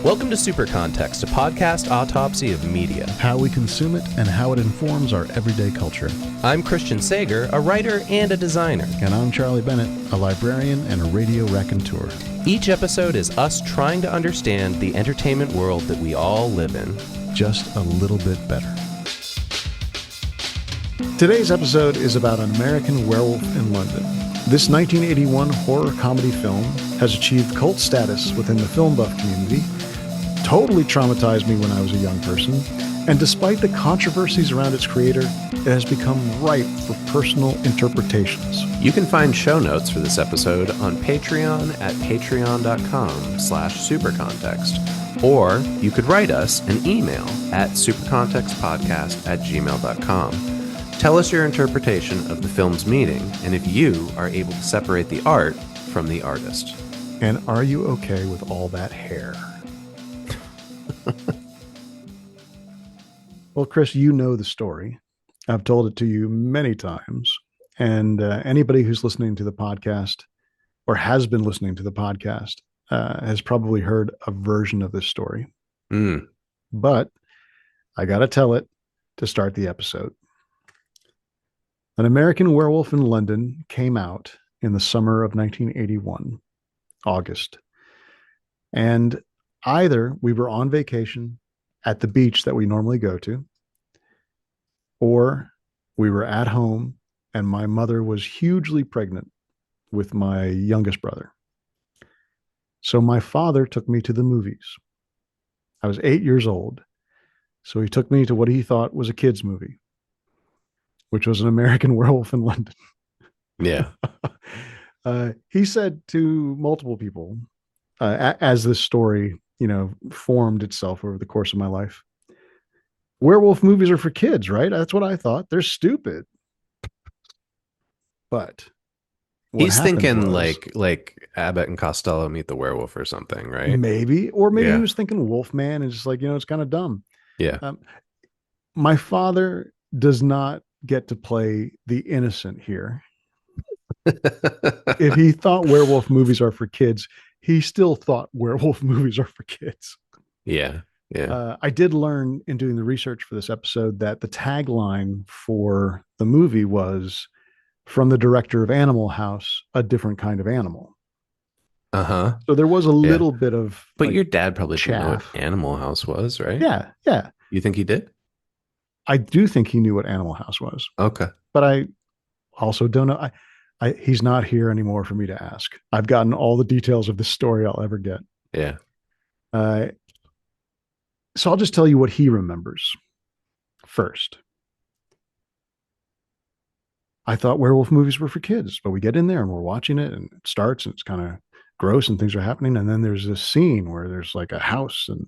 Welcome to Super Context, a podcast autopsy of media. How we consume it and how it informs our everyday culture. I'm Christian Sager, a writer and a designer. And I'm Charlie Bennett, a librarian and a radio raconteur. Each episode is us trying to understand the entertainment world that we all live in. Just a little bit better. Today's episode is about an American werewolf in London. This 1981 horror comedy film has achieved cult status within the film buff community, totally traumatized me when I was a young person, and despite the controversies around its creator, it has become ripe for personal interpretations. You can find show notes for this episode on Patreon at patreon.com/supercontext, or you could write us an email at supercontextpodcast@gmail.com. Tell us your interpretation of the film's meaning, and if you are able to separate the art from the artist. And are you okay with all that hair? Well, Chris, you know the story. I've told it to you many times. And anybody who's listening to the podcast or has been listening to the podcast has probably heard a version of this story. But I got to tell it to start the episode. An American Werewolf in London came out in the summer of 1981, August. And either we were on vacation at the beach that we normally go to, or we were at home and my mother was hugely pregnant with my youngest brother. So my father took me to the movies. I was 8 years old. So he took me to what he thought was a kid's movie, which was an American Werewolf in London. Yeah. He said to multiple people, as this story, formed itself over the course of my life, werewolf movies are for kids, right? That's what I thought. They're stupid. But he's thinking like Abbott and Costello Meet the Werewolf or something, right? Maybe, or maybe he was thinking Wolfman and just like, it's kind of dumb. Yeah. My father does not get to play the innocent here. If he thought werewolf movies are for kids, he still thought werewolf movies are for kids. Yeah. Yeah. I did learn in doing the research for this episode that the tagline for the movie was, from the director of Animal House, a different kind of animal. Uh-huh. So there was a little bit of, but your dad probably didn't know what Animal House was, right? Yeah. Yeah. You think he did? I do think he knew what Animal House was. Okay. But I also don't know. He's not here anymore for me to ask. I've gotten all the details of this story I'll ever get. Yeah. So I'll just tell you what he remembers first. I thought werewolf movies were for kids, but we get in there and we're watching it and it starts and it's kind of gross and things are happening. And then there's this scene where there's like a house and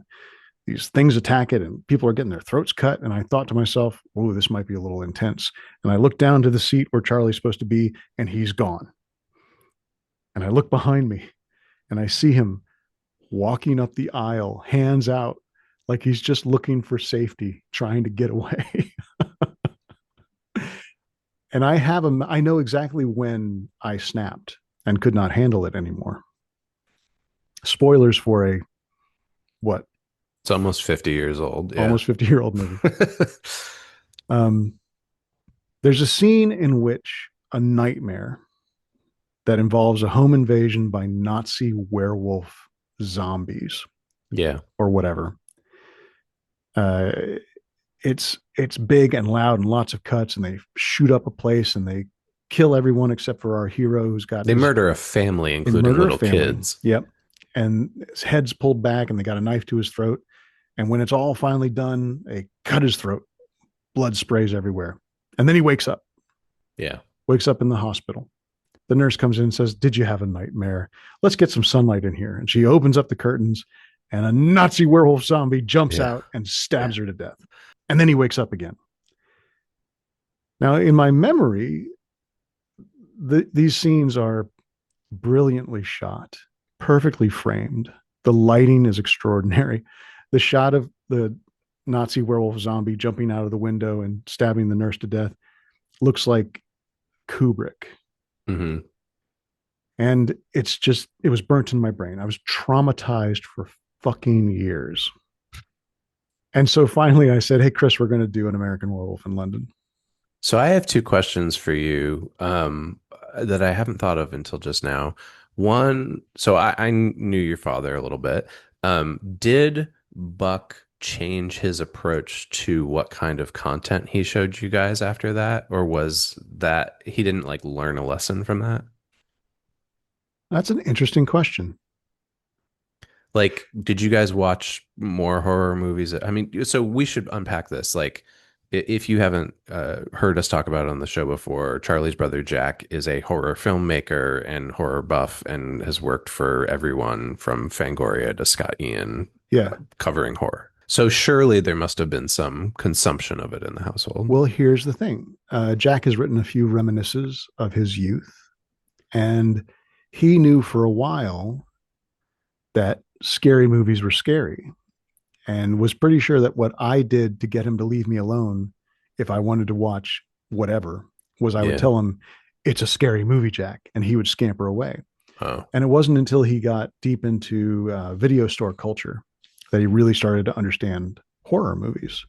these things attack it and people are getting their throats cut. And I thought to myself, oh, this might be a little intense. And I looked down to the seat where Charlie's supposed to be and he's gone. And I look behind me and I see him walking up the aisle, hands out, like he's just looking for safety, trying to get away. And I know exactly when I snapped and could not handle it anymore. Spoilers for what? It's almost 50 years old. Yeah. Almost 50-year-old movie. There's a scene in which a nightmare that involves a home invasion by Nazi werewolf zombies. Yeah. Or whatever. It's big and loud and lots of cuts and they shoot up a place and they kill everyone except for our hero who's got... They murder a family, including little kids. Yep. And his head's pulled back and they got a knife to his throat. And when it's all finally done, they cut his throat. Blood sprays everywhere. And then he wakes up. Yeah. Wakes up in the hospital. The nurse comes in and says, "Did you have a nightmare? Let's get some sunlight in here." And she opens up the curtains and a Nazi werewolf zombie jumps out and stabs her to death. And then he wakes up again. Now, in my memory, these scenes are brilliantly shot, perfectly framed. The lighting is extraordinary. The shot of the Nazi werewolf zombie jumping out of the window and stabbing the nurse to death looks like Kubrick. Mm-hmm. And it was burnt in my brain. I was traumatized for fucking years. And so finally I said, hey, Chris, we're going to do an American Werewolf in London. So I have two questions for you that I haven't thought of until just now. One, so I knew your father a little bit. Did Buck change his approach to what kind of content he showed you guys after that? Or was that he didn't like learn a lesson from that? That's an interesting question. Like, did you guys watch more horror movies? I mean, so we should unpack this. Like, if you haven't heard us talk about it on the show before, Charlie's brother Jack is a horror filmmaker and horror buff and has worked for everyone from Fangoria to Scott Ian Yeah. covering horror. So surely there must have been some consumption of it in the household. Well, here's the thing. Jack has written a few reminiscences of his youth, and he knew for a while that scary movies were scary and was pretty sure that what I did to get him to leave me alone if I wanted to watch whatever was I would Yeah. tell him, it's a scary movie, Jack, and he would scamper away. Oh. And it wasn't until he got deep into video store culture that he really started to understand horror movies.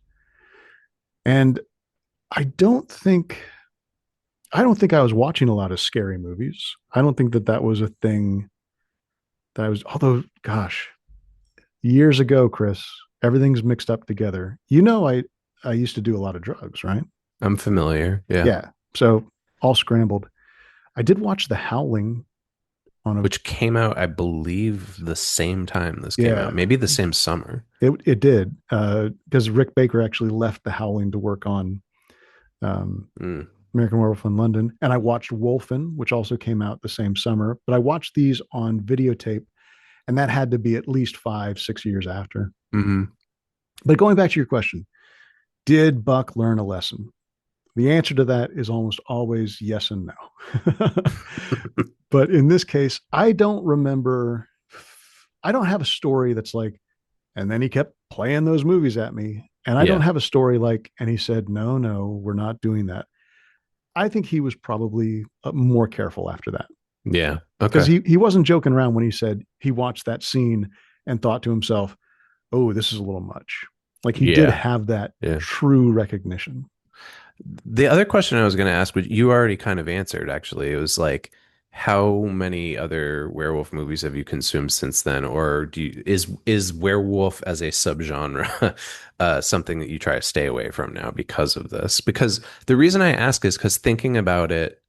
And I don't think I don't think I was watching a lot of scary movies. I don't think that that was a thing that I was. Although, gosh, years ago, Chris, everything's mixed up together. I used to do a lot of drugs, right? I'm familiar. Yeah. Yeah, so all scrambled. I did watch The Howling on a Which came out, I believe, the same time this came yeah. out, maybe the same summer. It did because Rick Baker actually left The Howling to work on um, Mm. American Werewolf in London, and I watched Wolfen, which also came out the same summer. But I watched these on videotape, and that had to be at least 5, 6 years after. Hmm. But going back to your question, did Buck learn a lesson? The answer to that is almost always yes and no. But in this case, I don't remember. I don't have a story that's like, and then he kept playing those movies at me. And I don't Yeah. have a story like, and he said, no, no, we're not doing that. I think he was probably more careful after that Yeah. because Okay. he wasn't joking around when he said he watched that scene and thought to himself, oh, this is a little much. Like he did Yeah. have that Yeah. true recognition. The other question I was going to ask, which you already kind of answered, actually, it was like, how many other werewolf movies have you consumed since then, or is werewolf as a subgenre something that you try to stay away from now because of this? Because the reason I ask is because thinking about it,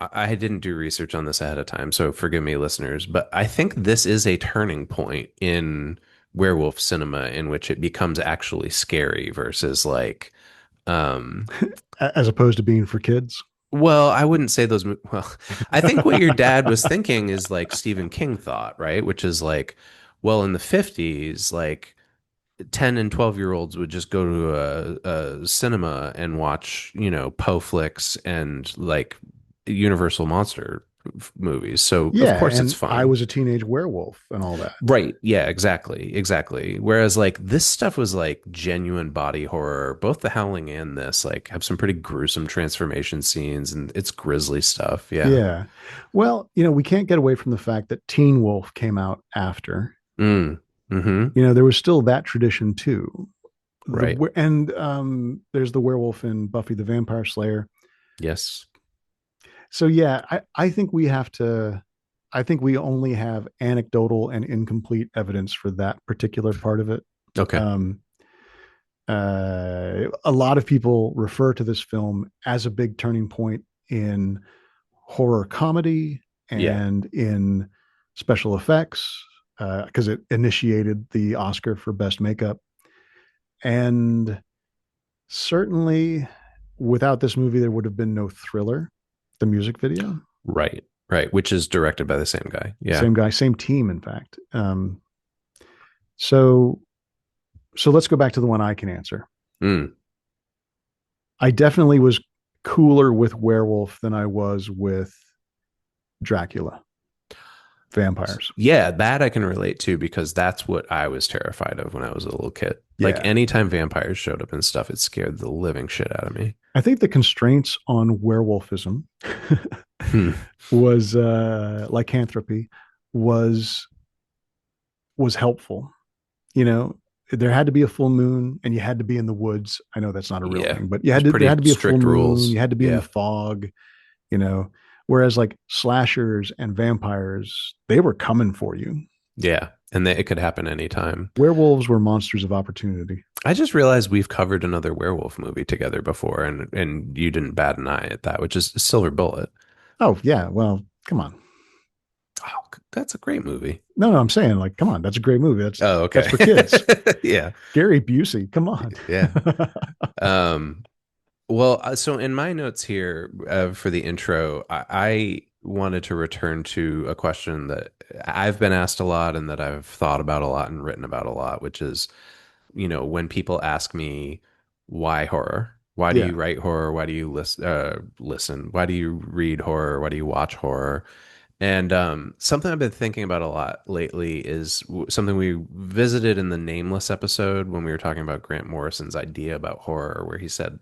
I didn't do research on this ahead of time, so forgive me, listeners, but I think this is a turning point in werewolf cinema in which it becomes actually scary versus like um As opposed to being for kids. well, I wouldn't say those. Well, I think what your dad was thinking is like Stephen King thought, right? Which is like, well, in the 50s, like 10 and 12-year-olds would just go to a cinema and watch, Poe flicks and like Universal monster movies. So, of Yeah. course, it's And I fun. was a teenage werewolf and all that. Right. Yeah, exactly. Exactly. Whereas like this stuff was like genuine body horror. Both The Howling and this like have some pretty gruesome transformation scenes and it's grisly stuff. Yeah. Yeah. Well, we can't get away from the fact that Teen Wolf came out after. Mm. Mm-hmm. There was still that tradition too. Right. There's the werewolf in Buffy the Vampire Slayer. Yes. So yeah, I think we have to. I think we only have anecdotal and incomplete evidence for that particular part of it. Okay. Um, a lot of people refer to this film as a big turning point in horror comedy Yeah. and in special effects because it initiated the Oscar for Best Makeup. And certainly, without this movie, there would have been no Thriller, the music video. Right. Right. Which is directed by the same guy. Yeah. Same guy, same team, in fact. So, so let's go back to the one I can answer. Mm. I definitely was cooler with Werewolf than I was with Dracula, vampires. Yeah, that I can relate to because that's what I was terrified of when I was a little kid. Like Yeah. anytime vampires showed up and stuff, it scared the living shit out of me. I think the constraints on werewolfism Hmm. was lycanthropy was was helpful. You know, there had to be a full moon and you had to be in the woods. I know that's not a real Yeah. thing, but There's there had pretty to be a full strict moon, rules. you had to be in the Yeah. fog, you know. Whereas like slashers and vampires, they were coming for you. Yeah. And it could happen anytime. Werewolves were monsters of opportunity. I just realized we've covered another werewolf movie together before, and you didn't bat an eye at that, which is Silver Bullet. Oh yeah, well, come on. Oh, that's a great movie. No, no, I'm saying like, come on, that's a great movie. Oh, That's okay. for kids. Yeah. Gary Busey, come on. Yeah. Um, well, so in my notes here for the intro, I wanted to return to a question that I've been asked a lot and that I've thought about a lot and written about a lot, which is, when people ask me why horror, why do Yeah. you write horror? Why do you listen? Why do you read horror? Why do you watch horror? And something I've been thinking about a lot lately is something we visited in the Nameless episode when we were talking about Grant Morrison's idea about horror, where he said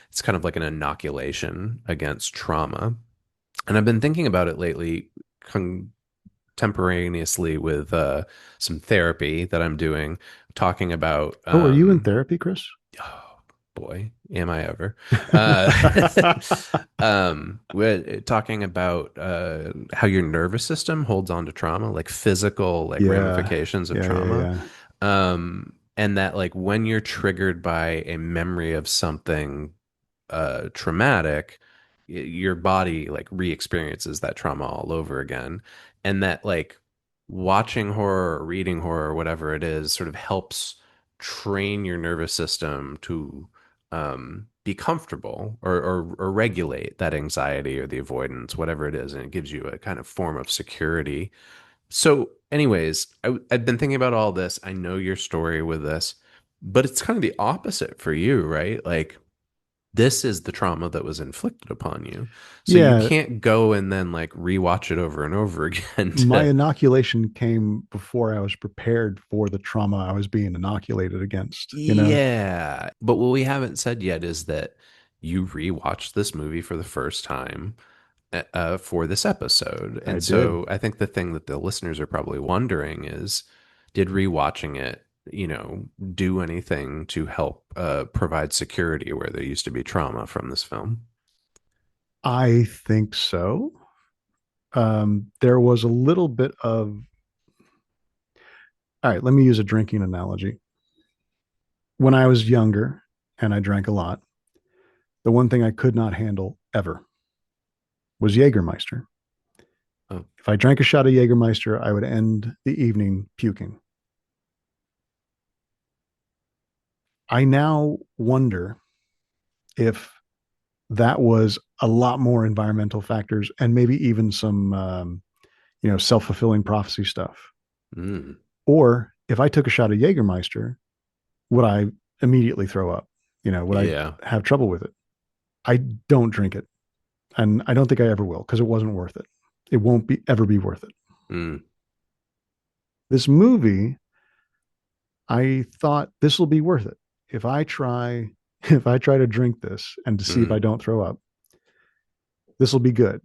it's kind of like an inoculation against trauma. And I've been thinking about it lately contemporaneously with some therapy that I'm doing, talking about Oh, are you in therapy, Chris? oh boy, am I ever. We're talking about how your nervous system holds on to trauma, like physical, like Yeah. ramifications of Yeah, yeah, trauma. yeah. And that like when you're triggered by a memory of something traumatic, your body like re-experiences that trauma all over again. And that like watching horror or reading horror or whatever it is sort of helps train your nervous system to be comfortable or regulate that anxiety or the avoidance, whatever it is, and it gives you a kind of form of security. So, anyways, I've been thinking about all this. I know your story with this, but it's kind of the opposite for you, right? Like, this is the trauma that was inflicted upon you. So you Yeah, can't go and then like rewatch it over and over again my to, inoculation came before I was prepared for the trauma I was being inoculated against, you know? yeah. But what we haven't said yet is that you rewatched this movie for the first time for this episode. I And did. so I think the thing that the listeners are probably wondering is, did rewatching it, do anything to help provide security where there used to be trauma from this film? I think so. There was a little bit of, all right, let me use a drinking analogy. When I was younger and I drank a lot, the one thing I could not handle ever was Jägermeister. Oh, If I drank a shot of Jägermeister, I would end the evening puking. I now wonder if that was a lot more environmental factors and maybe even some, self-fulfilling prophecy stuff. mm, Or if I took a shot of Jägermeister, would I immediately throw up? Would I yeah. have trouble with it? I don't drink it, and I don't think I ever will because it wasn't worth it. It won't be ever be worth it. Mm, This movie, I thought this will be worth it. If I try, if I try to drink this and to see if I mm, don't throw up, this will be good.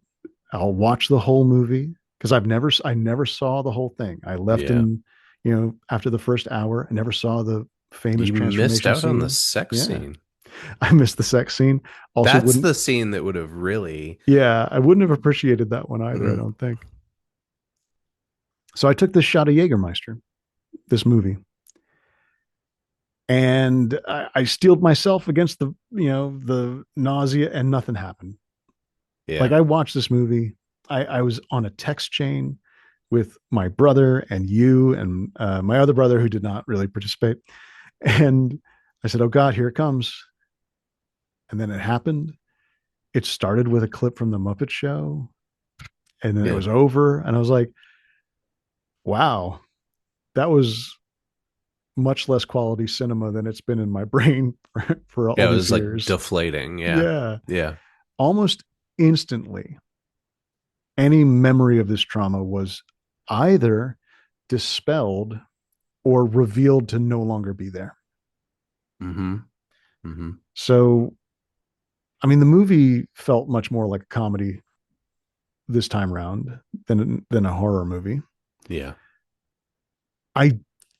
I'll watch the whole movie because I never saw the whole thing. I left yeah. in, after the first hour. I never saw the famous You missed transformation out on the scene. sex Yeah, scene. I missed the sex scene. Also, That's wouldn't. the scene that would have really. Yeah, I wouldn't have appreciated that one either. I Mm, don't think. So I took this shot of Jägermeister, this movie, and I steeled myself against the nausea, and nothing happened. Like yeah. I watched this movie. I was on a text chain with my brother and you and my other brother who did not really participate. And I said, "Oh God, here it comes!" And then it happened. It started with a clip from the Muppet Show, and then it Yeah. was over. And I was like, "Wow, that was much less quality cinema than it's been in my brain for all Yeah. It these was like years." deflating. Yeah. Yeah, Yeah. almost instantly, any memory of this trauma was either dispelled or revealed to no longer be there. Mm-hmm. Mm-hmm. So, I mean, the movie felt much more like a comedy this time around than a horror movie. Yeah. I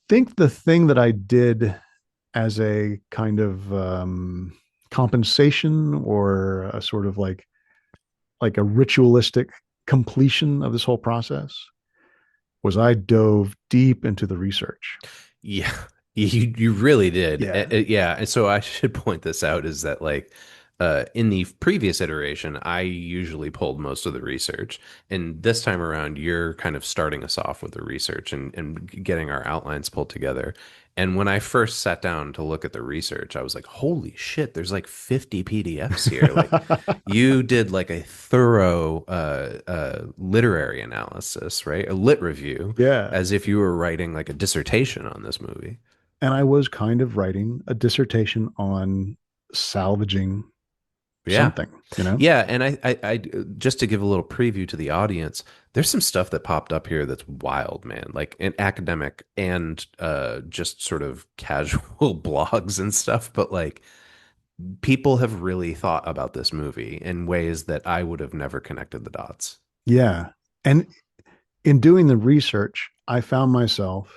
think the thing that I did as a kind of compensation or a sort of like a ritualistic completion of this whole process was I dove deep into the research. Yeah, you really did. Yeah. Yeah, and so I should point this out is that like in the previous iteration, I usually pulled most of the research, and this time around, you're kind of starting us off with the research and getting our outlines pulled together. And when I first sat down to look at the research, I was like, "Holy shit! There's like 50 PDFs here. Like, you did like a thorough literary analysis, right? A lit review." Yeah. As if you were writing like a dissertation on this movie. And I was kind of writing a dissertation on salvaging Yeah. something, you know? Yeah. And just to give a little preview to the audience, there's some stuff that popped up here that's wild, man. Like in academic and just sort of casual blogs and stuff. But like people have really thought about this movie in ways that I would have never connected the dots. Yeah. And in doing the research, I found myself,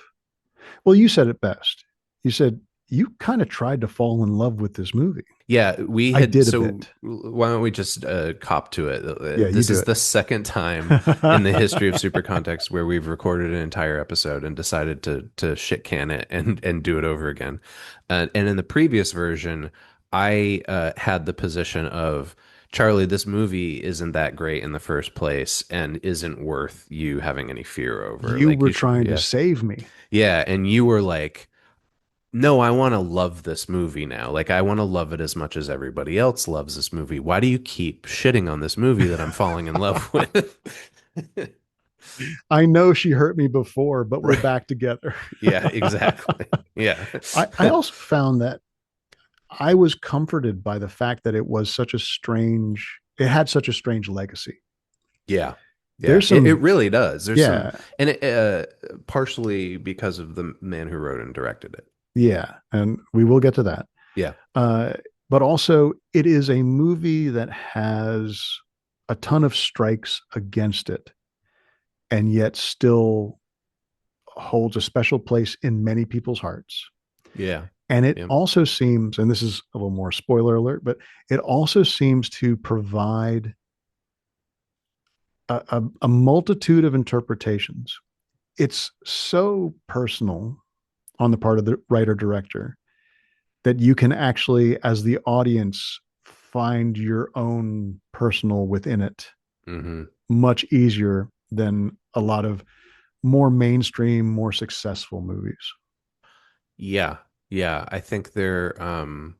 well, you said it best. You said you kind of tried to fall in love with this movie. Yeah, we I had. did a So bit. why don't we just cop to it? Yeah, you This do is it. the second time in the history of Super Context where we've recorded an entire episode and decided to shit can it and do it over again. And in the previous version, I had the position of Charlie, this movie isn't that great in the first place and isn't worth you having any fear over. You Like were you should, trying to yeah, save me. yeah. And you were like, no, I want to love this movie now. Like, I want to love it as much as everybody else loves this movie. Why do you keep shitting on this movie that I'm falling in love with? I know she hurt me before, but we're Right. back together. Yeah, exactly. Yeah. I also found that I was comforted by the fact that it had such a strange legacy. Yeah. Yeah. There's It some, really does. There's some, yeah, and partially because of the man who wrote and directed it. yeah, and we will get to that. Yeah. Uh, but also, it is a movie that has a ton of strikes against it, and yet still holds a special place in many people's hearts. Yeah. And it Yeah. also seems, and this is a little more spoiler alert, but it also seems to provide a multitude of interpretations. It's so personal on the part of the writer director that you can actually, as the audience, find your own personal within it Hmm. much easier than a lot of more mainstream, more successful movies. Yeah. Yeah. I think we'll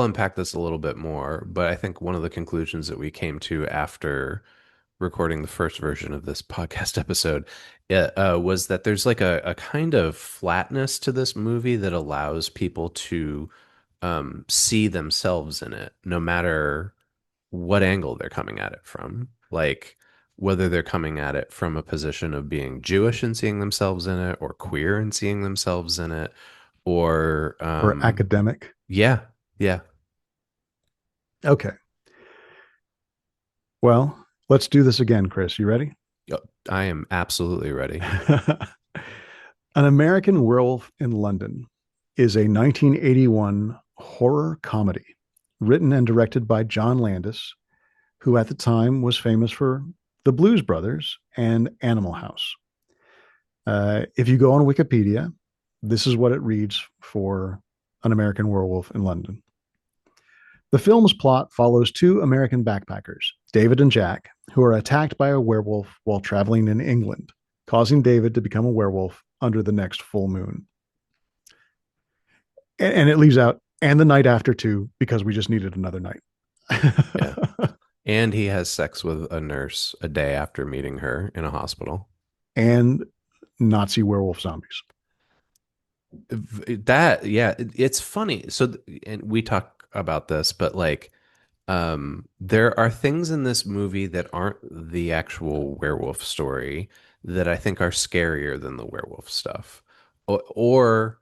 unpack this a little bit more, but I think one of the conclusions that we came to after recording the first version of this podcast episode was that there's like a kind of flatness to this movie that allows people to see themselves in it, no matter what angle they're coming at it from. Like whether they're coming at it from a position of being Jewish and seeing themselves in it, or queer and seeing themselves in it, or Or academic. yeah, yeah. Okay. Well, let's do this again, Chris. You ready? I am absolutely ready. An American Werewolf in London is a 1981 horror comedy written and directed by John Landis, who at the time was famous for The Blues Brothers and Animal House. If you go on Wikipedia, this is what it reads for An American Werewolf in London. The film's plot follows two American backpackers, David and Jack, who are attacked by a werewolf while traveling in England, causing David to become a werewolf under the next full moon. And it leaves out, and the night after too, because we just needed another night. Yeah. And he has sex with a nurse a day after meeting her in a hospital. And Nazi werewolf zombies. That, yeah, it's funny. So, and we talk about this, but like, there are things in this movie that aren't the actual werewolf story that I think are scarier than the werewolf stuff, or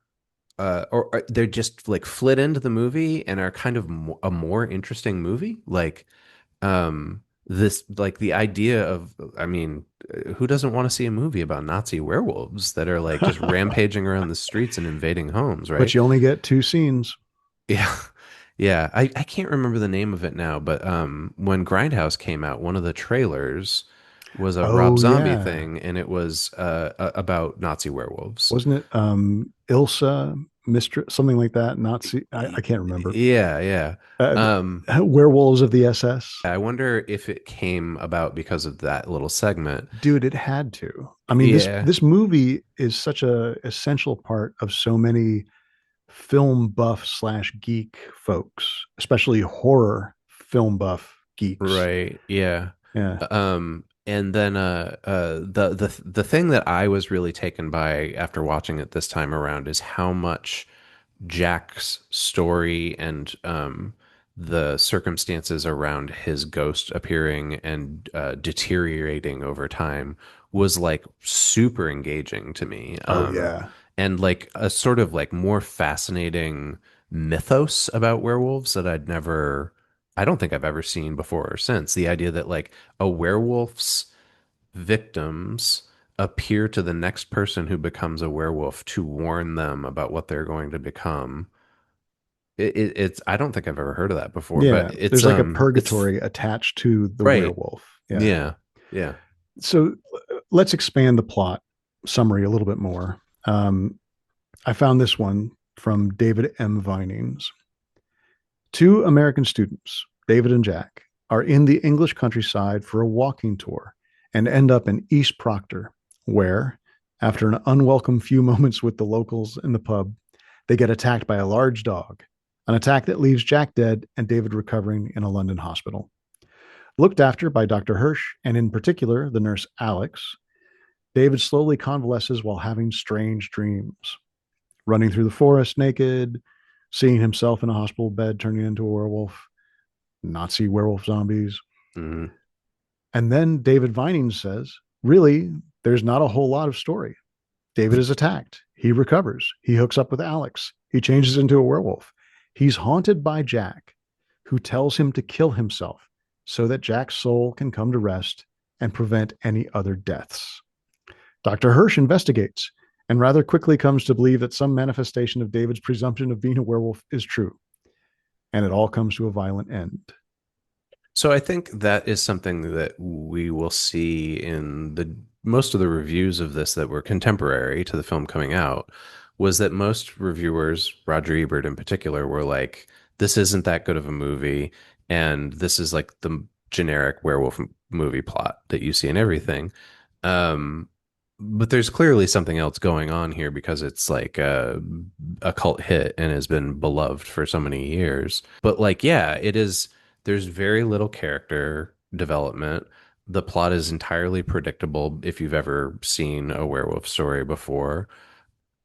they're just like flit into the movie and are kind of a more interesting movie. Like, this like the idea of, I mean, who doesn't want to see a movie about Nazi werewolves that are like just rampaging around the streets and invading homes, But right? you only get two scenes. Yeah. Yeah. I can't remember the name of it now, but when Grindhouse came out, one of the trailers was a Rob Oh Zombie yeah, thing, and it was about Nazi werewolves. wasn't it Ilsa Mistress, something like that? Nazi, I can't remember. Yeah, yeah. Uh, Um, Werewolves of the SS. I wonder if it came about because of that little segment. Dude, it had to. I mean, this Yeah, this movie is such a essential part of so many film buff slash geek folks, especially horror film buff geeks. right. Yeah. Yeah. And then the thing that I was really taken by after watching it this time around is how much Jack's story and the circumstances around his ghost appearing and deteriorating over time was like super engaging to me. Oh yeah. And like a sort of like more fascinating mythos about werewolves that I don't think I've ever seen before or since. The idea that like a werewolf's victims appear to the next person who becomes a werewolf to warn them about what they're going to become. It's I don't think I've ever heard of that before, but Yeah. There's like a it's purgatory attached to the right. werewolf. Yeah. Yeah. Yeah. So let's expand the plot summary a little bit more. I found this one from David M. Vinings. Two American students, David and Jack, are in the English countryside for a walking tour and end up in East Proctor, where, after an unwelcome few moments with the locals in the pub, they get attacked by a large dog, an attack that leaves Jack dead and David recovering in a London hospital. Looked after by Dr. Hirsch, and in particular the nurse Alex, David slowly convalesces while having strange dreams, running through the forest naked, seeing himself in a hospital bed turning into a werewolf, Nazi werewolf zombies. Mhm. And then David Vining says, really, there's not a whole lot of story. David is attacked. He recovers. He hooks up with Alex. He changes into a werewolf. He's haunted by Jack, who tells him to kill himself so that Jack's soul can come to rest and prevent any other deaths. Dr. Hirsch investigates and rather quickly comes to believe that some manifestation of David's presumption of being a werewolf is true. And it all comes to a violent end. So I think that is something that we will see in the most of the reviews of this that were contemporary to the film coming out, was that most reviewers, Roger Ebert in particular, were like, this isn't that good of a movie, and this is like the generic werewolf movie plot that you see in everything. Um, but there's clearly something else going on here because it's like a cult hit and has been beloved for so many years. But like, yeah, it is. There's very little character development. The plot is entirely predictable if you've ever seen a werewolf story before.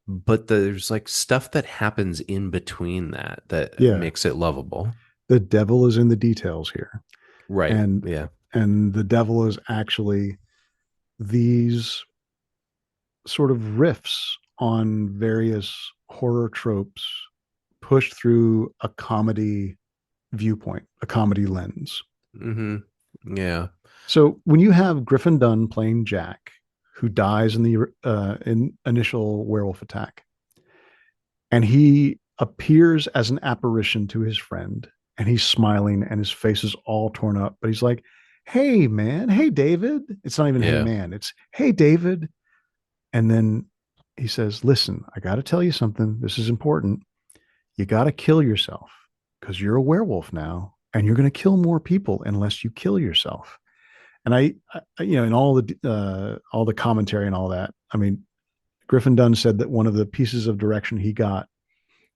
But there's like stuff that happens in between that Yeah, makes it lovable. the devil is in the details here. Right. And Yeah. and the devil is actually these sort of riffs on various horror tropes pushed through a comedy viewpoint, a comedy lens. Hmm. Yeah. So when you have Griffin Dunn playing Jack, who dies in the initial werewolf attack, and he appears as an apparition to his friend, and he's smiling, and his face is all torn up, but he's like, "Hey, man, hey, David." It's not even "Hey, Yeah. man," it's "Hey, David." And then he says, "Listen, I got to tell you something. This is important. You got to kill yourself because you're a werewolf now, and you're going to kill more people unless you kill yourself." And in all the commentary and all that, I mean, Griffin Dunn said that one of the pieces of direction he got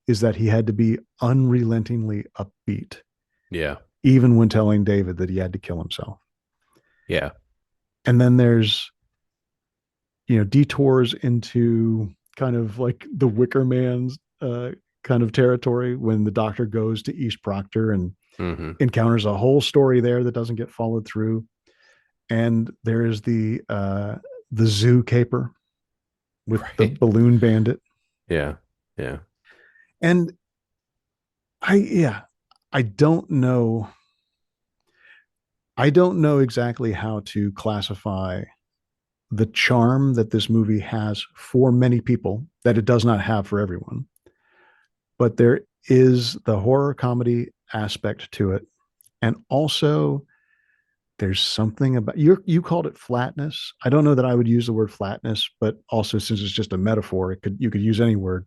is that he had to be unrelentingly upbeat, Yeah. even when telling David that he had to kill himself. Yeah. And then there's, detours into kind of like the Wicker Man's kind of territory when the doctor goes to East Proctor and Hmm. encounters a whole story there that doesn't get followed through. And there is the zoo caper with the Right. balloon bandit. Yeah. Yeah. And I don't know. I don't know exactly how to classify the charm that this movie has for many people that it does not have for everyone. But there is the horror comedy aspect to it. And also there's something about you called it flatness. I don't know that I would use the word flatness, but also since it's just a metaphor, you could use any word.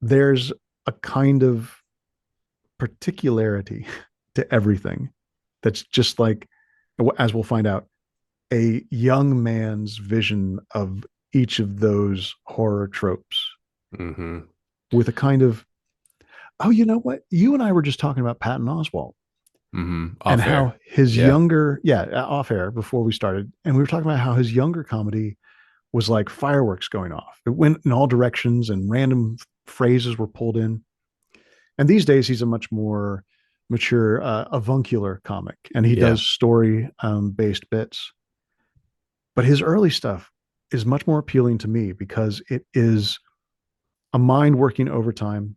There's a kind of particularity to everything that's just like, as we'll find out, a young man's vision of each of those horror tropes Hmm. with a kind of, oh, you know what? You and I were just talking about Patton Oswalt Hmm. and Off how air. his Yeah. younger, yeah, off air before we started. And we were talking about how his younger comedy was like fireworks going off. It went in all directions and random phrases were pulled in. And these days, he's a much more mature, avuncular comic, and he Yeah. does story based bits. But his early stuff is much more appealing to me because it is a mind working overtime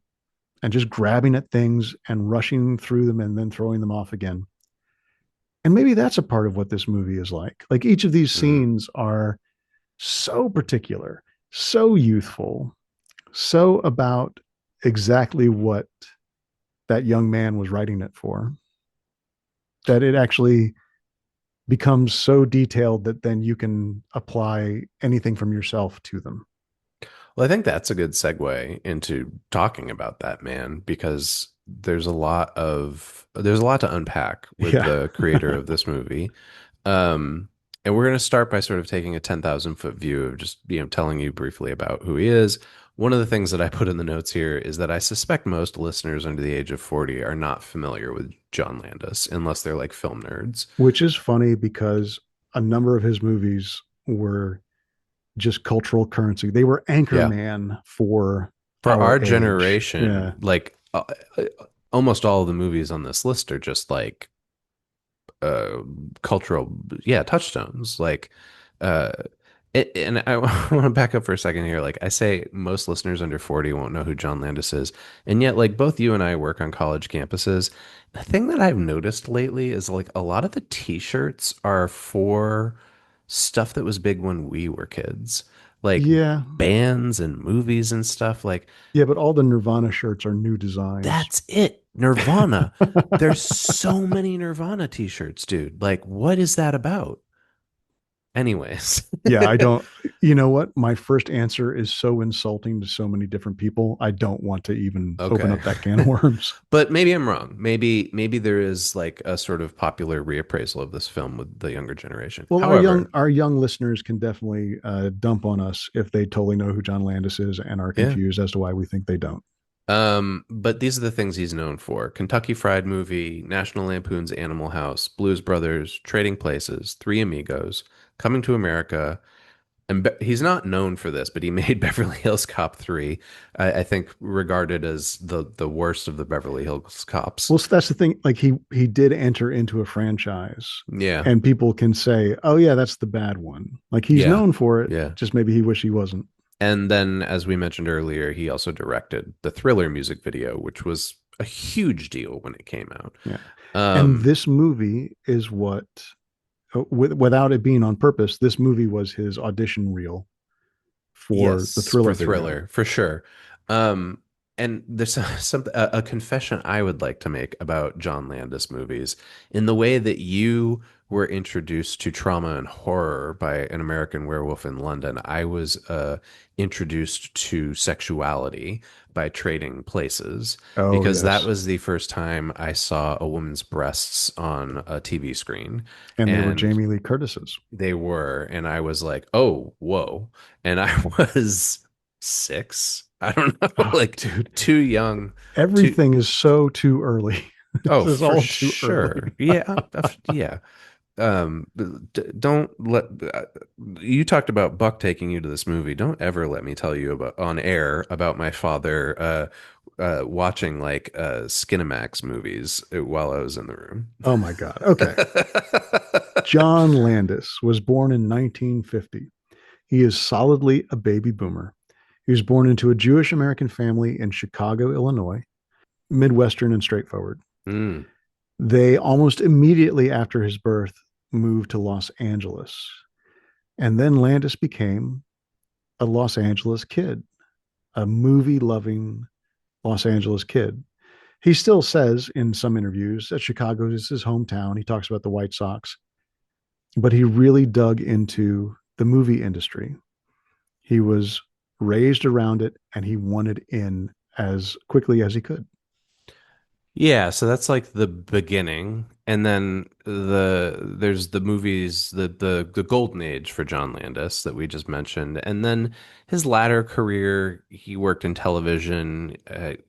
and just grabbing at things and rushing through them and then throwing them off again. And maybe that's a part of what this movie is like. Like each of these Hmm. scenes are so particular, so youthful, so about exactly what that young man was writing it for, that it actually becomes so detailed that then you can apply anything from yourself to them. Well, I think that's a good segue into talking about that man because there's a lot to unpack with Yeah. the creator of this movie. Um, and we're going to start by sort of taking a 10,000-foot view of just, telling you briefly about who he is. One of the things that I put in the notes here is that I suspect most listeners under the age of 40 are not familiar with John Landis unless they're like film nerds. Which is funny because a number of his movies were just cultural currency. They were Yeah. Anchorman for For our our age. generation, Yeah. like uh, almost all of the movies on this list are just like uh cultural, yeah, touchstones. Like uh and I want to back up for a second here. Like I say, most listeners under 40 won't know who John Landis is. And yet, like both you and I work on college campuses. The thing that I've noticed lately is like a lot of the t-shirts are for stuff that was big when we were kids. Like Yeah. bands and movies and stuff. Like Yeah, but all the Nirvana shirts are new designs. that's it. Nirvana. There's so many Nirvana t-shirts, dude. Like, what is that about? Anyways. Yeah, I don't, you know what? My first answer is so insulting to so many different people. I don't want to even open Okay. up that can of worms. But maybe I'm wrong. Maybe there is like a sort of popular reappraisal of this film with the younger generation. Well, However, our young listeners can definitely dump on us if they totally know who John Landis is and are yeah. confused as to why we think they don't. But these are the things he's known for. Kentucky Fried Movie, National Lampoon's Animal House, Blues Brothers, Trading Places, Three Amigos, Coming to America, and he's not known for this, but he made Beverly Hills Cop 3, I think regarded as the worst of the Beverly Hills Cops. Well, so that's the thing. Like he did enter into a franchise, Yeah. and people can say, "Oh yeah, that's the bad one." Like he's Yeah. known for it. Yeah. Just maybe he wish he wasn't. And then, as we mentioned earlier, he also directed the Thriller music video, which was a huge deal when it came out. Yeah. And Um, this movie is what, without it being on purpose, this movie was his audition reel for the Yes, Thriller for video. Thriller, for sure. Um, and there's a confession I would like to make about John Landis movies. In the way that you were introduced to trauma and horror by An American Werewolf in London, I was introduced to sexuality by Trading Places, Oh because that yes, was the first time I saw a woman's breasts on a TV screen. and they were And Jamie Lee Curtis's. they were, and I was like, "Oh, whoa!" And I was 6. I don't know, Oh, like dude, too young to. everything is so too early. This Oh, is for all too early. sure. Yeah, yeah. Don't let you talked about Buck taking you to this movie. Don't ever let me tell you about on air about my father watching like Skinamax movies while I was in the room. Oh my God. Okay. John Landis was born in 1950. He is solidly a baby boomer. He was born into a Jewish American family in Chicago, Illinois, Midwestern and straightforward. Mm, They almost immediately after his birth moved to Los Angeles. And then Landis became a Los Angeles kid, a movie loving Los Angeles kid. He still says in some interviews that Chicago is his hometown. He talks about the White Sox, but he really dug into the movie industry. He was raised around it and he wanted in as quickly as he could. Yeah, so that's like the beginning, and then there's the movies, the golden age for John Landis that we just mentioned, and then his latter career, he worked in television.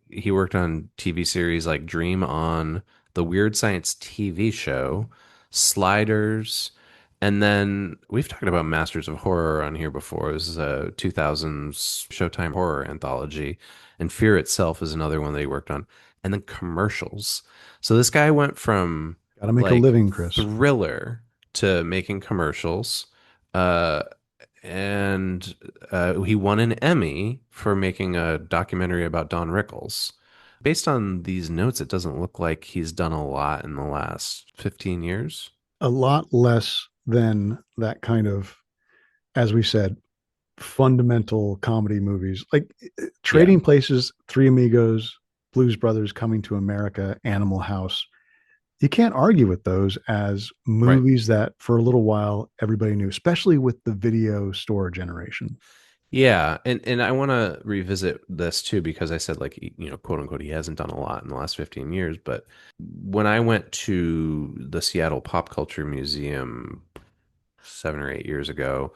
He worked on TV series like Dream On, the Weird Science TV show, Sliders, and then we've talked about Masters of Horror on here before. This is a 2000s Showtime horror anthology, and Fear Itself is another one that he worked on, and then commercials. So this guy went from Got to make a like living, Chris. thriller to making commercials. Uh, and he won an Emmy for making a documentary about Don Rickles. Based on these notes, it doesn't look like he's done a lot in the last 15 years. A lot less than that kind of, as we said, fundamental comedy movies like Yeah, Trading Places, Three Amigos, Blues Brothers, Coming to America, Animal House. You can't argue with those as right. movies that for a little while everybody knew, especially with the video store generation. Yeah, and I want to revisit this too because I said like quote unquote he hasn't done a lot in the last 15 years, but when I went to the Seattle Pop Culture Museum 7 or 8 years ago,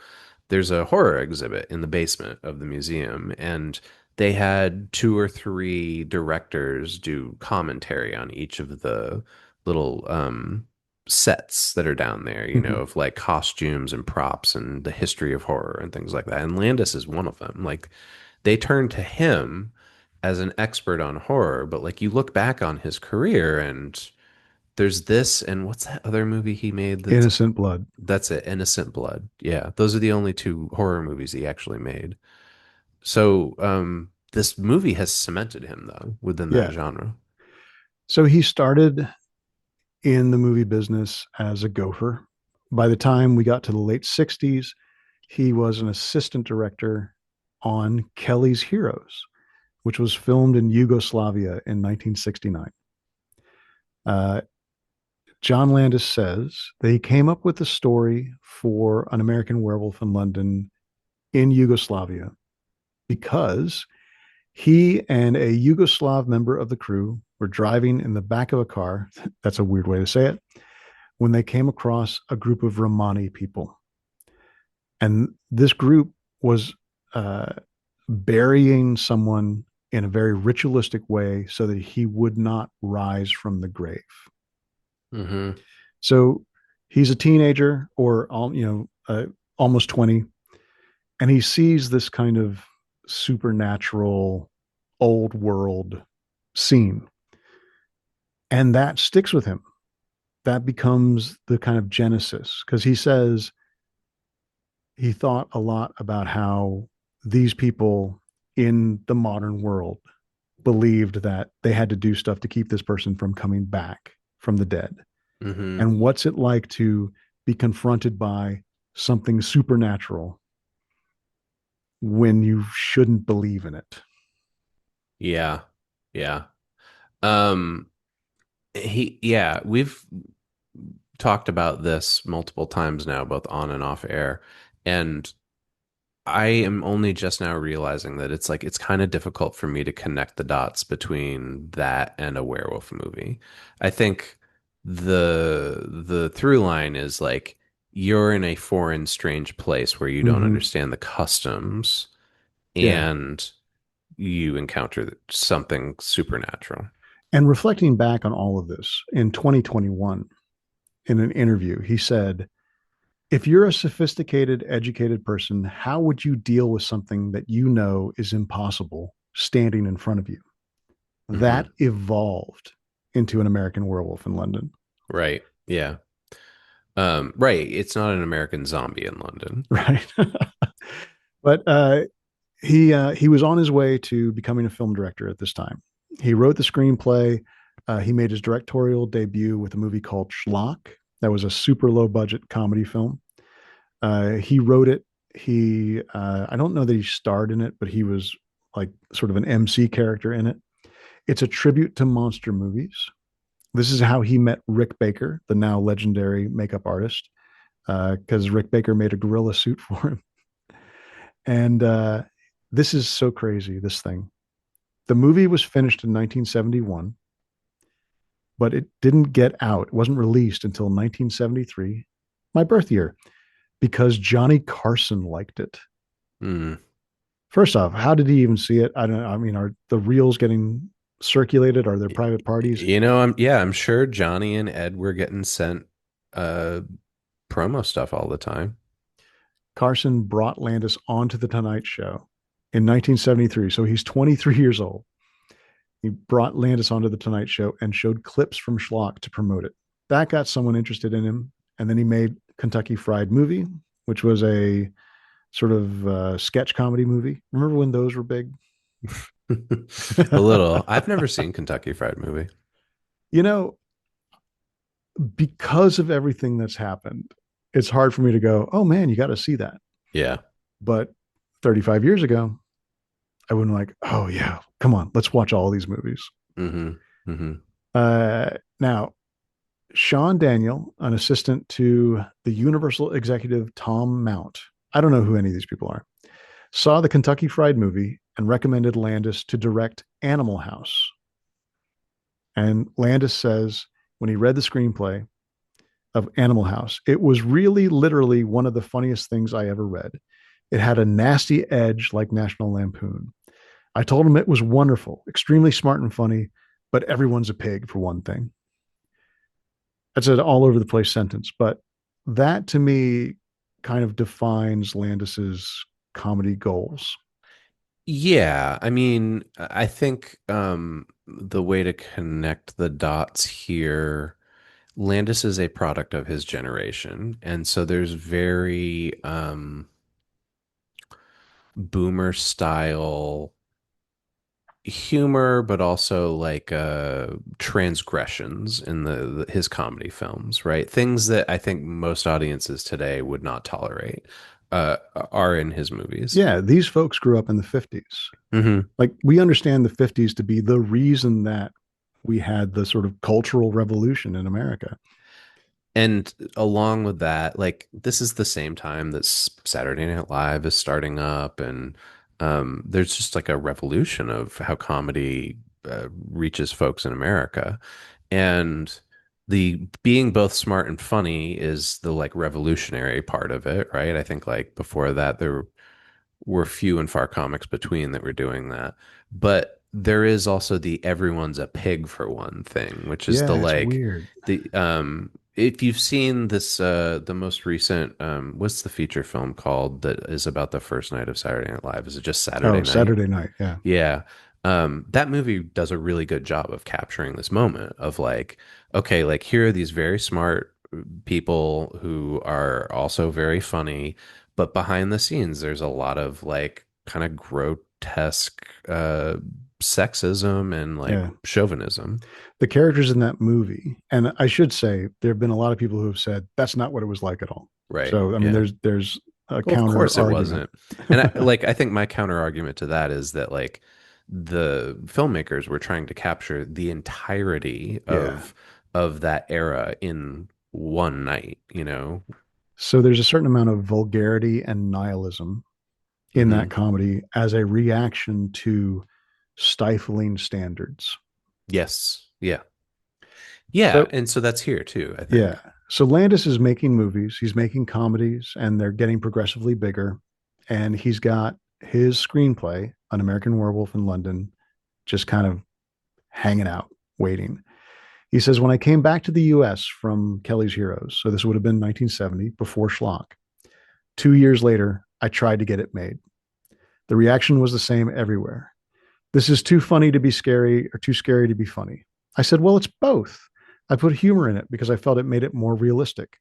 there's a horror exhibit in the basement of the museum, and they had two or three directors do commentary on each of the little sets that are down there, Mhm. of like costumes and props and the history of horror and things like that. And Landis is one of them. Like they turned to him as an expert on horror, but like you look back on his career and there's this and what's that other movie he made Innocent Blood. that's it, Innocent Blood. Yeah, those are the only two horror movies he actually made. So, this movie has cemented him though within that Yeah. genre. So he started in the movie business as a gopher. By the time we got to the late 60s, he was an assistant director on Kelly's Heroes, which was filmed in Yugoslavia in 1969. Uh, John Landis says that he came up with the story for An American Werewolf in London in Yugoslavia because he and a Yugoslav member of the crew were driving in the back of a car. That's a weird way to say it. When they came across a group of Romani people. And this group was uh, burying someone in a very ritualistic way so that he would not rise from the grave. Mm-hmm. So he's a teenager or almost 20, and he sees this kind of supernatural old world scene, and that sticks with him. That becomes the kind of genesis because he says he thought a lot about how these people in the modern world believed that they had to do stuff to keep this person from coming back from the dead. Mm-hmm. And what's it like to be confronted by something supernatural when you shouldn't believe in it? Yeah. Yeah. Um, we've talked about this multiple times now, both on and off air. And I am only just now realizing that it's kind of difficult for me to connect the dots between that and a werewolf movie. I think the through line is like you're in a foreign, strange place where you don't Mm-hmm. understand the customs Yeah. and you encounter something supernatural. And reflecting back on all of this in 2021, in an interview, he said, if you're a sophisticated, educated person, how would you deal with something that you know is impossible standing in front of you? That Hmm. evolved into An American Werewolf in London. Right. Yeah. Right. It's not an American zombie in London. Right. But he was on his way to becoming a film director at this time. He wrote the screenplay, He made his directorial debut with a movie called Schlock. That was a super low budget comedy film. He wrote it. I don't know that he starred in it, but he was like sort of an MC character in it. It's a tribute to monster movies. This is how he met Rick Baker, the now legendary makeup artist, because Rick Baker made a gorilla suit for him. And this is so crazy, this thing. The movie was finished in 1971, but it didn't get out. It wasn't released until 1973, my birth year, because Johnny Carson liked it. Hmm. First off, how did he even see it? I don't know. I mean, are the reels getting circulated? Are there Y- private parties? I'm sure Johnny and Ed were getting sent uh promo stuff all the time. Carson brought Landis onto the Tonight Show in 1973. So he's 23 years old. He brought Landis onto the Tonight Show and showed clips from Schlock to promote it. That got someone interested in him. And then he made Kentucky Fried Movie, which was a sort of sketch comedy movie. Remember when those were big? A little. I've never seen Kentucky Fried Movie. You know, because of everything that's happened, it's hard for me to go, oh man, you got to see that. Yeah. But 35 years ago, I wouldn't like, oh yeah, come on, let's watch all these movies. Mm-hmm. Mm-hmm. Now, Sean Daniel, an assistant to the Universal executive Tom Mount, I don't know who any of these people are, saw the Kentucky Fried Movie and recommended Landis to direct Animal House. And Landis says when he read the screenplay of Animal House, it was really literally one of the funniest things I ever read. It had a nasty edge like National Lampoon. I told him it was wonderful, extremely smart and funny, but everyone's a pig for one thing. That's an all over the place sentence, but that to me kind of defines Landis's comedy goals. Yeah, I mean, I think the way to connect the dots here, Landis is a product of his generation, and so there's very boomer style humor, but also like transgressions in his comedy films, right? Things that I think most audiences today would not tolerate are in his movies. Yeah, these folks grew up in the 50s. Hmm. Like we understand the 50s to be the reason that we had the sort of cultural revolution in America. And along with that, like this is the same time that Saturday Night Live is starting up, and there's just like a revolution of how comedy reaches folks in America. And the being both smart and funny is the like revolutionary part of it, right? I think like before that there were few and far comics between that were doing that. But there is also the everyone's a pig for one thing, which is the Yeah, it's like weird. the if you've seen this the most recent what's the feature film called that is about the first night of Saturday Night Live? Is it just Saturday Oh, night? Saturday night. Yeah. Yeah. That movie does a really good job of capturing this moment of like, okay, like here are these very smart people who are also very funny, but behind the scenes, there's a lot of like kind of grotesque sexism and like Yeah. chauvinism. The characters in that movie, and I should say there have been a lot of people who have said that's not what it was like at all. Right. So I mean Yeah. there's a Well, of counter course it argument. wasn't. And I think my counter argument to that is that like the filmmakers were trying to capture the entirety Yeah. of that era in one night, you know? So there's a certain amount of vulgarity and nihilism in that Hmm. comedy as a reaction to stifling standards. Yes. Yeah. Yeah. So And so that's here too, I yeah. think. So Landis is making movies, he's making comedies, and they're getting progressively bigger. And he's got his screenplay, An American Werewolf in London, just kind of hanging out, waiting. He says, when I came back to the US from Kelly's Heroes, so this would have been 1970, before Schlock, 2 years later, I tried to get it made. The reaction was the same everywhere. This is too funny to be scary or too scary to be funny. I said, well, it's both. I put humor in it because I felt it made it more realistic.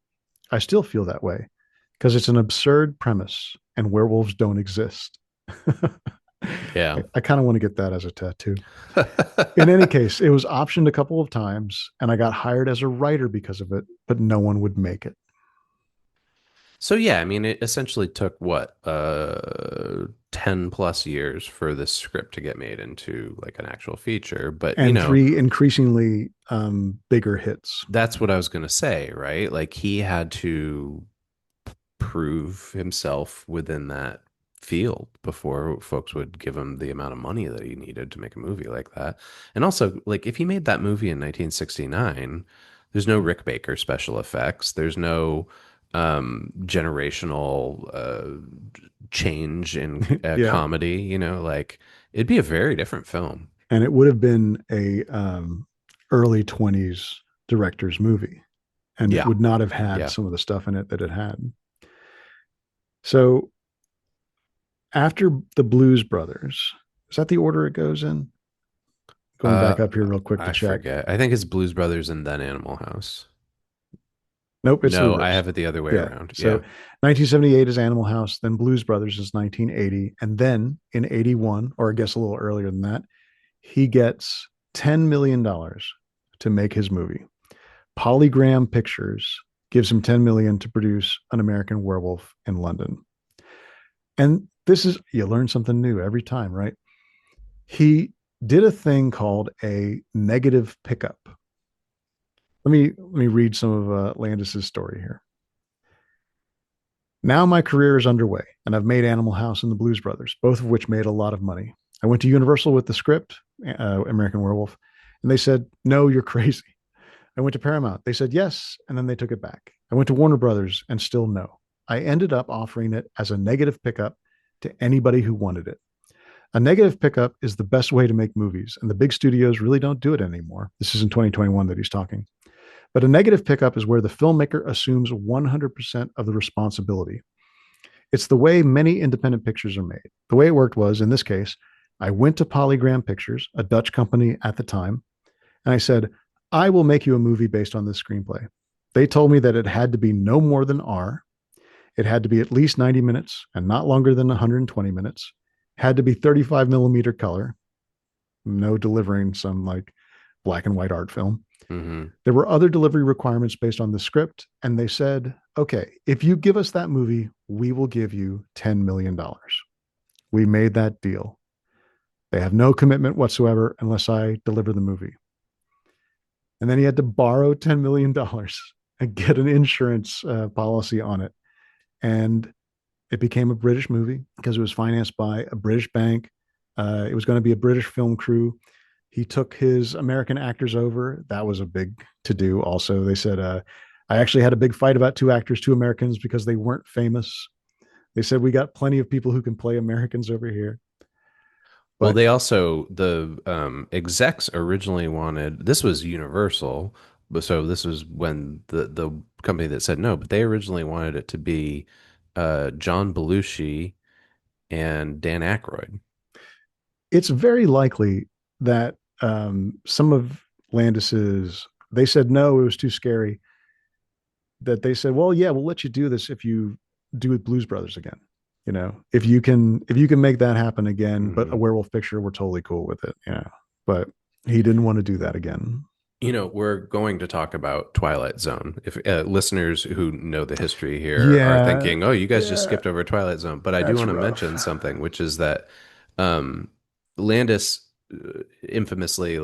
I still feel that way because it's an absurd premise and werewolves don't exist. Yeah. I kind of want to get that as a tattoo. In any case, it was optioned a couple of times, and I got hired as a writer because of it, but no one would make it. So yeah, I mean, it essentially took what, 10 plus years for this script to get made into like an actual feature. But, And three increasingly bigger hits. that's what I was going to say, right? Like he had to prove himself within that field before folks would give him the amount of money that he needed to make a movie like that. And also, like if he made that movie in 1969, there's no Rick Baker special effects. There's no generational change in Yeah. comedy, like it'd be a very different film. And it would have been a early 20s director's movie, and it Yeah. would not have had Yeah. some of the stuff in it that it had. So after the Blues Brothers, is that the order it goes in? Going Uh, back up here real quick to I check. forget. I think it's Blues Brothers and then Animal House. Nope, it's the No, I reverse. have it the other way Yeah. around. So Yeah. 1978 is Animal House, then Blues Brothers is 1980. And then in 81, or I guess a little earlier than that, he gets $10 million to make his movie. Polygram Pictures gives him 10 million to produce An American Werewolf in London. And this is, you learn something new every time, right? He did a thing called a negative pickup. Let me read some of Landis's story here. Now my career is underway, and I've made Animal House and the Blues Brothers, both of which made a lot of money. I went to Universal with the script, American Werewolf, and they said, "No, you're crazy." I went to Paramount. They said yes, and then they took it back. I went to Warner Brothers, and still no. I ended up offering it as a negative pickup to anybody who wanted it. A negative pickup is the best way to make movies, and the big studios really don't do it anymore. This is in 2021 that he's talking. But a negative pickup is where the filmmaker assumes 100% of the responsibility. It's the way many independent pictures are made. The way it worked was, in this case, I went to Polygram Pictures, a Dutch company at the time, and I said, I will make you a movie based on this screenplay. They told me that it had to be no more than R. It had to be at least 90 minutes and not longer than 120 minutes. Had to be 35 millimeter color. No delivering some like black and white art film. Hmm. There were other delivery requirements based on the script, and they said, okay, if you give us that movie, we will give you $10 million. We made that deal. They have no commitment whatsoever unless I deliver the movie. And then he had to borrow $10 million and get an insurance policy on it. And it became a British movie because it was financed by a British bank. It was going to be a British film crew. He took his American actors over. That was a big to do. Also, they said, I actually had a big fight about two actors, two Americans, because they weren't famous. They said, we got plenty of people who can play Americans over here. Well, But the execs originally wanted, this was Universal, but so this was when the company that said no, but they originally wanted it to be John Belushi and Dan Aykroyd. it's very likely that some of Landis's, they said, no, it was too scary. That they said, well, yeah, we'll let you do this if you do it Blues Brothers again. If you can make that happen again, but a Hmm. werewolf picture, we're totally cool with it. But he didn't want to do that again. We're going to talk about Twilight Zone. If listeners who know the history here are Yeah, thinking, "Oh, you guys just yeah, skipped over Twilight Zone," but I do that's want to rough. mention something, which is that um, Landis infamously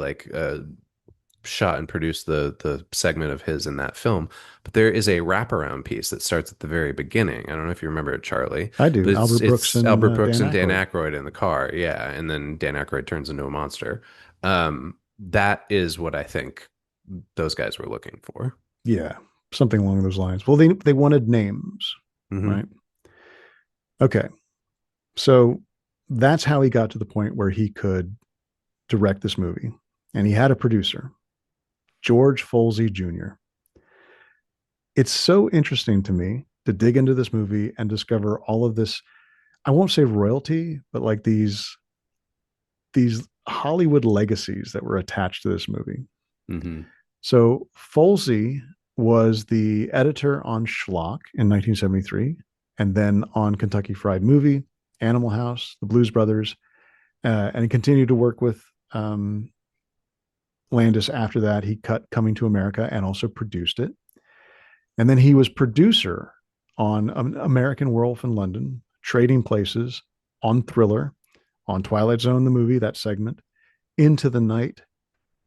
shot and produced the segment of his in that film. But there is a wraparound piece that starts at the very beginning. I don't know if you remember it, Charlie, I do. but it's Albert Brooks it's and Albert Brooks Dan and Dan Aykroyd. Aykroyd in the car, yeah, and then Dan Aykroyd turns into a monster. That is what I think those guys were looking for. Yeah, something along those lines. Well, they wanted names, Hmm. right? Okay, so that's how he got to the point where he could direct this movie, and he had a producer, George Folsey Jr. It's so interesting to me to dig into this movie and discover all of this. I won't say royalty, but like these Hollywood legacies that were attached to this movie. Hmm. So Folsey was the editor on Schlock in 1973, and then on Kentucky Fried Movie, Animal House, The Blues Brothers, And he continued to work with um, Landis after that. He cut Coming to America and also produced it. And then he was producer on American Werewolf in London, Trading Places, on Thriller, on Twilight Zone, the movie, that segment, Into the Night,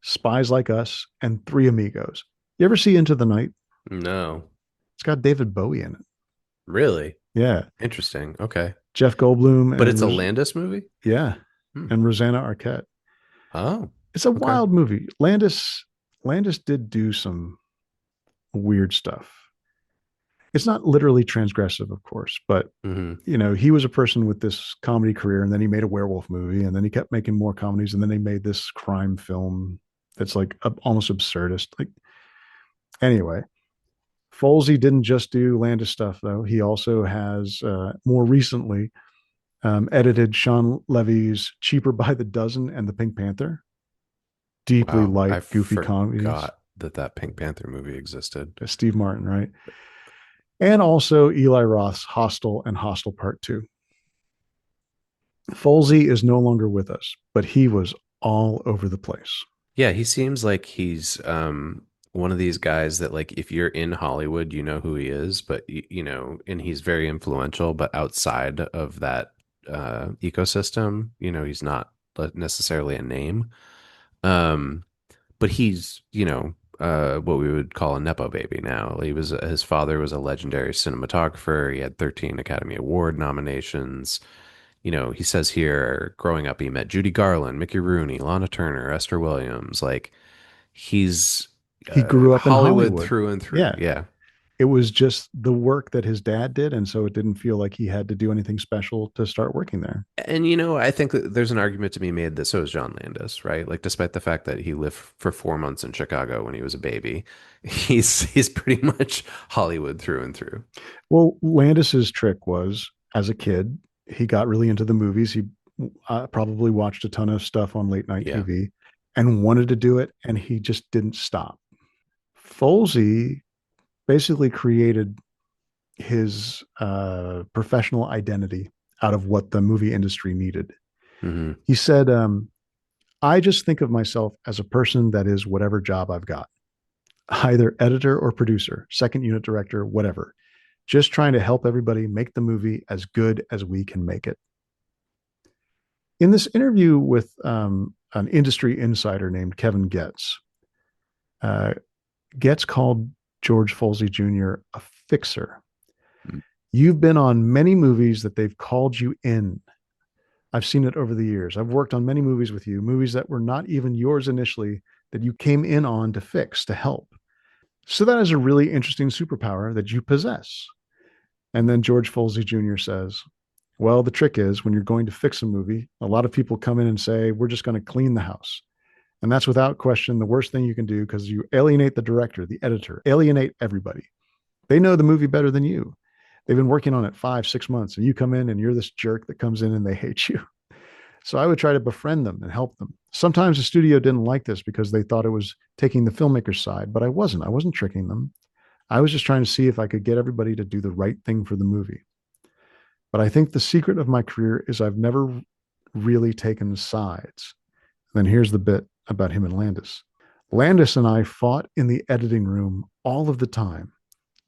Spies Like Us, and Three Amigos. You ever see Into the Night? No. It's got David Bowie in it. Really? Yeah. Interesting. Okay. Jeff Goldblum But and it's a Landis movie? yeah, Hmm. and Rosanna Arquette. Oh, It's a okay. wild movie. Landis did do some weird stuff. It's not literally transgressive, of course, but Hmm. he was a person with this comedy career, and then he made a werewolf movie, and then he kept making more comedies, and then they made this crime film that's like almost absurdist. Like anyway, Folsey didn't just do Landis stuff though. He also has more recently edited Sean Levy's Cheaper by the Dozen and the Pink Panther. Deeply Wow. I light, goofy comedies. forgot that that Pink Panther movie existed. Steve Martin, right? And also Eli Roth's Hostel and Hostel Part 2. Folsey is no longer with us, but he was all over the place. Yeah, he seems like he's one of these guys that like if you're in Hollywood, you know who he is, but you know, and he's very influential, but outside of that ecosystem, you know, he's not necessarily a name. Um, but he's, you know, what we would call a nepo baby now. He was his father was a legendary cinematographer. He had 13 Academy Award nominations. You know, he says here, growing up, he met Judy Garland, Mickey Rooney, Lana Turner, Esther Williams. Like he's He grew up in Hollywood Hollywood. through and through. Yeah. Yeah. It was just the work that his dad did. And so it didn't feel like he had to do anything special to start working there. And you know, I think that there's an argument to be made that so is John Landis, right? Like, despite the fact that he lived for 4 months in Chicago when he was a baby, he's pretty much Hollywood through and through. Well, Landis's trick was as a kid, he got really into the movies. He probably watched a ton of stuff on late night Yeah. TV and wanted to do it. And he just didn't stop. Folsey basically created his professional identity out of what the movie industry needed. Hmm. He said, I just think of myself as a person that is whatever job I've got, either editor or producer, second unit director, whatever. Just trying to help everybody make the movie as good as we can make it. In this interview with an industry insider named Kevin Getz, uh, Getz called George Folsey Jr. a fixer. You've been on many movies that they've called you in. I've seen it over the years. I've worked on many movies with you, movies that were not even yours initially, that you came in on to fix, to help. So that is a really interesting superpower that you possess. And then George Folsey Jr. says, well, the trick is when you're going to fix a movie, a lot of people come in and say, we're just going to clean the house. And that's without question the worst thing you can do because you alienate the director, the editor, alienate everybody. They know the movie better than you. They've been working on it 5, 6 months, and you come in and you're this jerk that comes in and they hate you. So I would try to befriend them and help them. Sometimes the studio didn't like this because they thought it was taking the filmmaker's side, but I wasn't. I wasn't tricking them. I was just trying to see if I could get everybody to do the right thing for the movie. But I think the secret of my career is I've never really taken sides. Then here's the bit about him and Landis. Landis and I fought in the editing room all of the time,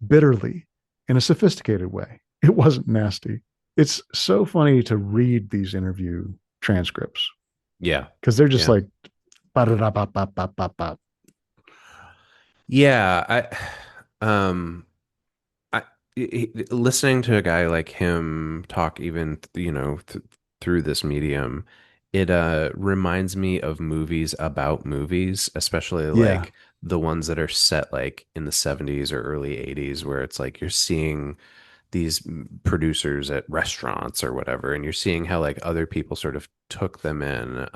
bitterly, in a sophisticated way. It wasn't nasty. It's so funny to read these interview transcripts Yeah. because they're just Yeah. like, ba-da-da-ba-ba-ba-ba-ba. Yeah. Um, I, listening to a guy like him talk, even, you know, through this medium, it reminds me of movies about movies, especially Yeah. like the ones that are set like in the 70s or early 80s, where it's like you're seeing these producers at restaurants or whatever, and you're seeing how like other people sort of took them in.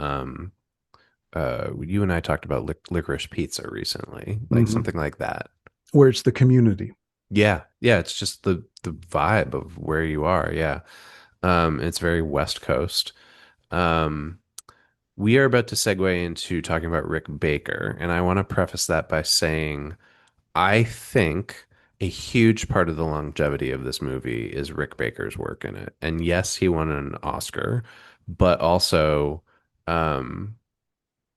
You and I talked about licorice pizza recently, like Mm-hmm. something like that. Where it's the community. Yeah, yeah, it's just the vibe of where you are. Yeah, it's very West Coast. Um, we are about to segue into talking about Rick Baker, and I want to preface that by saying I think a huge part of the longevity of this movie is Rick Baker's work in it. And yes, he won an Oscar, but also, um,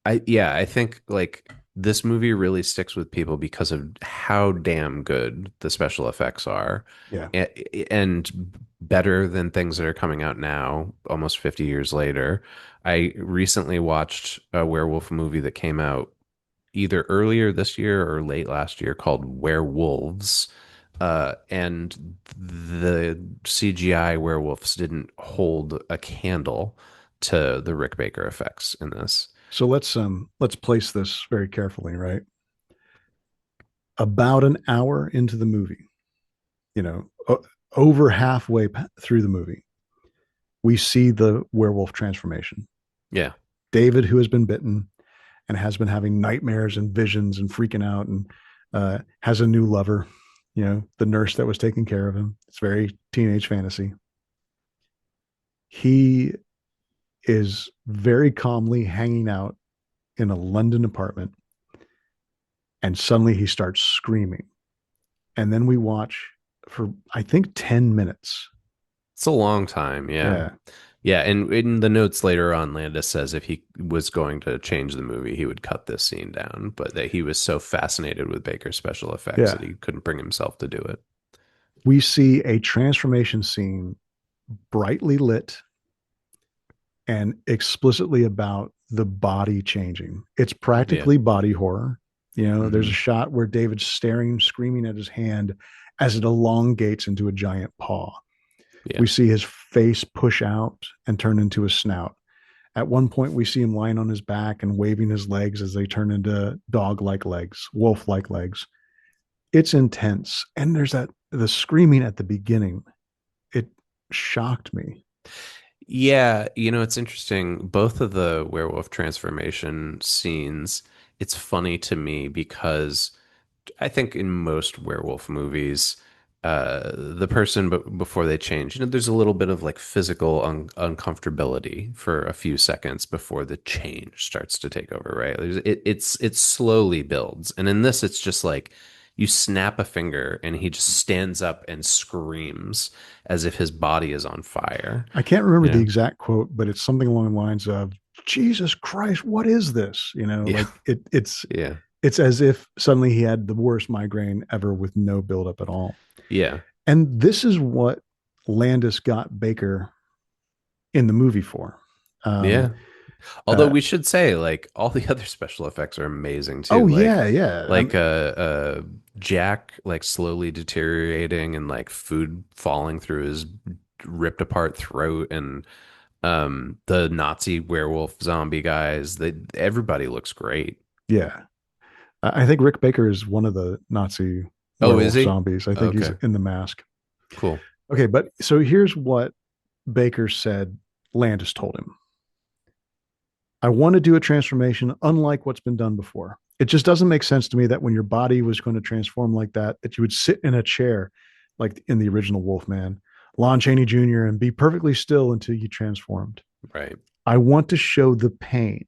I think like this movie really sticks with people because of how damn good the special effects are, Yeah. and better than things that are coming out now, almost 50 years later. I recently watched a werewolf movie that came out either earlier this year or late last year called Werewolves. And the CGI werewolves didn't hold a candle to the Rick Baker effects in this. So let's place this very carefully, right? About an hour into the movie, you know, over halfway through the movie, we see the werewolf transformation. Yeah, David, who has been bitten and has been having nightmares and visions and freaking out, and has a new lover, the nurse that was taking care of him. It's very teenage fantasy. He is very calmly hanging out in a London apartment, and suddenly he starts screaming. And then we watch for, I think, 10 minutes. it's a long time. Yeah. Yeah. Yeah, and in the notes later on, Landis says if he was going to change the movie, he would cut this scene down, but that he was so fascinated with Baker's special effects Yeah. that he couldn't bring himself to do it. We see a transformation scene brightly lit and explicitly about the body changing. It's Yeah. practically body horror. There's a Hmm. shot where David's staring, screaming at his hand as it elongates into a giant paw. Yeah. We see his face push out and turn into a snout. At one point, we see him lying on his back and waving his legs as they turn into dog like legs, wolf like legs. It's intense. And there's the screaming at the beginning. It shocked me. Yeah, it's interesting. Both of the werewolf transformation scenes, it's funny to me because I think in most werewolf movies, the person before they change, there's a little bit of like physical uncomfortability for a few seconds before the change starts to take over, right? It slowly builds, and in this, it's just like you snap a finger and he just stands up and screams as if his body is on fire. I can't remember You the know? exact quote, but it's something along the lines of, Jesus Christ, what is this? Yeah, Like yeah, it's as if suddenly he had the worst migraine ever with no buildup at all. yeah, And this is what Landis got Baker in the movie for. Um, yeah. Although uh, we should say, like, all the other special effects are amazing too. oh yeah, yeah. Jack like slowly deteriorating and like food falling through his ripped apart throat, and the Nazi werewolf zombie guys. Everybody looks great. Yeah. I think Rick Baker is one of the Nazi Oh, is werewolf he? zombies. I think he's Okay, in the mask. cool. Okay, but so here's what Baker said Landis told him. I want to do a transformation unlike what's been done before. It just doesn't make sense to me that when your body was going to transform like that, that you would sit in a chair like in the original Wolfman, Lon Chaney Jr., and be perfectly still until you transformed. Right. I want to show the pain.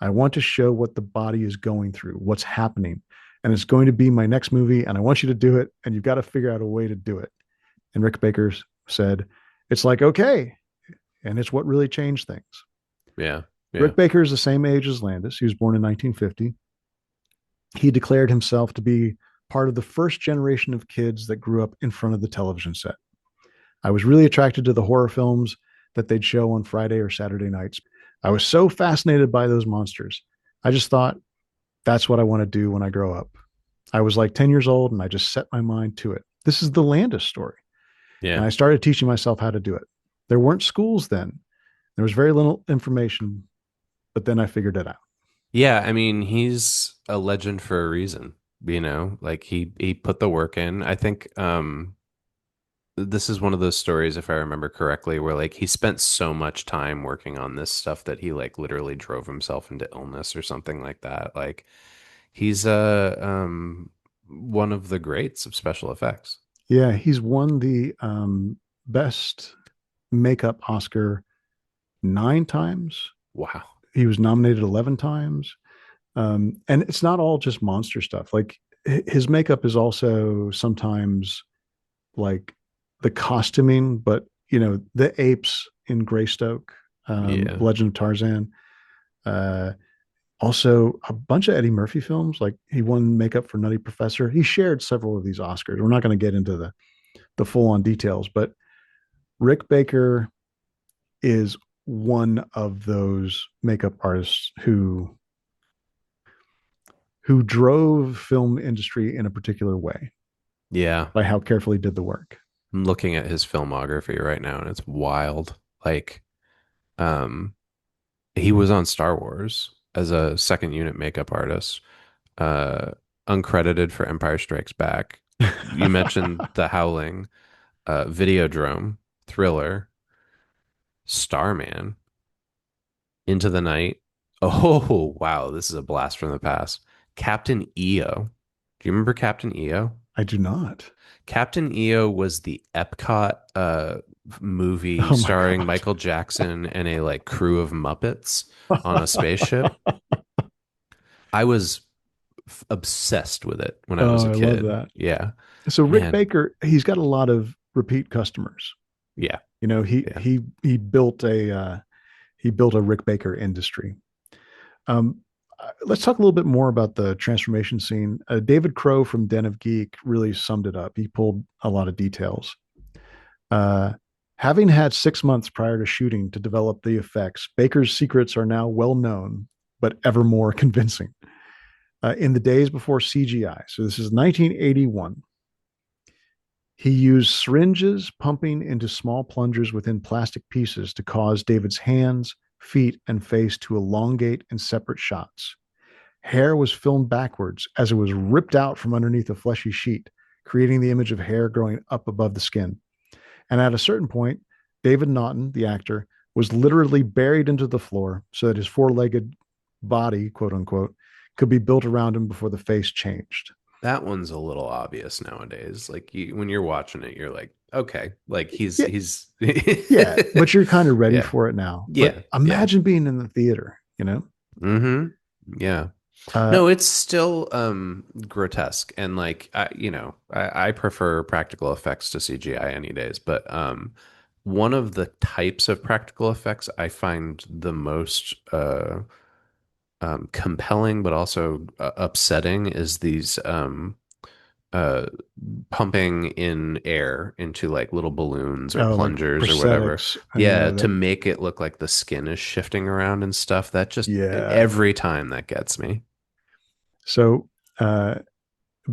I want to show what the body is going through, what's happening. And it's going to be my next movie. And I want you to do it. And you've got to figure out a way to do it. And Rick Baker said, it's like, okay. And it's what really changed things. Yeah. Yeah. Rick Baker is the same age as Landis. He was born in 1950. He declared himself to be part of the first generation of kids that grew up in front of the television set. I was really attracted to the horror films that they'd show on Friday or Saturday nights. I was so fascinated by those monsters. I just thought, that's what I want to do when I grow up. I was like 10 years old and I just set my mind to it. This is the Landis story. And Yeah. I started teaching myself how to do it. There weren't schools then. There was very little information, but then I figured it out. Yeah, I mean, he's a legend for a reason, like he put the work in. I think this is one of those stories, if I remember correctly, where like he spent so much time working on this stuff that he like literally drove himself into illness or something like that. Like he's one of the greats of special effects. Yeah, he's won the best makeup Oscar 9 times. Wow. He was nominated 11 times. And it's not all just monster stuff. Like his makeup is also sometimes like the costuming, but the apes in Greystoke, Yeah. Legend of Tarzan. Uh, Also, a bunch of Eddie Murphy films. Like he won makeup for Nutty Professor. He shared several of these Oscars. We're not going to get into the full on details, but Rick Baker is one of those makeup artists who drove film industry in a particular way Yeah. by how carefully he did the work. I'm looking at his filmography right now and it's wild. Like, um, he was on Star Wars as a second unit makeup artist, uh, uncredited for Empire Strikes Back. You mentioned The Howling, Videodrome, Thriller, Starman, Into the Night. Oh, wow, this is a blast from the past. Captain EO. Do you remember Captain EO? I do not. Captain EO was the Epcot movie Oh my starring god. Michael Jackson and a like crew of Muppets on a spaceship. I was obsessed with it when I was Oh, a I love kid. that. Yeah. So Rick Man. Baker, he's got a lot of repeat customers. Yeah. He Yeah. he built a Rick Baker industry. Um, let's talk a little bit more about the transformation scene. David Crow from Den of Geek really summed it up. He pulled a lot of details. Uh, Having had 6 months prior to shooting to develop the effects, Baker's secrets are now well known, but ever more convincing. In the days before CGI, so this is 1981, he used syringes pumping into small plungers within plastic pieces to cause David's hands, feet, and face to elongate in separate shots. Hair was filmed backwards as it was ripped out from underneath a fleshy sheet, creating the image of hair growing up above the skin. And at a certain point, David Naughton, the actor, was literally buried into the floor so that his four-legged body, quote unquote, could be built around him before the face changed. That one's a little obvious nowadays. Like when you're watching it, you're like, okay, like Yeah, he's yeah, but you're kind of ready yeah. for it now. But Yeah. Yeah. imagine being in the theater. Mm-hmm. Yeah. Uh, No, it's still grotesque and like I prefer practical effects to CGI any days, but one of the types of practical effects I find the most compelling but also upsetting is these uh pumping in air into like little balloons or oh, like plungers or whatever. prosthetics. I Yeah, know to that. make it look like the skin is shifting around and stuff. That just Yeah. every time that gets me. So uh,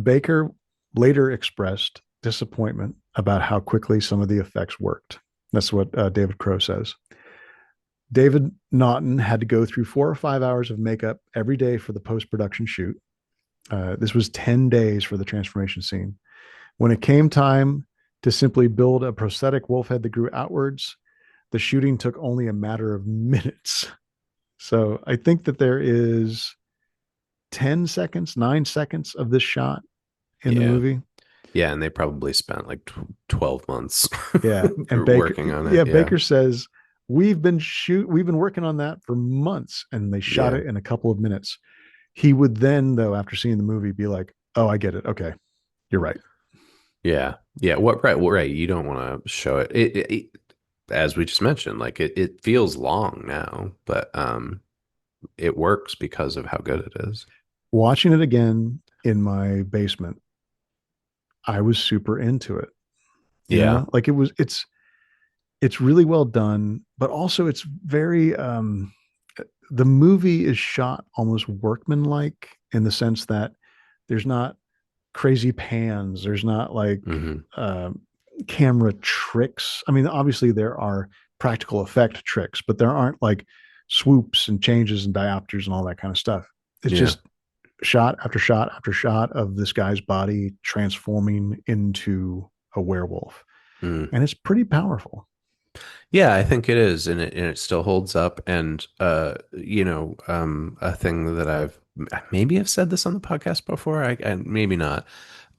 Baker later expressed disappointment about how quickly some of the effects worked. That's what David Crow says. David Naughton had to go through 4 or 5 hours of makeup every day for the post production shoot. This was 10 days for the transformation scene. When it came time to simply build a prosthetic wolf head that grew outwards, the shooting took only a matter of minutes. So I think that there is 10 seconds, 9 seconds of this shot in the Yeah. movie. Yeah, and they probably spent like 12 months Yeah. And Baker, working on it. yeah, Yeah. Baker says, we've been working on that for months and they shot Yeah. it in a couple of minutes. He would then, though, after seeing the movie, be like, oh, I get it. Okay. You're right. Yeah. Yeah. Right. You don't want to show it. As we just mentioned, like it feels long now, but it works because of how good it is. Watching it again in my basement, I was super into it. Yeah. Like it's really well done, but also it's very the movie is shot almost workmanlike in the sense that there's not crazy pans, there's not like Hmm. uh, camera tricks. I mean, obviously there are practical effect tricks, but there aren't like swoops and changes and diopters and all that kind of stuff. It's Yeah. just shot after shot after shot of this guy's body transforming into a werewolf, Mm. and it's pretty powerful. Yeah, I think it is, and it still holds up. And a thing that I've said this on the podcast before. I maybe not.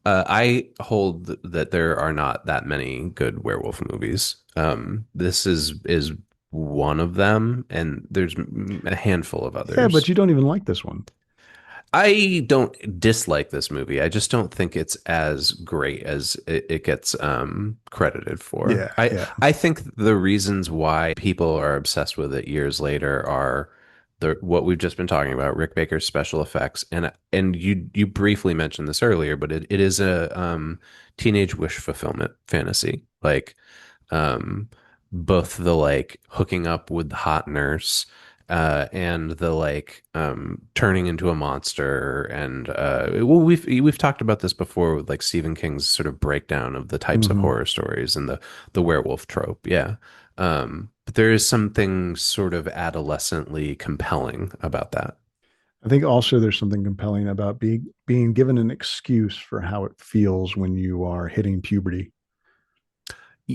I hold that there are not that many good werewolf movies. This is one of them, and there's a handful of Yeah, but others. you don't even like this one. I don't dislike this movie. I just don't think it's as great as it gets credited for. Yeah, yeah. I think the reasons why people are obsessed with it years later are the what we've just been talking about, Rick Baker's special effects, and you briefly mentioned this earlier, but it is a teenage wish fulfillment fantasy. Like um, both the like hooking up with the hot nurse and the like turning into a monster and well we've talked about this before with like Stephen King's sort of breakdown of the types of Hmm. horror stories and the werewolf trope. Yeah. But there is something sort of adolescently compelling about that. I think also there's something compelling about being given an excuse for how it feels when you are hitting puberty.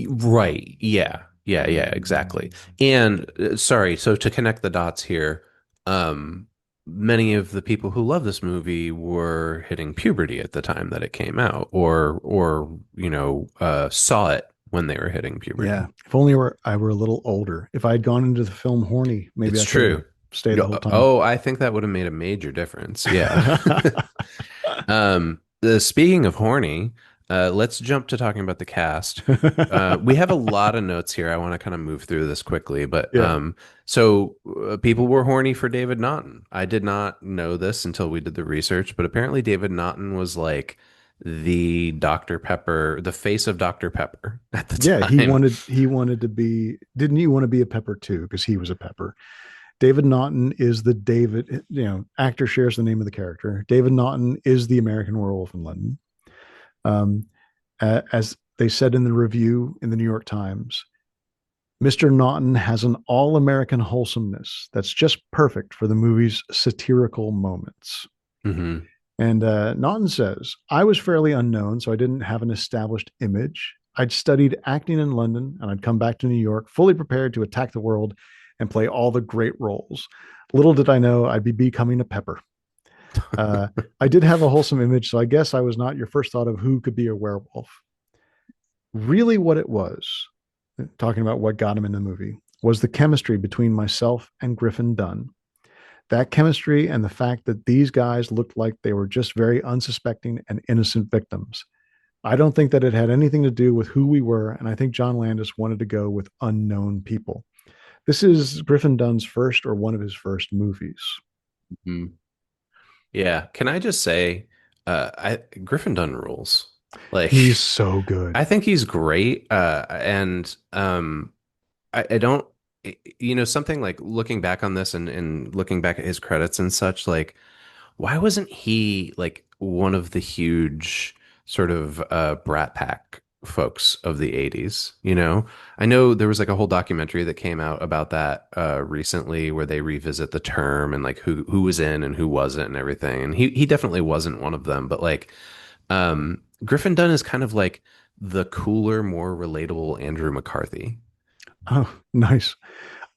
Right. Yeah. Yeah. Yeah. Exactly. And sorry. So to connect the dots here, many of the people who love this movie were hitting puberty at the time that it came out, or saw it when they were hitting Yeah. puberty. If only I were a little older. If I had gone into the film horny, maybe It's I could have true. stayed the whole time. Oh, I think that would have made a major difference. Yeah. Speaking of horny, let's jump to talking about the cast. We have a lot of notes here. I want to kind of move through this quickly, but Yeah. people were horny for David Naughton. I did not know this until we did the research, but apparently David Naughton was like the Dr. Pepper, the face of Dr. Pepper at the Yeah, time. he wanted to be, didn't he want to be a pepper too? Because he was a pepper. David Naughton is the David, actor shares the name of the character. David Naughton is the American Werewolf in London. Um, as they said in the review in the New York Times, Mr. Naughton has an all American wholesomeness that's just perfect for the movie's satirical moments. Hmm. And Naughton says, I was fairly unknown, so I didn't have an established image. I'd studied acting in London and I'd come back to New York fully prepared to attack the world and play all the great roles. Little did I know I'd be becoming a pepper. Uh, I did have a wholesome image, so I guess I was not your first thought of who could be a werewolf. Really, what it was, talking about what got him in the movie, was the chemistry between myself and Griffin Dunn. That chemistry and the fact that these guys looked like they were just very unsuspecting and innocent victims. I don't think that it had anything to do with who we were, and I think John Landis wanted to go with unknown people. This is Griffin Dunn's first or one of his first movies. Yeah. Can I just say, I Griffin Dunn rules. He's Like, so good. I think he's great. And I don't, something like looking back on this and looking back at his credits and such, like, why wasn't he like one of the huge sort of Brat Pack folks of the 80s? I know there was like a whole documentary that came out about that recently where they revisit the term and like who was in and who wasn't and everything. And he definitely wasn't one of them, but like Griffin Dunn is kind of like the cooler, more relatable Andrew McCarthy. Oh, nice.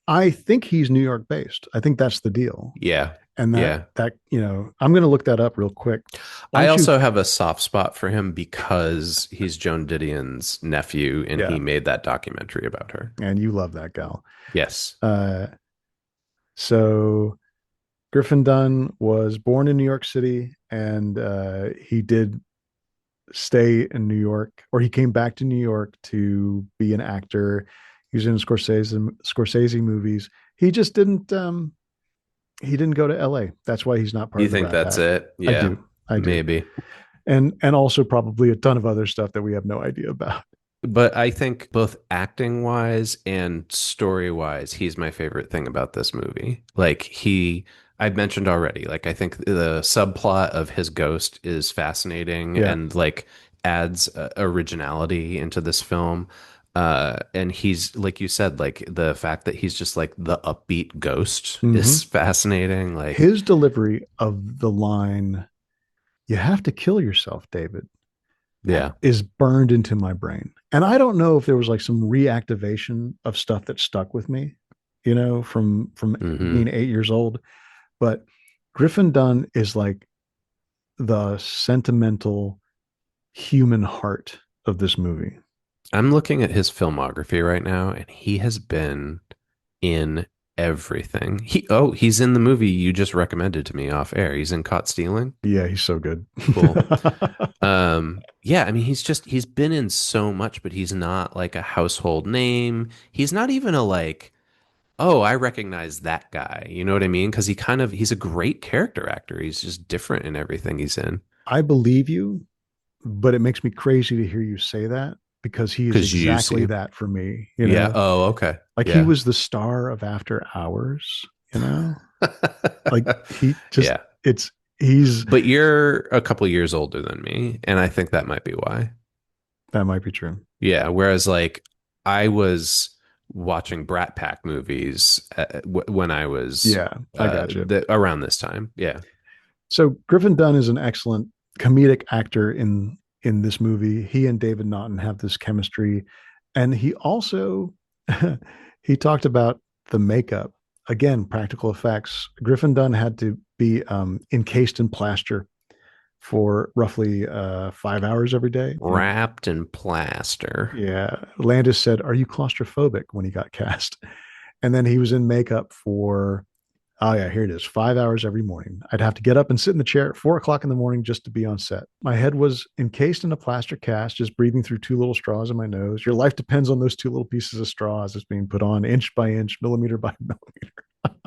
I think he's New York based. I think that's the deal. Yeah. And Yeah. I'm going to look that up real quick. Why I don't you? also have a soft spot for him because he's Joan Didion's nephew and Yeah. he made that documentary about her. And you love that gal. Yes. Uh, so Griffin Dunn was born in New York City, and he did stay in New York, or he came back to New York to be an actor. He was in Scorsese movies. He just didn't. He didn't go to L.A. That's why he's not part You of the think Rat that's Pack. it? I Yeah, do. I do. maybe. And also probably a ton of other stuff that we have no idea about. But I think both acting wise and story wise, he's my favorite thing about this movie. I've mentioned already, like, I think the subplot of his ghost is fascinating Yeah. and like adds originality into this film. And he's, like you said, like the fact that he's just like the upbeat ghost Mm-hmm. is fascinating. Like, His delivery of the line, "You have to kill yourself, David," yeah. is burned into my brain. And I don't know if there was like some reactivation of stuff that stuck with me, from being Hmm. 8 years old. But Griffin Dunn is like the sentimental human heart of this movie. I'm looking at his filmography right now, and he has been in everything. He's in the movie you just recommended to me off air. He's in Caught Stealing. Yeah, he's so good. Cool. Yeah, I mean, he's been in so much, but he's not like a household name. He's not even a like, oh, I recognize that guy. You know what I mean? Because he's a great character actor. He's just different in everything he's in. I believe you, but it makes me crazy to hear you say that because he is Because you exactly see, that for me, yeah. Oh, okay. Like he Yeah. was the star of After Hours, you know? Like he just Yeah. it's he's But you're a couple years older than me, and I think that might be why. that might be true. Yeah. Whereas, like, I was watching Brat Pack movies when I was Yeah, I got you. around this time. Yeah. So Griffin Dunn is an excellent comedic actor in this movie. He and David Naughton have this chemistry, and he also he talked about the makeup. Again, practical effects. Griffin Dunn had to be encased in plaster for roughly 5 hours every day. Wrapped in plaster. Yeah, Landis said, "Are you claustrophobic?" when he got cast, and then he was in makeup for, oh yeah, here it is, 5 hours every morning. I'd have to get up and sit in the chair at 4 o'clock in the morning just to be on set. My head was encased in a plaster cast, just breathing through two little straws in my nose. Your life depends on those two little pieces of straws that's being put on inch by inch, millimeter by millimeter.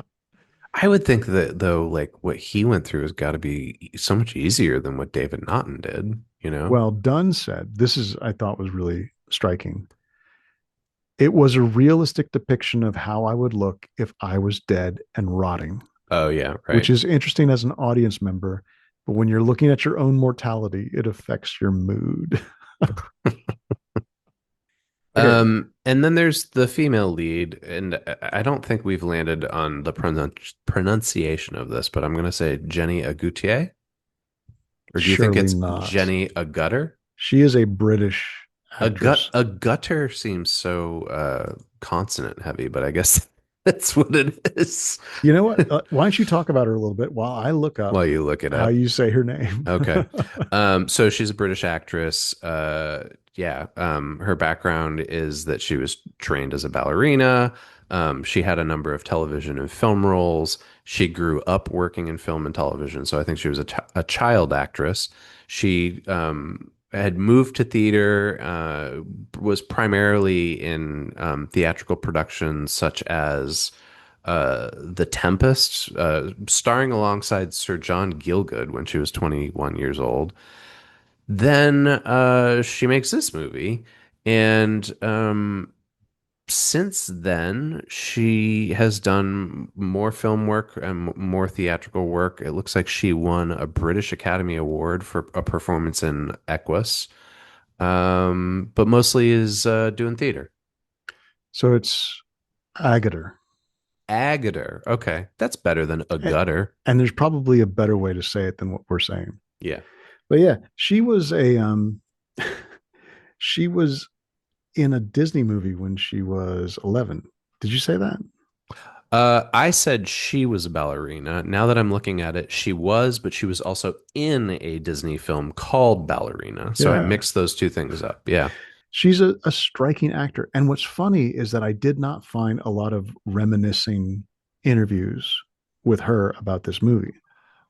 I would think that though, like what he went through has got to be so much easier than what David Naughton did, you know? Well, Dunn said, this is, I thought was really striking. It was a realistic depiction of how I would look if I was dead and rotting, Oh yeah, which right. is interesting as an audience member. But when you're looking at your own mortality, it affects your mood. Okay, And then there's the female lead, and I don't think we've landed on the pronunciation of this, but I'm gonna say Jenny Agutier, or do you think surely it's not. Jenny Agutter? She is a British actress. A gutter seems so consonant heavy, but I guess that's what it is. You know what? Why don't you talk about her a little bit while I look up While you look it how up. you say her name? Okay. So she's a British actress. Yeah. Her background is that she was trained as a ballerina. She had a number of television and film roles. She grew up working in film and television, so I think she was a child actress. She had moved to theater, was primarily in theatrical productions such as The Tempest, starring alongside Sir John Gielgud when she was 21 years old. Then she makes this movie, and since then she has done more film work and more theatrical work. It looks like she won a British Academy Award for a performance in Equus, but mostly is doing theater. So it's Agater. Agater. Okay, that's better than a gutter. And there's probably a better way to say it than what we're saying. Yeah. But yeah, she was a she was in a Disney movie when she was 11. Did you say that? I said she was a ballerina. Now that I'm looking at it, she was, but she was also in a Disney film called Ballerina. So I Yeah. mixed those two things up. Yeah. She's a striking actor. And what's funny is that I did not find a lot of reminiscing interviews with her about this movie.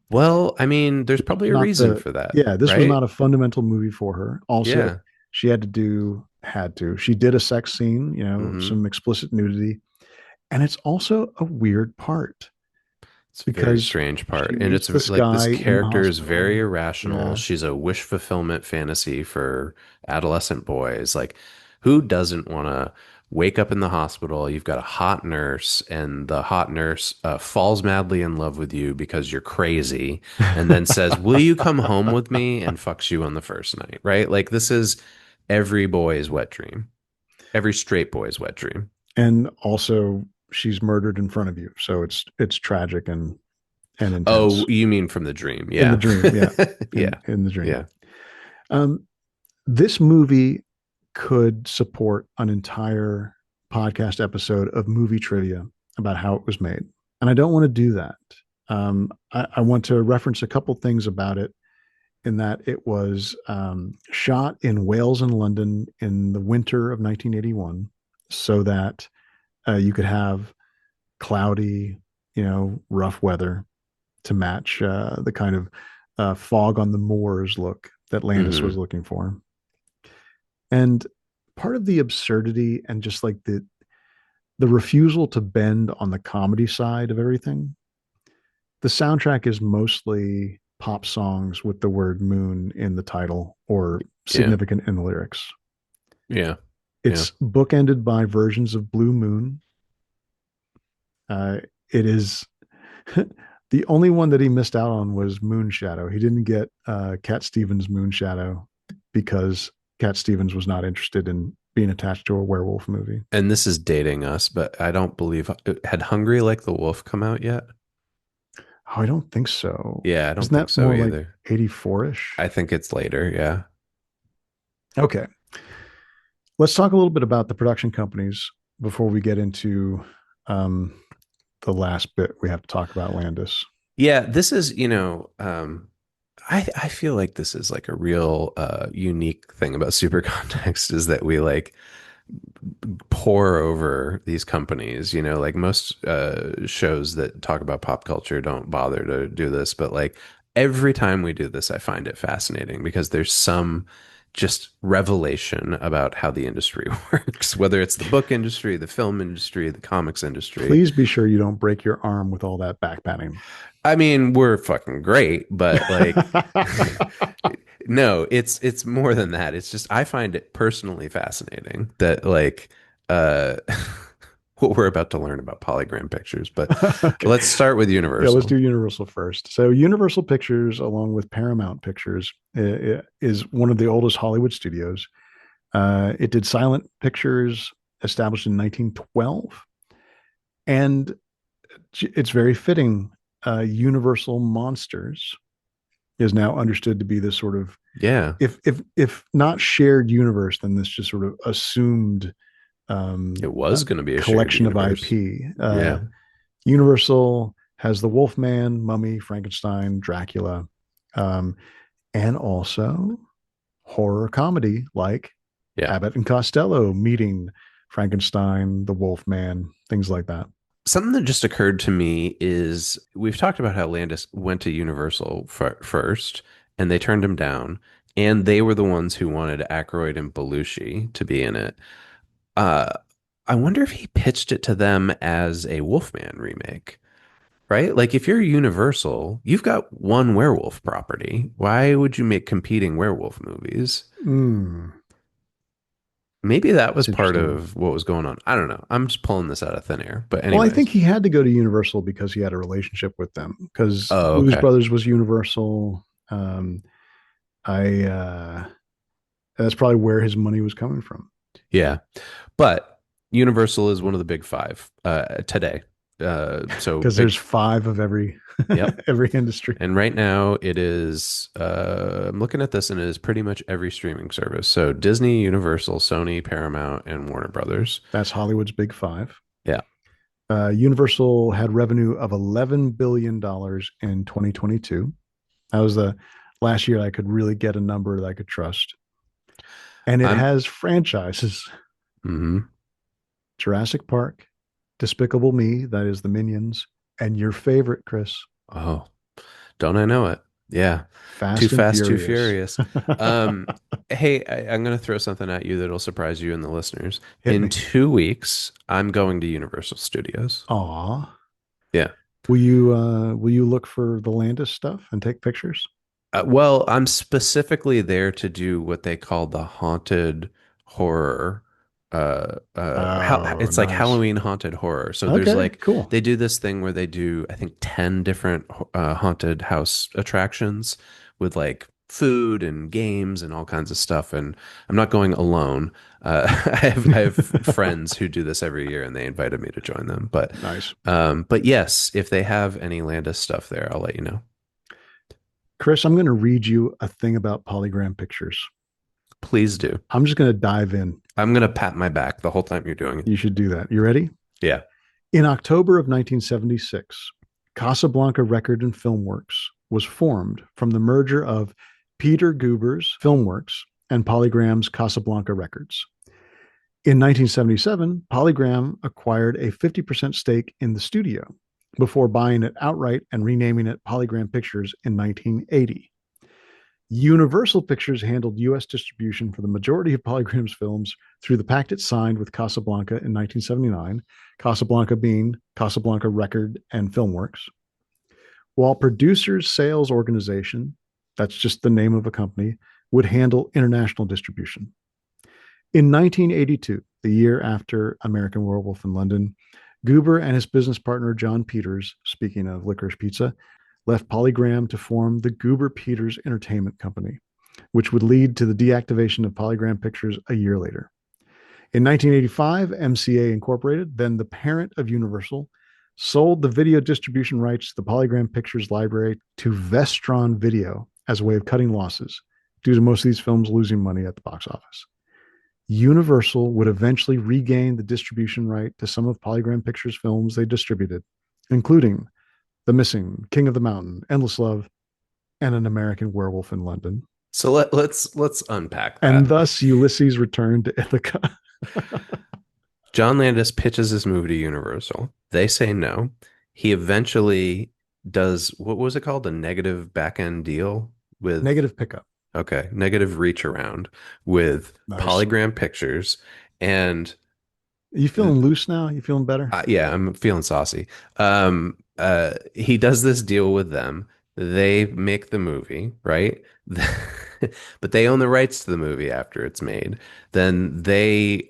Well, I mean, there's probably a Not reason the for that, Yeah, this was right? not a fundamental movie for her. Also, Yeah. she had to. She did a sex scene, Hmm. some explicit nudity. And it's also a weird part It's a very because strange she part. And meets it's this like this guy in the character is very hospital. irrational. Yeah. She's a wish fulfillment fantasy for adolescent boys. Like, who doesn't want to wake up in the hospital? You've got a hot nurse, and the hot nurse falls madly in love with you because you're crazy, and then says, "Will you come home with me?" and fucks you on the first night, right? Like, this is every boy's wet dream, every straight boy's wet dream. And also she's murdered in front of you. So it's tragic and Oh, intense. you mean from the dream? In the Yeah. dream, yeah. Yeah. In the dream. Yeah. Um, this movie could support an entire podcast episode of movie trivia about how it was made. And I don't want to do that. I want to reference a couple things about it in that it was shot in Wales and London in the winter of 1981 so that you could have cloudy, rough weather to match the kind of fog on the moors look that Landis was Hmm. looking for. And part of the absurdity and just like the refusal to bend on the comedy side of everything, the soundtrack is mostly pop songs with the word moon in the title or Yeah. significant in the lyrics. Yeah. Yeah. It's bookended by versions of Blue Moon. It is the only one that he missed out on was Moon Shadow. He didn't get Cat Stevens' Moon Shadow because Cat Stevens was not interested in being attached to a werewolf movie. And this is dating us, but I don't believe had Hungry Like the Wolf come out yet? Oh, I don't think so. Yeah, I don't Isn't think that so more like either. 84-ish? I think it's later. Yeah. Okay. Let's talk a little bit about the production companies before we get into um, the last bit we have to talk about Landis. Yeah, this is, I feel like this is like a real unique thing about super context is that we like pour over these companies, like most shows that talk about pop culture don't bother to do this, but like every time we do this, I find it fascinating because there's some just revelation about how the industry works, whether it's the book industry, the film industry, the comics industry. Please be sure you don't break your arm with all that back patting. I mean, we're fucking great, but like no, it's more than that. It's just I find it personally fascinating that like uh what we're about to learn about polygram pictures, but Okay. let's start with Yeah, let's Universal. do Universal first. So, Universal Pictures, along with Paramount Pictures, is one of the oldest Hollywood studios. It did silent pictures established in 1912. And it's very fitting. Universal Monsters is now understood to be this sort of, Yeah, if not shared universe, then this just sort of assumed it uh, was going to be a shared collection of universe. IP. Yeah. Universal has the Wolfman, Mummy, Frankenstein, Dracula, um, and also horror comedy like Yeah. Abbott and Costello meeting Frankenstein, the Wolfman, things like that. Something that just occurred to me is we've talked about how Landis went to Universal first and they turned him down and they were the ones who wanted Aykroyd and Belushi to be in it. Uh, I wonder if he pitched it to them as a Wolfman remake, right? Like if you're Universal, you've got one werewolf property. Why would you make competing werewolf movies? Mm, Maybe that was that's part interesting. of what was going on. I don't know. I'm just pulling this out of thin air. But Well, I think anyways. he had to go to Universal because he had a relationship with them. Because Oh, Blues okay. Brothers was Universal. I That's probably where his money was coming from. Yeah. But Universal is one of the big five today. So Because big. there's five of every Yep. every industry. And right now it is, I'm looking at this and it is pretty much every streaming service. So Disney, Universal, Sony, Paramount, and Warner Brothers. That's Hollywood's big five. Yeah. Universal had revenue of $11 billion in 2022. That was the last year I could really get a number that I could trust. And it I'm, has franchises: mhm. Jurassic Park, Despicable Me, that is the Minions, and your favorite, Chris, Oh, don't I know it? Yeah. Too Fast and Fast, Too Furious. Furious. Um, hey, I'm going to throw something at you that'll surprise you and the listeners. Hit In me. 2 weeks, I'm going to Universal Studios. Aw. Yeah. Will you look for the Landis stuff and take pictures? Well, I'm specifically there to do what they call the haunted horror. Oh, It's like nice. Halloween haunted horror. So there's Okay, like cool. they do this thing where they do I think 10 different haunted house attractions with like food and games and all kinds of stuff. And I'm not going alone. I have friends who do this every year, and they invited me to join them. Nice. But yes, if they have any Landis stuff there, I'll let you know. Chris, I'm going to read you a thing about polygram pictures. Please do. I'm just going to dive in. I'm gonna pat my back the whole time you're doing it. You should do that. You ready? Yeah. In October of 1976, Casablanca Record and Filmworks was formed from the merger of Peter Guber's Filmworks and Polygram's Casablanca Records. In 1977, Polygram acquired a 50% stake in the studio before buying it outright and renaming it Polygram Pictures in 1980. Universal Pictures handled U.S. distribution for the majority of Polygram's films through the pact it signed with Casablanca in 1979, Casablanca being Casablanca Record and Filmworks, while Producers Sales Organization, that's just the name of a company, would handle international distribution. In 1982, the year after American Werewolf in London, Goober and his business partner John Peters, speaking of licorice pizza, left Polygram to form the Goober Peters Entertainment Company, which would lead to the deactivation of Polygram Pictures a year later. In 1985, MCA Incorporated, then the parent of Universal, sold the video distribution rights to the Polygram Pictures library to Vestron Video as a way of cutting losses due to most of these films losing money at the box office. Universal would eventually regain the distribution right to some of Polygram Pictures films they distributed, including The Missing, King of the Mountain, Endless Love, and An American Werewolf in London. So let's unpack And that. thus Ulysses returned to Ithaca. John Landis pitches this movie to Universal. They say no. He eventually does, what was it called? A negative back end deal with, Negative pickup. okay, negative reach around with Nice. Polygram Pictures. And You feeling loose now? You feeling better? yeah, I'm feeling saucy. He does this deal with them. They make the movie, right? But they own the rights to the movie after it's made. Then they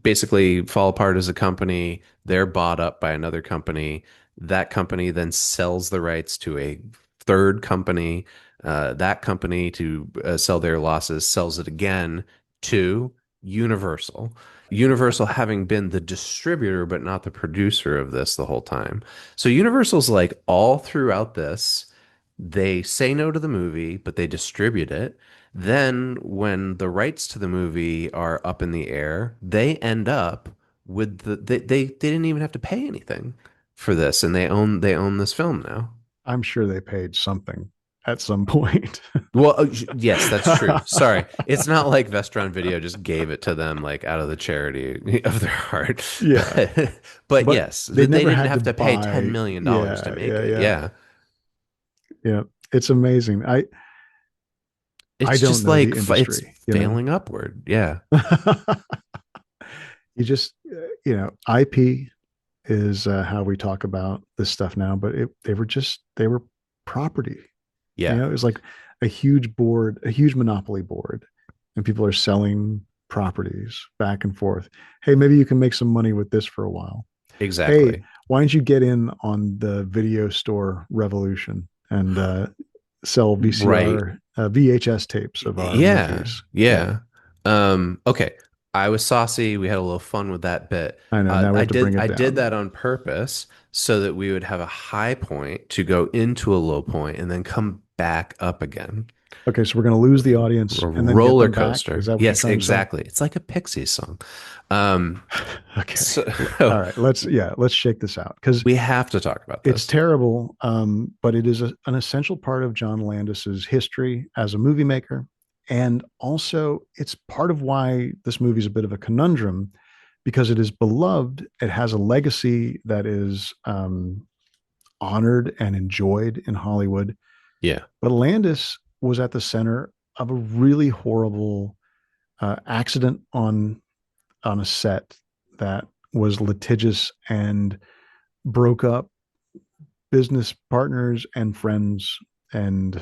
basically fall apart as a company. They're bought up by another company. That company then sells the rights to a third company. That company to sell their losses sells it again to Universal. Universal having been the distributor but not the producer of this the whole time. So Universal's like all throughout this, they say no to the movie, but they distribute it. Then when the rights to the movie are up in the air, they end up with they didn't even have to pay anything for this and they own this film now. I'm sure they paid something at some point. Well, yes, that's true. Sorry. It's not like Vestron Video just gave it to them like out of the charity of their heart. Yeah. But But yes, they they never didn't had to have to pay $10 buy. million dollars to Yeah. make Yeah. it. Yeah. Yeah. Yeah. It's amazing. I It's don't just know like the it's industry, you know? failing upward. Yeah. You just, IP is how we talk about this stuff now, but they were property. Yeah. It was like a huge board, a huge monopoly board, and people are selling properties back and forth. Hey, maybe you can make some money with this for a while. Hey, Exactly. why don't you get in on the video store revolution and sell Right. VHS tapes of our Yeah. movies? Yeah, Yeah. Okay. I was saucy. We had a little fun with that bit. I know. Now we I have to bring did it I did down. that on purpose so that we would have a high point to go into a low point and then come back up again. Okay, so we're going to lose the audience A and then get roller them back. Is coaster. that what you're Yes, trying to say? exactly. It's like a Pixies song. Um, Okay. so All right. Let's shake this out because we have to talk about it's this. terrible, but it is an essential part of John Landis's history as a movie maker. And also, it's part of why this movie is a bit of a conundrum because it is beloved. It has a legacy that is honored and enjoyed in Hollywood. Yeah, But Landis was at the center of a really horrible accident on a set that was litigious and broke up business partners and friends, and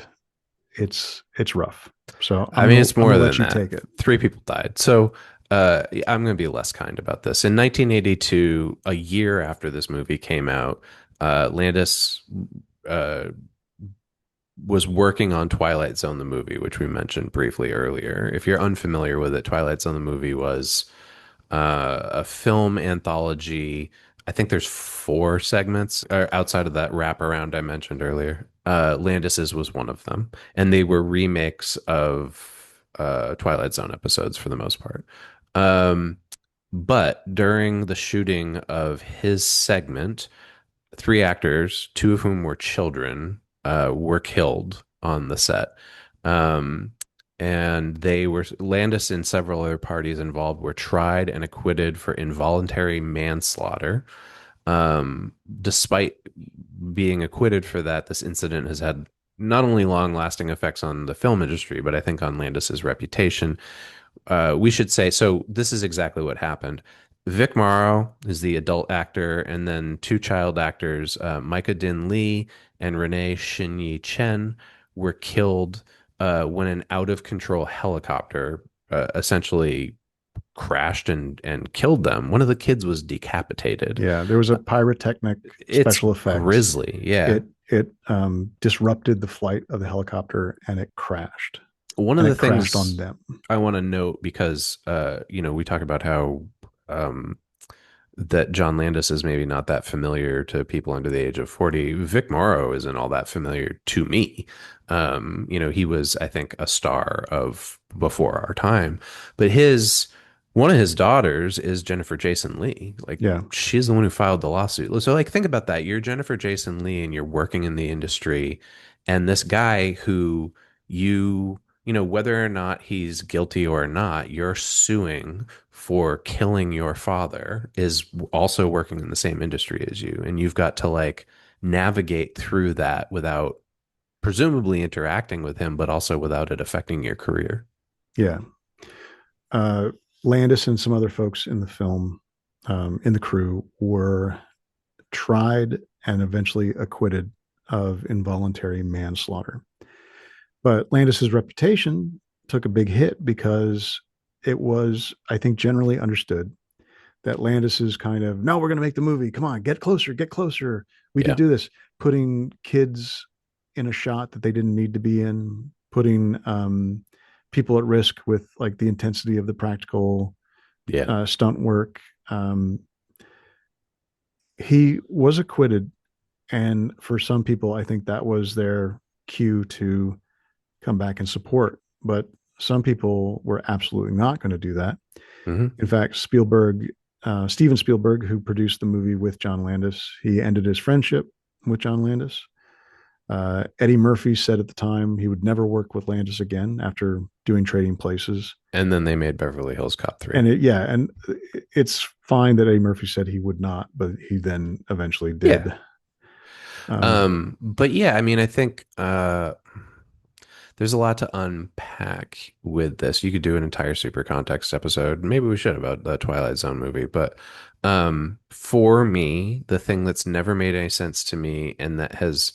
it's rough. So I mean it's I'm gonna more let than you that. take it. Three people died. So I'm going to be less kind about this. In 1982, a year after this movie came out, Landis uh, was working on Twilight Zone, the movie, which we mentioned briefly earlier. If you're unfamiliar with it, Twilight Zone, the movie was a film anthology. I think there's four segments outside of that wraparound I mentioned earlier. Landis's was one of them, and they were remakes of Twilight Zone episodes for the most part. Um, but during the shooting of his segment, three actors, two of whom were children, were killed on the set. Um, and they were Landis and several other parties involved were tried and acquitted for involuntary manslaughter. Despite being acquitted for that, this incident has had not only long-lasting effects on the film industry, but I think on Landis's reputation. We should say so. This is exactly what happened. Vic Morrow is the adult actor, and then two child actors, Micah Din Lee and Renee Shinyi Chen, were killed when an out of control helicopter essentially crashed and killed them. One of the kids was decapitated. Yeah, there was a Uh, pyrotechnic it's special effect. grisly. Yeah. It disrupted the flight of the helicopter, and it crashed, One of and the it crashed on things them. I want to note because we talk about how um, that John Landis is maybe not that familiar to people under the age of 40. Vic Morrow isn't all that familiar to me. He was, I think, a star of before our time, but one of his daughters is Jennifer Jason Leigh. Like Yeah, she's the one who filed the lawsuit. So like think about that. You're Jennifer Jason Leigh and you're working in the industry, and this guy who whether or not he's guilty or not, you're suing for killing your father is also working in the same industry as you. And you've got to like navigate through that without presumably interacting with him, but also without it affecting your career. yeah. Uh, Landis and some other folks in the film, in the crew, were tried and eventually acquitted of involuntary manslaughter. But Landis's reputation took a big hit because it was, I think, generally understood that Landis is kind of, no, we're going to make the movie. Come on, get closer, get closer. We could Yeah. do this. Putting kids in a shot that they didn't need to be in, putting people at risk with like the intensity of the practical Yeah. stunt work. Um, he was acquitted. And for some people, I think that was their cue to come back and support. But some people were absolutely not going to do that. Hmm. In fact, Steven Spielberg, who produced the movie with John Landis, he ended his friendship with John Landis. Eddie Murphy said at the time he would never work with Landis again after doing Trading Places. And then they made Beverly Hills Cop 3. And it's fine that Eddie Murphy said he would not, but he then eventually Yeah. did. Um, But yeah, I mean, I think there's a lot to unpack with this. You could do an entire super context episode. Maybe we should about the Twilight Zone movie. But for me, the thing that's never made any sense to me, and that has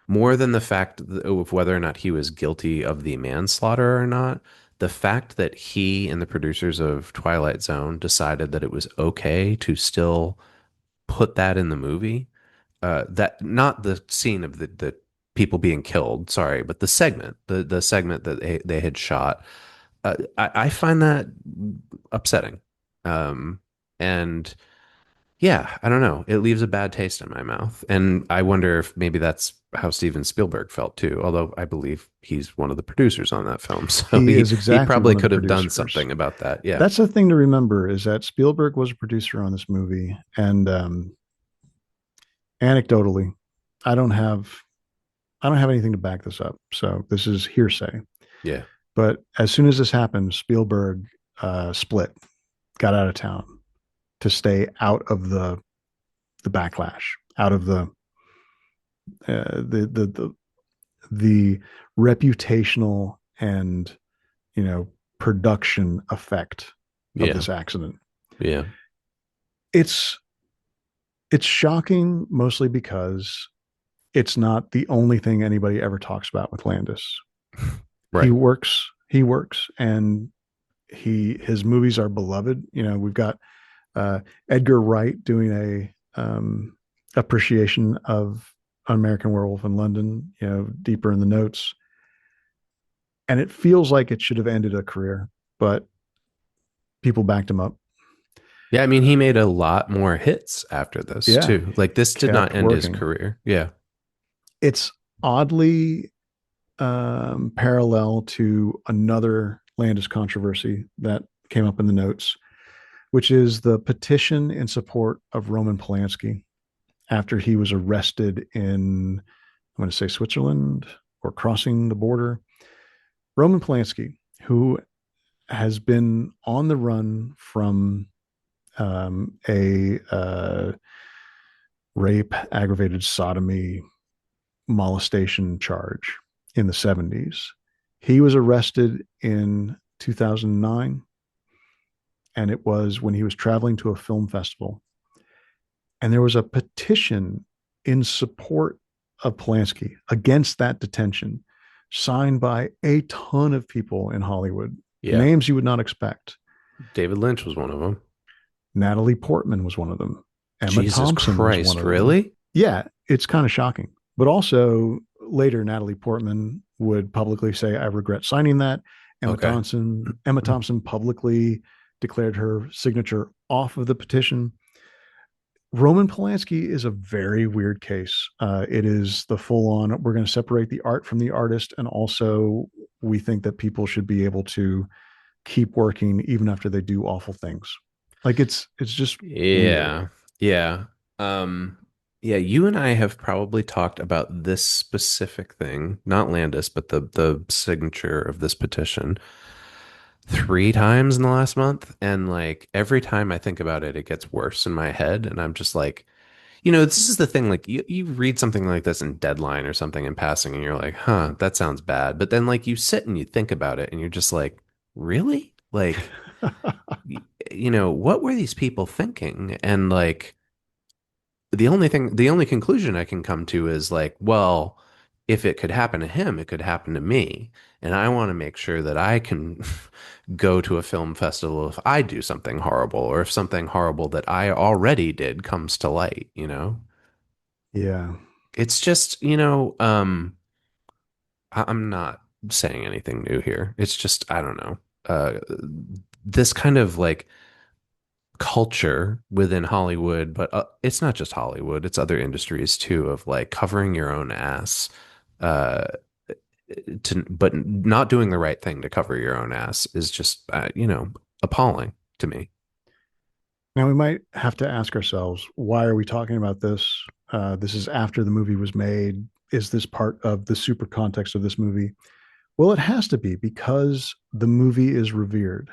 more than the fact of whether or not he was guilty of the manslaughter or not, the fact that he and the producers of Twilight Zone decided that it was okay to still put that in the movie, that not the scene of the people being killed, sorry, but the segment that they had shot. I find that upsetting. And yeah, I don't know. It leaves a bad taste in my mouth. And I wonder if maybe that's how Steven Spielberg felt too, although I believe he's one of the producers on that film. So he is he exactly probably one of the could have done producers. something about that. Yeah. That's the thing to remember is that Spielberg was a producer on this movie, and anecdotally, I don't have I don't have anything to back this up, so this is hearsay. Yeah. But as soon as this happened, Spielberg split, got out of town to stay out of the backlash, out of the the reputational and you know production effect of Yeah. this accident. Yeah. It's it's shocking mostly because it's not the only thing anybody ever talks about with Landis. He Right. works, he works, and his movies are beloved. You know, we've got Edgar Wright doing a appreciation of American Werewolf in London. You know, deeper in the notes, and it feels like it should have ended a career, but people backed him up. Yeah, I mean, he made a lot more hits after this Yeah, too. Like this did not kept end his working. career. Yeah. It's oddly parallel to another Landis controversy that came up in the notes, which is the petition in support of Roman Polanski after he was arrested in, I'm going to say Switzerland or crossing the border. Roman Polanski, who has been on the run from a rape, aggravated sodomy, molestation charge in the 70s. He was arrested in 2009, and it was when he was traveling to a film festival. And there was a petition in support of Polanski against that detention, signed by a ton of people in Hollywood, Yeah. names you would not expect. David Lynch was one of them. Natalie Portman was one of them. Emma Jesus Thompson was one Christ, of them. really? Yeah, it's kind of shocking. But also later, Natalie Portman would publicly say, "I regret signing that." Okay. Emma Thompson publicly declared her signature off of the petition. Roman Polanski is a very weird case. It is the full on, we're going to separate the art from the artist. And also, we think that people should be able to keep working even after they do awful things. Like it's just weird. Yeah. Yeah. Um, yeah, you and I have probably talked about this specific thing, not Landis, but the signature of this petition 3 times in the last month. And like every time I think about it, it gets worse in my head. And I'm just like, this is the thing. Like you read something like this in Deadline or something in passing, and you're like, huh, that sounds bad. But then like you sit and you think about it and you're just like, really? Like, what were these people thinking? And like the only conclusion I can come to is like, well, if it could happen to him, it could happen to me. And I want to make sure that I can go to a film festival if I do something horrible or if something horrible that I already did comes to light. Yeah. It's just, I'm not saying anything new here. It's just, I don't know. This kind of like culture within Hollywood, but it's not just Hollywood, it's other industries too, of like covering your own ass, uh, but not doing the right thing to cover your own ass is just, appalling to me. Now we might have to ask ourselves, why are we talking about this? This is after the movie was made. Is this part of the super context of this movie? Well, it has to be because the movie is revered,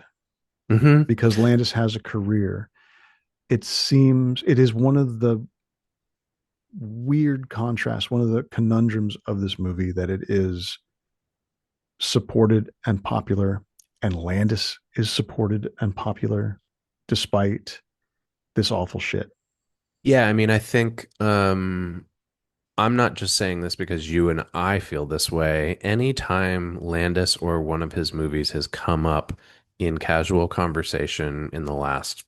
Hmm. because Landis has a career. It seems it is one of the weird contrasts, one of the conundrums of this movie that it is supported and popular, and Landis is supported and popular despite this awful shit. Yeah, I mean, I think I'm not just saying this because you and I feel this way. Anytime Landis or one of his movies has come up in casual conversation in the last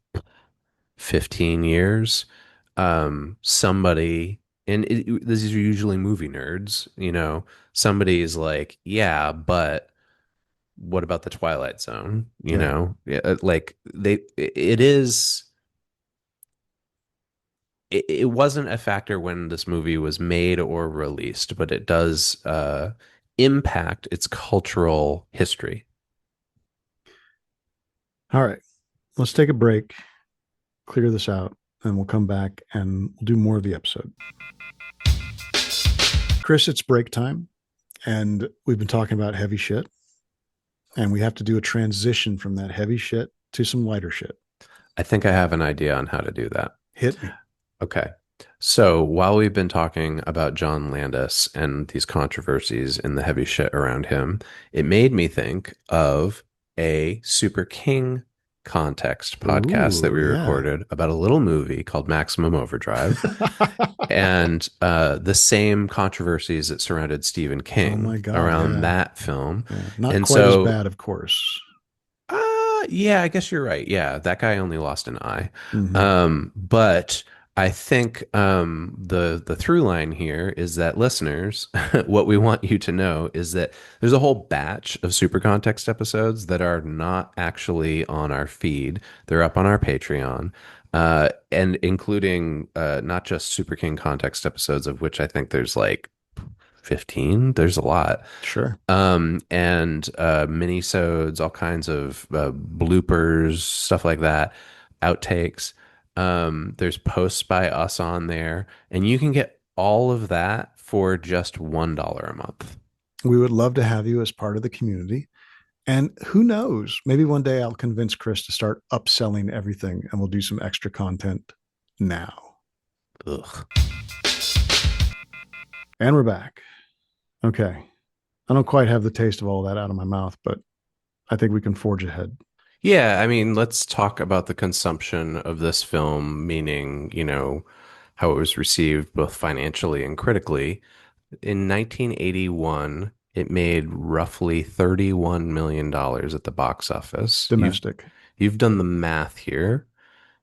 15 years, somebody, and these are usually movie nerds, somebody is like, yeah, but what about the Twilight Zone? Yeah. Yeah, like it is, it wasn't a factor when this movie was made or released, but it does impact its cultural history. All right. Let's take a break, clear this out, and we'll come back and we'll do more of the episode. Chris, it's break time, and we've been talking about heavy shit, and we have to do a transition from that heavy shit to some lighter shit. I think I have an idea on how to do that. Hit me. Okay. So while we've been talking about John Landis and these controversies and the heavy shit around him, it made me think of a Super King context podcast that Ooh, we yeah. recorded about a little movie called Maximum Overdrive and the same controversies that surrounded Stephen Oh King my God. around Yeah. that film. Yeah. Not And quite as so bad, of course. yeah, I guess you're right. Yeah, that guy only lost an eye. Mm-hmm. But I think the through line here is that listeners, what we want you to know is that there's a whole batch of super context episodes that are not actually on our feed. They're up on our Patreon. And including not just Super King context episodes, of which I think there's like 15. There's a lot. Sure. And minisodes, all kinds of bloopers, stuff like that, outtakes. There's posts by us on there, and you can get all of that for just $1 a month. We would love to have you as part of the community. And who knows, maybe one day I'll convince Chris to start upselling everything and we'll do some extra content now. Ugh. And we're back. Okay. I don't quite have the taste of all that out of my mouth, but I think we can forge ahead. Yeah, I mean, let's talk about the consumption of this film, meaning, how it was received both financially and critically. In 1981, it made roughly $31 million at the box office. Domestic. You've done the math here.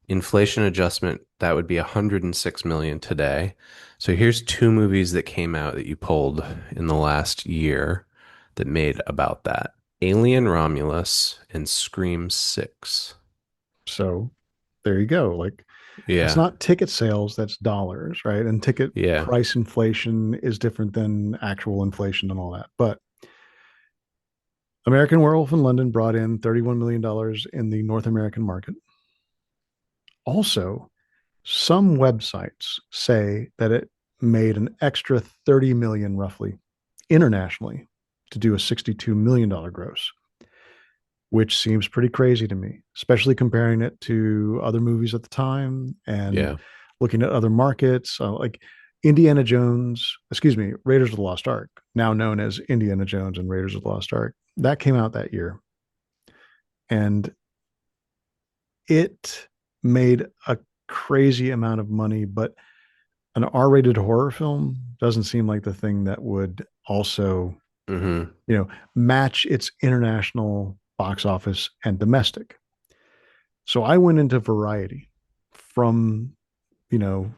Inflation adjustment, that would be 106 million today. So here's two movies that came out that you pulled in the last year that made about that. Alien Romulus and Scream 6. So there you go. Like that's Yeah. not ticket sales, that's dollars, right? And ticket Yeah. price inflation is different than actual inflation and all that. But American Werewolf in London brought in $31 million in the North American market. Also, some websites say that it made an extra 30 million roughly internationally to do a $62 million gross, which seems pretty crazy to me, especially comparing it to other movies at the time and Yeah. looking at other markets like Indiana Jones, excuse me, Raiders of the Lost Ark, now known as Indiana Jones and Raiders of the Lost Ark. That came out that year. And it made a crazy amount of money, but an R-rated horror film doesn't seem like the thing that would also, Hmm. you know, match its international box office and domestic. So I went into Variety from, you know,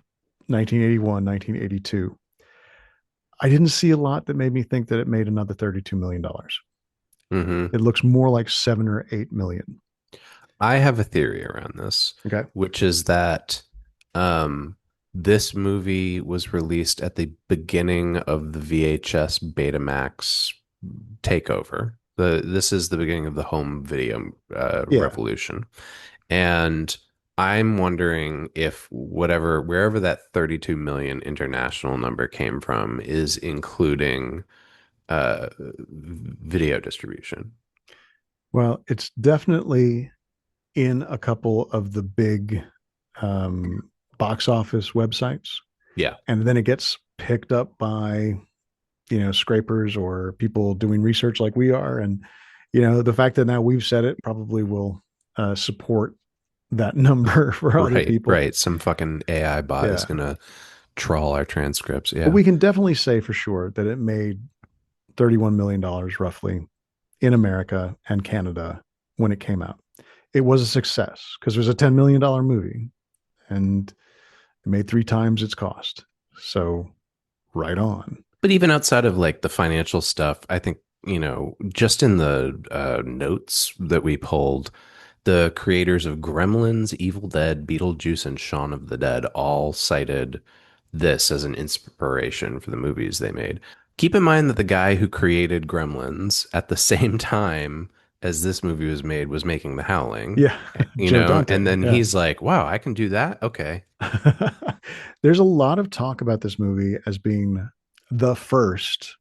1981, 1982. I didn't see a lot that made me think that it made another $32 million. Hmm. It looks more like 7 or 8 million. I have a theory around this, Okay. which is that um, this movie was released at the beginning of the VHS Betamax takeover. This is the beginning of the home video Yeah. revolution, and I'm wondering if wherever that 32 million international number came from is including video distribution. Well, it's definitely in a couple of the big box office websites. Yeah, And then it gets picked up by, scrapers or people doing research like we are. And, the fact that now we've said it probably will support that number for other right, people. right. Some fucking AI bot is Yeah. gonna trawl our transcripts. But Yeah. we can definitely say for sure that it made $31 million roughly in America and Canada when it came out. It was a success because it was a $10 million movie and it made 3 times its cost. So right on. But even outside of like the financial stuff, I think, just in the notes that we pulled, the creators of Gremlins, Evil Dead, Beetlejuice, and Shaun of the Dead all cited this as an inspiration for the movies they made. Keep in mind that the guy who created Gremlins at the same time as this movie was made was making The Howling, Yeah. Joe and Dante. then Yeah. he's like, wow, I can do that. Okay. There's a lot of talk about this movie as being the first,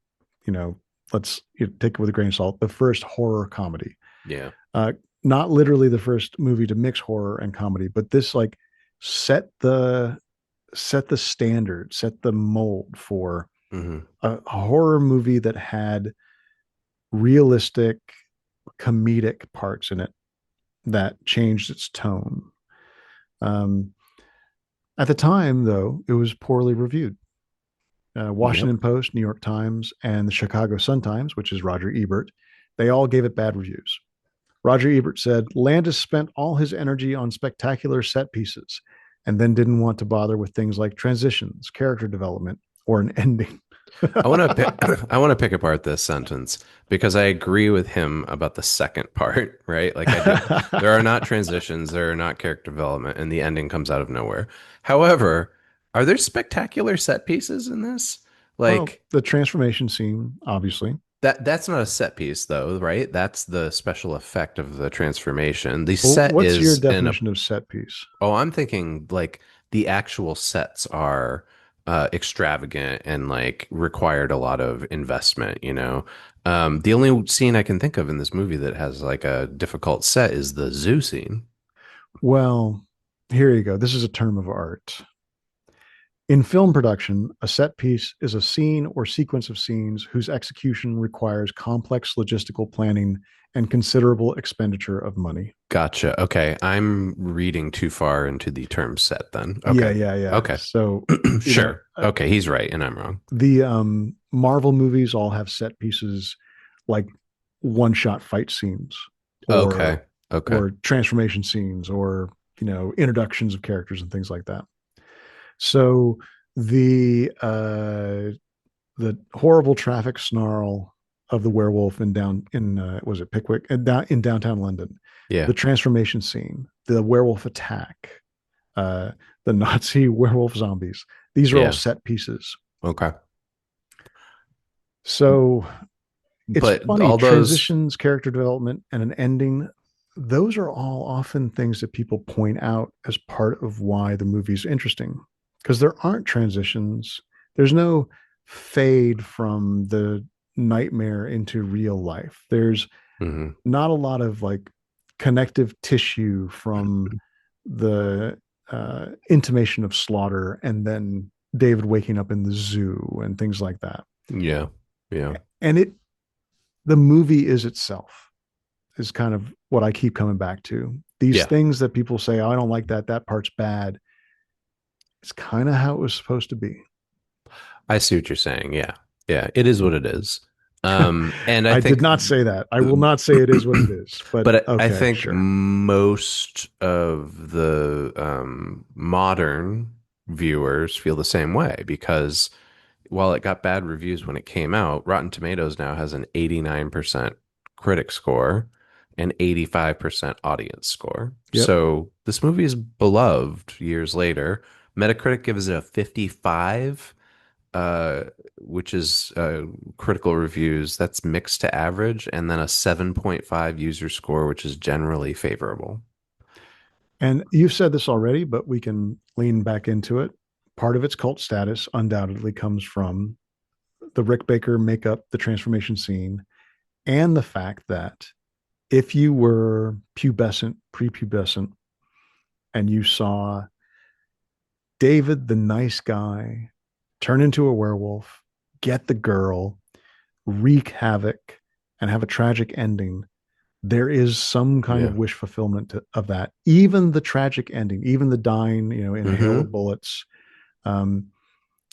you know, let's take it with a grain of salt, the first horror comedy. Yeah. Uh, Not literally the first movie to mix horror and comedy, but this like set the set the standard, set the mold for Hmm. a horror movie that had realistic comedic parts in it that changed its tone. Um, at the time, though, it was poorly reviewed. Yep. Washington Post, New York Times, and the Chicago Sun-Times, which is Roger Ebert, they all gave it bad reviews. Roger Ebert said Landis spent all his energy on spectacular set pieces and then didn't want to bother with things like transitions, character development, or an ending. I want to pick apart this sentence because I agree with him about the second part, right? Like I do, there are not transitions, there are not character development, and the ending comes out of nowhere. However, are there spectacular set pieces in this? Well, Like the transformation scene, obviously. that's not a set piece though, right? That's the special effect of the transformation. The Well, set what's your is in a definition of set piece? oh, I'm thinking like the actual sets are extravagant and like required a lot of investment, you know. The only scene I can think of in this movie that has like a difficult set is the zoo scene. Well, here you go. This is a term of art. In film production, a set piece is a scene or sequence of scenes whose execution requires complex logistical planning and considerable expenditure of money. Gotcha. Okay, I'm reading too far into the term set then. Yeah, Okay. yeah, yeah. Okay. So, you know, Sure. Okay, he's right and I'm wrong. the Marvel movies all have set pieces like one shot fight scenes or Okay. Okay. or transformation scenes or introductions of characters and things like that. So the horrible traffic snarl of the werewolf in was it Pickwick in downtown London, Yeah. the transformation scene, the werewolf attack, uh, the Nazi werewolf zombies. These are all Yeah. set pieces. Okay. So it's But funny, all those transitions, character development, and an ending. Those are all often things that people point out as part of why the movie's interesting because there aren't transitions. There's no fade from the nightmare into real life. There's mhm. not a lot of like connective tissue from the intimation of slaughter and then David waking up in the zoo and things like that. Yeah. Yeah. And the movie is itself is kind of what I keep coming back to. These Yeah. things that people say, oh, I don't like that. That part's bad. It's kind of how it was supposed to be. I see what you're saying. Yeah. Yeah. It is what it is. And I I did think not say that. I will not say it is what it is, but but I okay, think sure. most of the modern viewers feel the same way because while it got bad reviews when it came out, Rotten Tomatoes now has an 89% critic score and 85% audience score. Yep. So this movie is beloved years later. Metacritic gives it a 55, uh, which is critical reviews. That's mixed to average, and then a 7.5 user score, which is generally favorable. And you've said this already, but we can lean back into it. Part of its cult status undoubtedly comes from the Rick Baker makeup, the transformation scene, and the fact that if you were pubescent, prepubescent, and you saw David, the nice guy, turn into a werewolf, get the girl, wreak havoc, and have a tragic ending, there is some kind of Yeah. wish fulfillment of that. Even the tragic ending, even the dying, in a hail of Hmm. bullets. Um,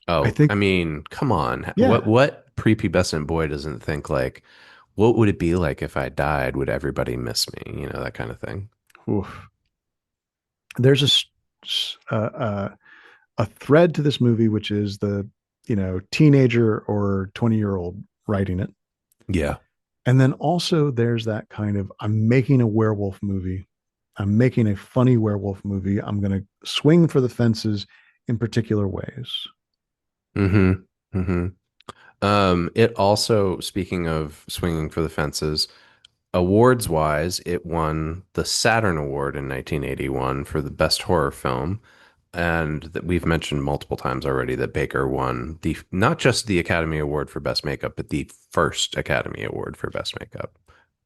I Oh, I think, mean, come on. What yeah, prepubescent boy doesn't think like, what would it be like if I died? Would everybody miss me? You know, that kind of thing. oof. There's a thread to this movie, which is the teenager or 20-year old writing it. Yeah. And then also there's that kind of I'm making a werewolf movie. I'm making a funny werewolf movie. I'm going to swing for the fences in particular ways. Hmm. Hmm. It also, speaking of swinging for the fences, awards wise, it won the Saturn Award in 1981 for the best horror film. And that we've mentioned multiple times already that Baker won the not just the Academy Award for Best Makeup, but the first Academy Award for Best Makeup.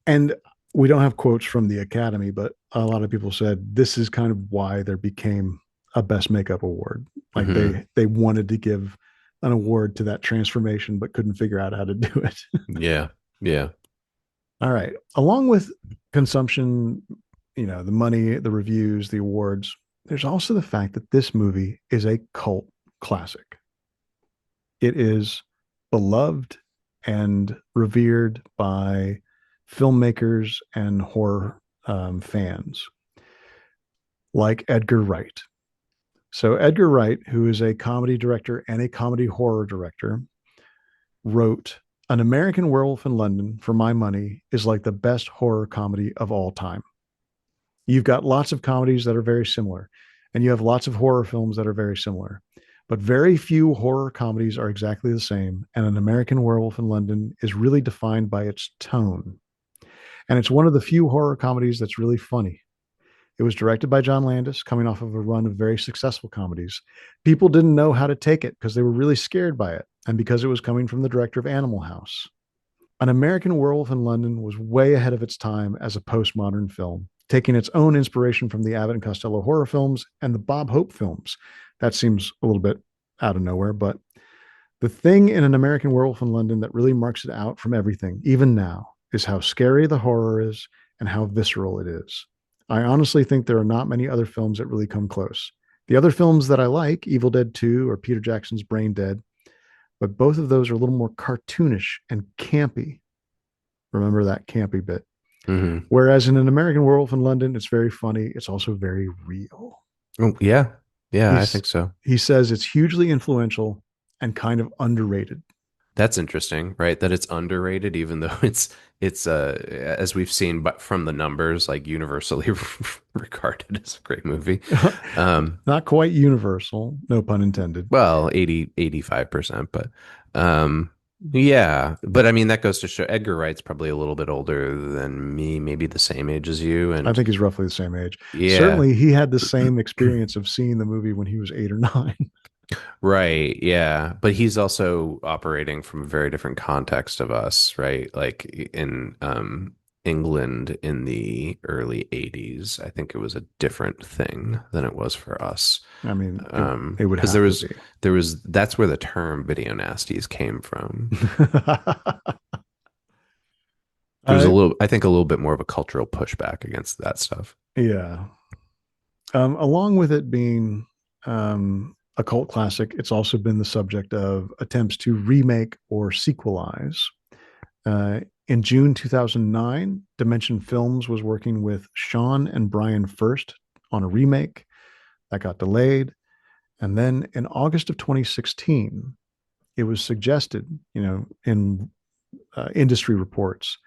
And we don't have quotes from the Academy, but a lot of people said this is kind of why there became a Best Makeup award. Like Hmm. they wanted to give an award to that transformation, but couldn't figure out how to do it. Yeah. Yeah. All right. Along with consumption, the money, the reviews, the awards, there's also the fact that this movie is a cult classic. It is beloved and revered by filmmakers and horror fans like Edgar Wright. So, Edgar Wright, who is a comedy director and a comedy horror director, wrote An American Werewolf in London, for my money, is like the best horror comedy of all time. You've got lots of comedies that are very similar, and you have lots of horror films that are very similar. But very few horror comedies are exactly the same. And An American Werewolf in London is really defined by its tone. And it's one of the few horror comedies that's really funny. It was directed by John Landis, coming off of a run of very successful comedies. People didn't know how to take it because they were really scared by it, and because it was coming from the director of Animal House. An American Werewolf in London was way ahead of its time as a postmodern film, taking its own inspiration from the Abbott and Costello horror films and the Bob Hope films. That seems a little bit out of nowhere, but the thing in An American Werewolf in London that really marks it out from everything, even now, is how scary the horror is and how visceral it is. I honestly think there are not many other films that really come close. The other films that I like, Evil Dead 2 or Peter Jackson's Brain Dead, but both of those are a little more cartoonish and campy. Remember that campy bit. Hmm. Whereas in An American Werewolf in London, it's very funny. It's also very real. Oh, yeah. Yeah, I He's think so. he says it's hugely influential and kind of underrated. That's interesting, right? That it's underrated, even though it's as we've seen, but from the numbers, like universally regarded as a great movie. Um, Not quite universal, no pun intended. well, 85%, but um, yeah. But I mean, that goes to show Edgar Wright's probably a little bit older than me, maybe the same age as you. I And think he's roughly the same age. yeah, Certainly, he had the same experience of seeing the movie when he was 8 or 9. right. Yeah. But he's also operating from a very different context of us, right? Like in England in the early 80s, I think it was a different thing than it was for us. I mean, it would Because have to be. that's where the term video nasties came from. There was uh, I think a little bit more of a cultural pushback against that stuff. yeah. Along with it being a cult classic, it's also been the subject of attempts to remake or sequelize. In June 2009, Dimension Films was working with Sean and Brian First on a remake that got delayed. And then in August of 2016, it was suggested, in industry reports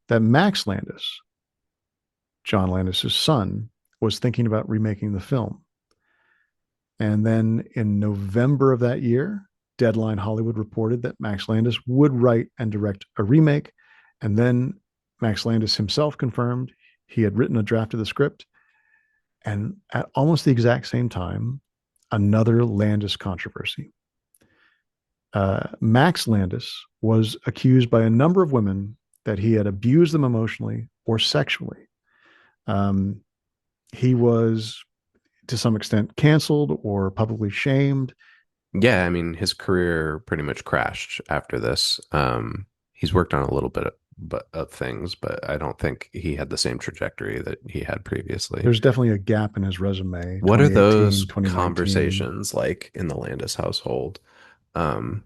that Max Landis, John Landis's son, was thinking about remaking the film. And then in November of that year, Deadline Hollywood reported that Max Landis would write and direct a remake. And then Max Landis himself confirmed he had written a draft of the script. And at almost the exact same time, another Landis controversy. Max Landis was accused by a number of women that he had abused them emotionally or sexually. Um, he was, to some extent, canceled or publicly shamed. Yeah, I mean, his career pretty much crashed after this. He's worked on a little bit of things, but I don't think he had the same trajectory that he had previously. There's definitely a gap in his resume, What are 2018, those 2019. conversations like in the Landis household? Um,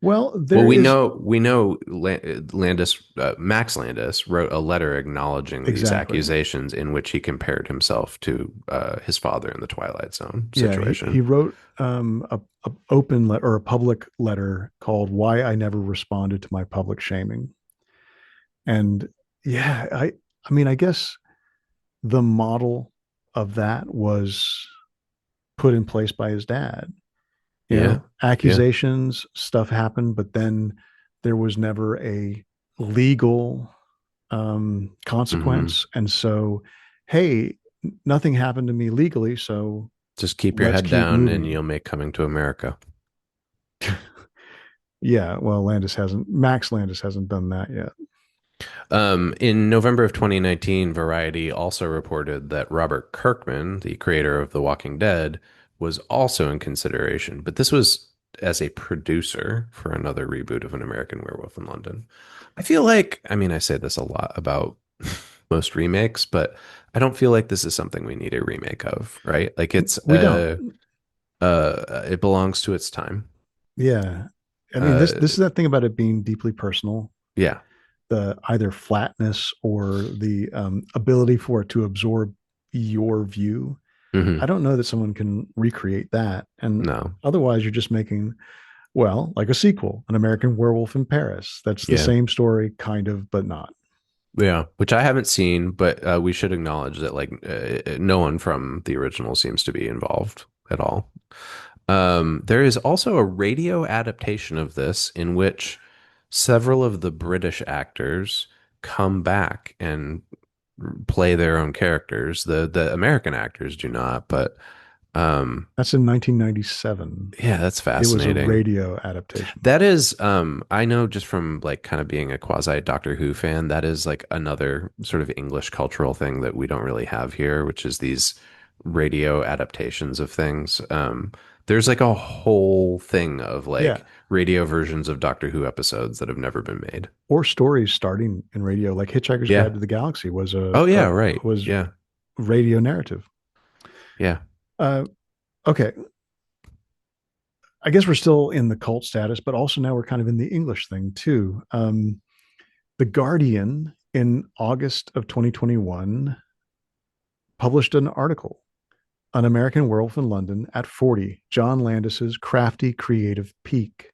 Well, well, there is we know Landis, Max Landis wrote a letter acknowledging these exactly. accusations in which he compared himself to his father in the Twilight Zone Yeah, he situation. wrote a open or a public letter called "Why I Never Responded to My Public Shaming." And yeah, I mean, I guess the model of that was put in place by his dad. Yeah, yeah. Accusations, stuff happened, but then there was never a legal Hmm. consequence. And so, hey, nothing happened to me legally, so Just keep your let's head keep down and moving. you'll make Coming to America. Yeah, well, Max Landis hasn't done that yet. In November of 2019, Variety also reported that Robert Kirkman, the creator of The Walking Dead, was also in consideration, but this was as a producer for another reboot of An American Werewolf in London. I feel like, I mean, I say this a lot about most remakes, but I don't feel like this is something we need a remake of, right? Like We don't. it belongs to its time. Yeah. I mean, Uh, this is that thing about it being deeply personal, yeah. the either flatness or the ability for it to absorb your view. I Hmm. don't know that someone can recreate that. And No. otherwise, you're just making, well, like a sequel, An American Werewolf in Paris. That's the Yeah. same story, kind of, but not. Yeah, which I haven't seen, but we should acknowledge that like no one from the original seems to be involved at all. There is also a radio adaptation of this in which several of the British actors come back and play their own characters. The American actors do not, but um, That's in 1997. yeah, that's It was a fascinating. radio adaptation. That is, I know just from like kind of being a quasi Doctor Who fan, that is like another sort of English cultural thing that we don't really have here, which is these radio adaptations of things. There's like a whole thing of Yeah. like radio versions of Doctor Who episodes that have never been made. Or stories starting in radio, like Hitchhiker's Guide Yeah. to the Galaxy was Oh yeah, right. was Yeah. radio narrative. Yeah. Uh, okay, I guess we're still in the cult status, but also now we're kind of in the English thing too. The Guardian in August of 2021 published an article, An American Werewolf in London at 40, John Landis's crafty creative peak.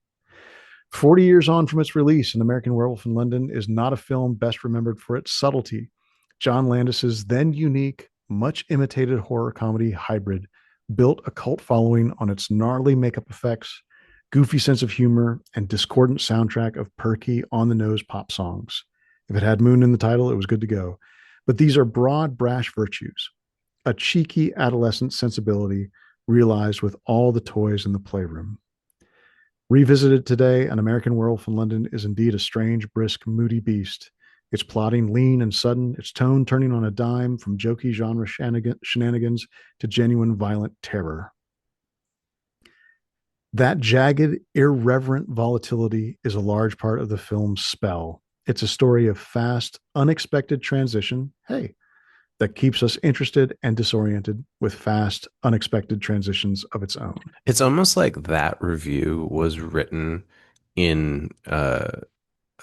40 years on from its release, An American Werewolf in London is not a film best remembered for its subtlety. John Landis's then unique, much imitated horror comedy hybrid built a cult following on its gnarly makeup effects, goofy sense of humor, and discordant soundtrack of perky, on the nose pop songs. If it had Moon in the title, it was good to go. But these are broad, brash virtues, a cheeky adolescent sensibility realized with all the toys in the playroom. Revisited today, An American Werewolf in London is indeed a strange, brisk, moody beast. Its plotting lean and sudden, its tone turning on a dime from jokey genre shenanigans to genuine violent terror. That jagged, irreverent volatility is a large part of the film's spell. It's a story of fast, unexpected transition. Hey, that keeps us interested and disoriented with fast, unexpected transitions of its own. It's almost like that review was written in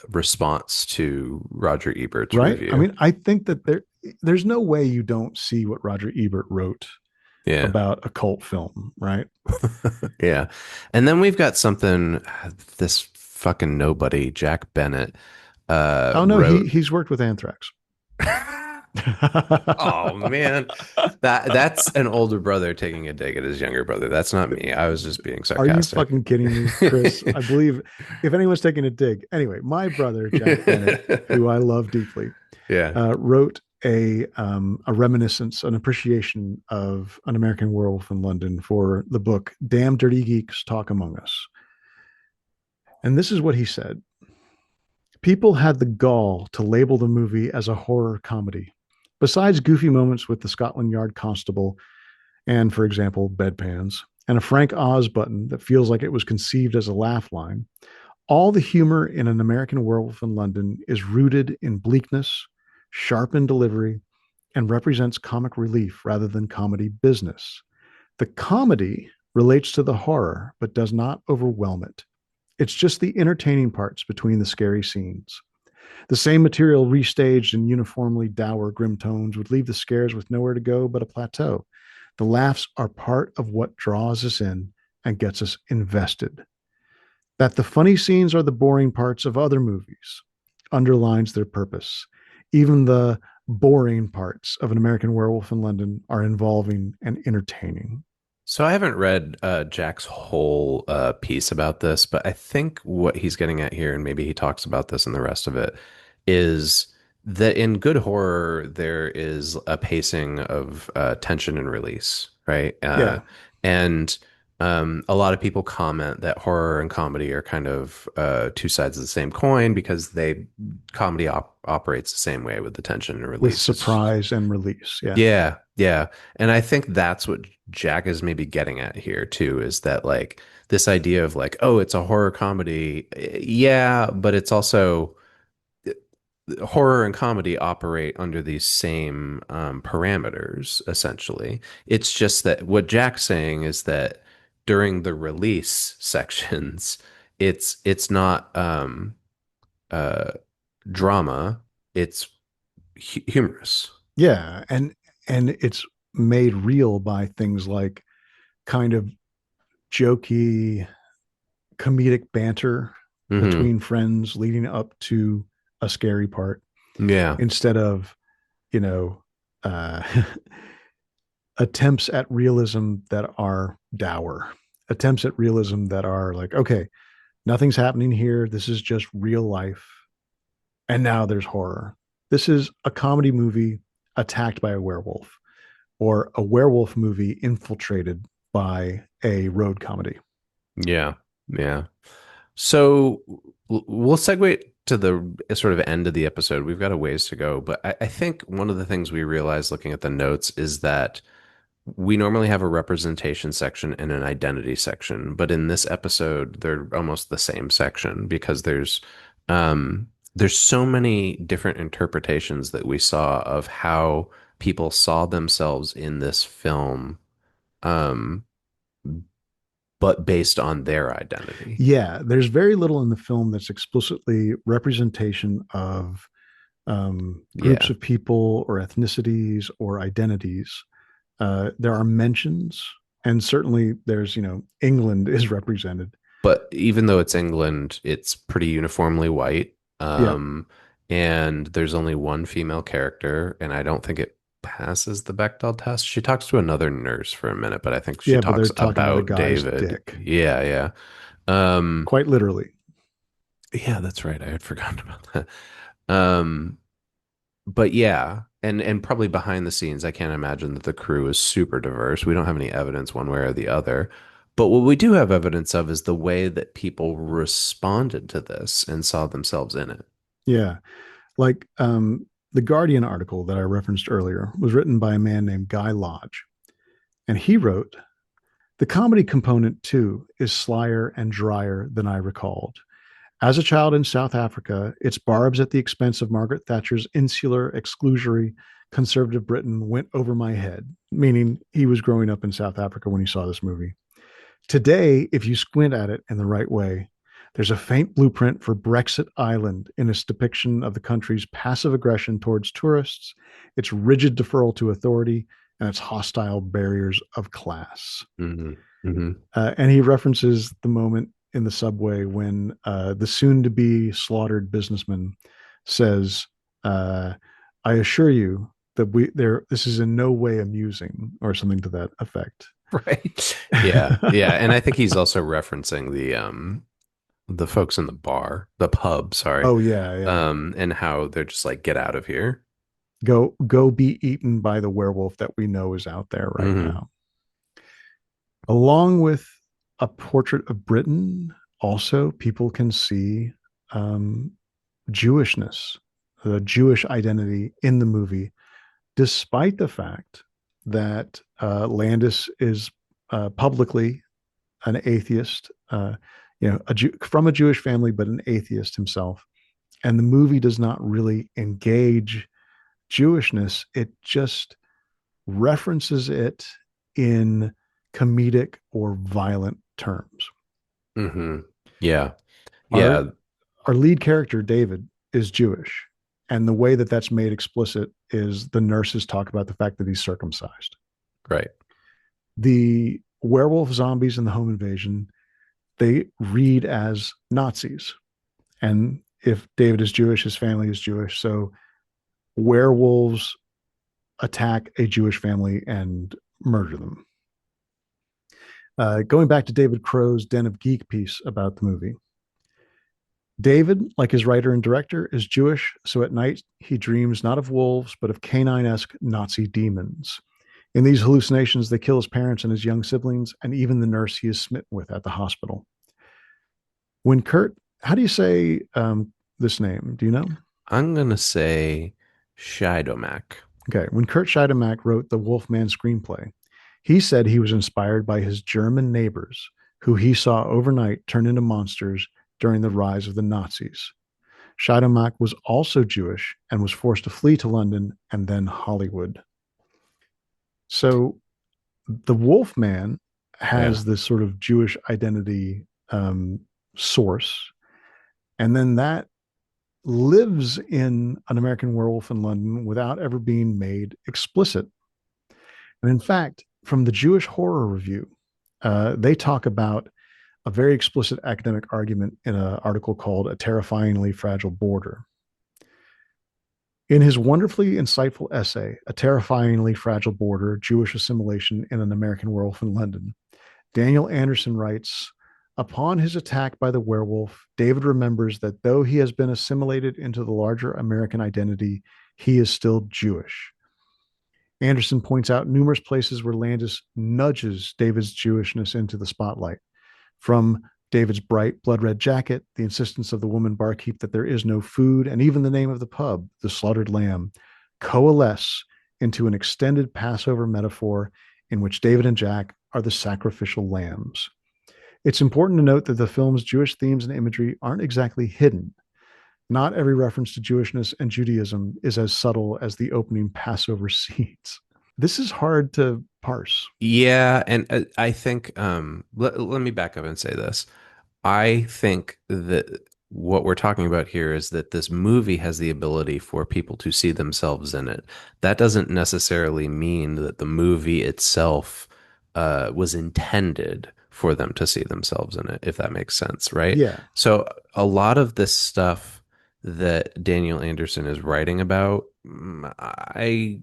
response to Roger Ebert's Right? I review. mean, I think that there's no way you don't see what Roger Ebert wrote Yeah. about a cult film, right? Yeah. And then we've got something this fucking nobody, Jack Bennett, Oh no, wrote. he's worked with Anthrax. Oh man. That's an older brother taking a dig at his younger brother. That's not me. I was just being Are you sarcastic. fucking kidding me, Chris? I believe if anyone's taking a dig. Anyway, my brother, Jack Bennett, who I love deeply, Yeah. wrote a reminiscence, an appreciation of An American Werewolf in London for the book Damn Dirty Geeks Talk Among Us. And this is what he said. People had the gall to label the movie as a horror comedy. Besides goofy moments with the Scotland Yard constable and, for example, bedpans, and a Frank Oz button that feels like it was conceived as a laugh line, all the humor in An American Werewolf in London is rooted in bleakness, sharpened delivery, and represents comic relief rather than comedy business. The comedy relates to the horror, but does not overwhelm it. It's just the entertaining parts between the scary scenes. The same material restaged in uniformly dour, grim tones would leave the scares with nowhere to go but a plateau. The laughs are part of what draws us in and gets us invested. That the funny scenes are the boring parts of other movies underlines their purpose. Even the boring parts of An American Werewolf in London are involving and entertaining. So I haven't read Jack's whole piece about this, but I think what he's getting at here, and maybe he talks about this in the rest of it, is that in good horror there is a pacing of tension and release, right? Yeah, And a lot of people comment that horror and comedy are kind of two sides of the same coin because comedy operates the same way with the tension and with release. It's surprise and release. Yeah. yeah, yeah. And I think that's what Jack is maybe getting at here too, is that like this idea of like, oh, it's a horror comedy. Yeah, but it's also horror and comedy operate under these same parameters, essentially. It's just that what Jack's saying is that during the release sections, it's not uh drama, it's humorous. Yeah. And it's made real by things like kind of jokey comedic banter Hmm. between friends leading up to a scary part Yeah. instead of, you know, uh, attempts at realism that are dour, attempts at realism that are like, okay, nothing's happening here. This is just real life. And now there's horror. This is a comedy movie attacked by a werewolf, or a werewolf movie infiltrated by a road comedy. Yeah. Yeah. So we'll segue to the sort of end of the episode. We've got a ways to go, but I think one of the things we realized looking at the notes is that we normally have a representation section and an identity section, but in this episode, they're almost the same section because there's so many different interpretations that we saw of how people saw themselves in this film, um, but based on their identity. Yeah, there's very little in the film that's explicitly representation of groups Yeah. of people or ethnicities or identities. There are mentions, and certainly there's, England is represented. But even though it's England, it's pretty uniformly white. Yeah, And there's only one female character, and I don't think it passes the Bechdel test. She talks to another nurse for a minute, but I think she yeah, but they're talks talking about a about guy's David. dick, Yeah, yeah. Um, quite literally. yeah, that's right. I had forgotten about that. Um, but yeah, and probably behind the scenes, I can't imagine that the crew is super diverse. We don't have any evidence one way or the other. But what we do have evidence of is the way that people responded to this and saw themselves in it. Yeah, like the Guardian article that I referenced earlier was written by a man named Guy Lodge, and he wrote, "The comedy component too is slyer and drier than I recalled. As a child in South Africa, its barbs at the expense of Margaret Thatcher's insular, exclusionary, conservative Britain went over my head," meaning he was growing up in South Africa when he saw this movie. "Today, if you squint at it in the right way, there's a faint blueprint for Brexit Island in its depiction of the country's passive aggression towards tourists, its rigid deferral to authority, and its hostile barriers of class." Hmm. Hmm. And he references the moment in the subway when the soon to be slaughtered businessman says, uh, "I assure you that this is in no way amusing," or something to that effect. Right. Yeah. Yeah. And I think he's also referencing the folks in the bar, the pub, sorry. Oh yeah, yeah. And how they're just like, get out of here. Go be eaten by the werewolf that we know is out there right Hmm. now. Along with a portrait of Britain, also people can see um, Jewishness, the Jewish identity in the movie, despite the fact that Landis is publicly an atheist, from a Jewish family, but an atheist himself. And the movie does not really engage Jewishness. It just references it in comedic or violent terms. Hmm. Yeah. Our Yeah. our lead character David is Jewish, and the way that that's made explicit is the nurses talk about the fact that he's circumcised. Right. The werewolf zombies in the home invasion, they read as Nazis, and if David is Jewish, his family is Jewish, so werewolves attack a Jewish family and murder them. Going back to David Crow's Den of Geek piece about the movie, David, like his writer and director, is Jewish, so at night he dreams not of wolves, but of canine esque Nazi demons. In these hallucinations, they kill his parents and his young siblings, and even the nurse he is smitten with at the hospital. When Kurt, how do you say this name? Do you know? I'm gonna say Shidomak. Okay. When Kurt Scheidemann wrote the Wolfman screenplay, he said he was inspired by his German neighbors, who he saw overnight turn into monsters during the rise of the Nazis. Scheidemann was also Jewish and was forced to flee to London and then Hollywood. So the Wolfman Yeah. has this sort of Jewish identity source, and then that lives in An American Werewolf in London without ever being made explicit. And in fact, from the Jewish Horror Review, they talk about a very explicit academic argument in an article called "A Terrifyingly Fragile Border." In his wonderfully insightful essay, "A Terrifyingly Fragile Border: Jewish Assimilation in an American Werewolf in London," Daniel Anderson writes, "Upon his attack by the werewolf, David remembers that though he has been assimilated into the larger American identity, he is still Jewish. Anderson points out numerous places where Landis nudges David's Jewishness into the spotlight, from David's bright blood red jacket, the insistence of the woman barkeep that there is no food, and even the name of the pub, the Slaughtered Lamb, coalesce into an extended Passover metaphor in which David and Jack are the sacrificial lambs. It's important to note that the film's Jewish themes and imagery aren't exactly hidden. Not every reference to Jewishness and Judaism is as subtle as the opening Passover scenes. This is hard to parse. Yeah, and I think let me back up and say this. I think that what we're talking about here is that this movie has the ability for people to see themselves in it. That doesn't necessarily mean that the movie itself was intended for them to see themselves in it, if that makes sense, right? Yeah. So a lot of this stuff that Daniel Anderson is writing about, I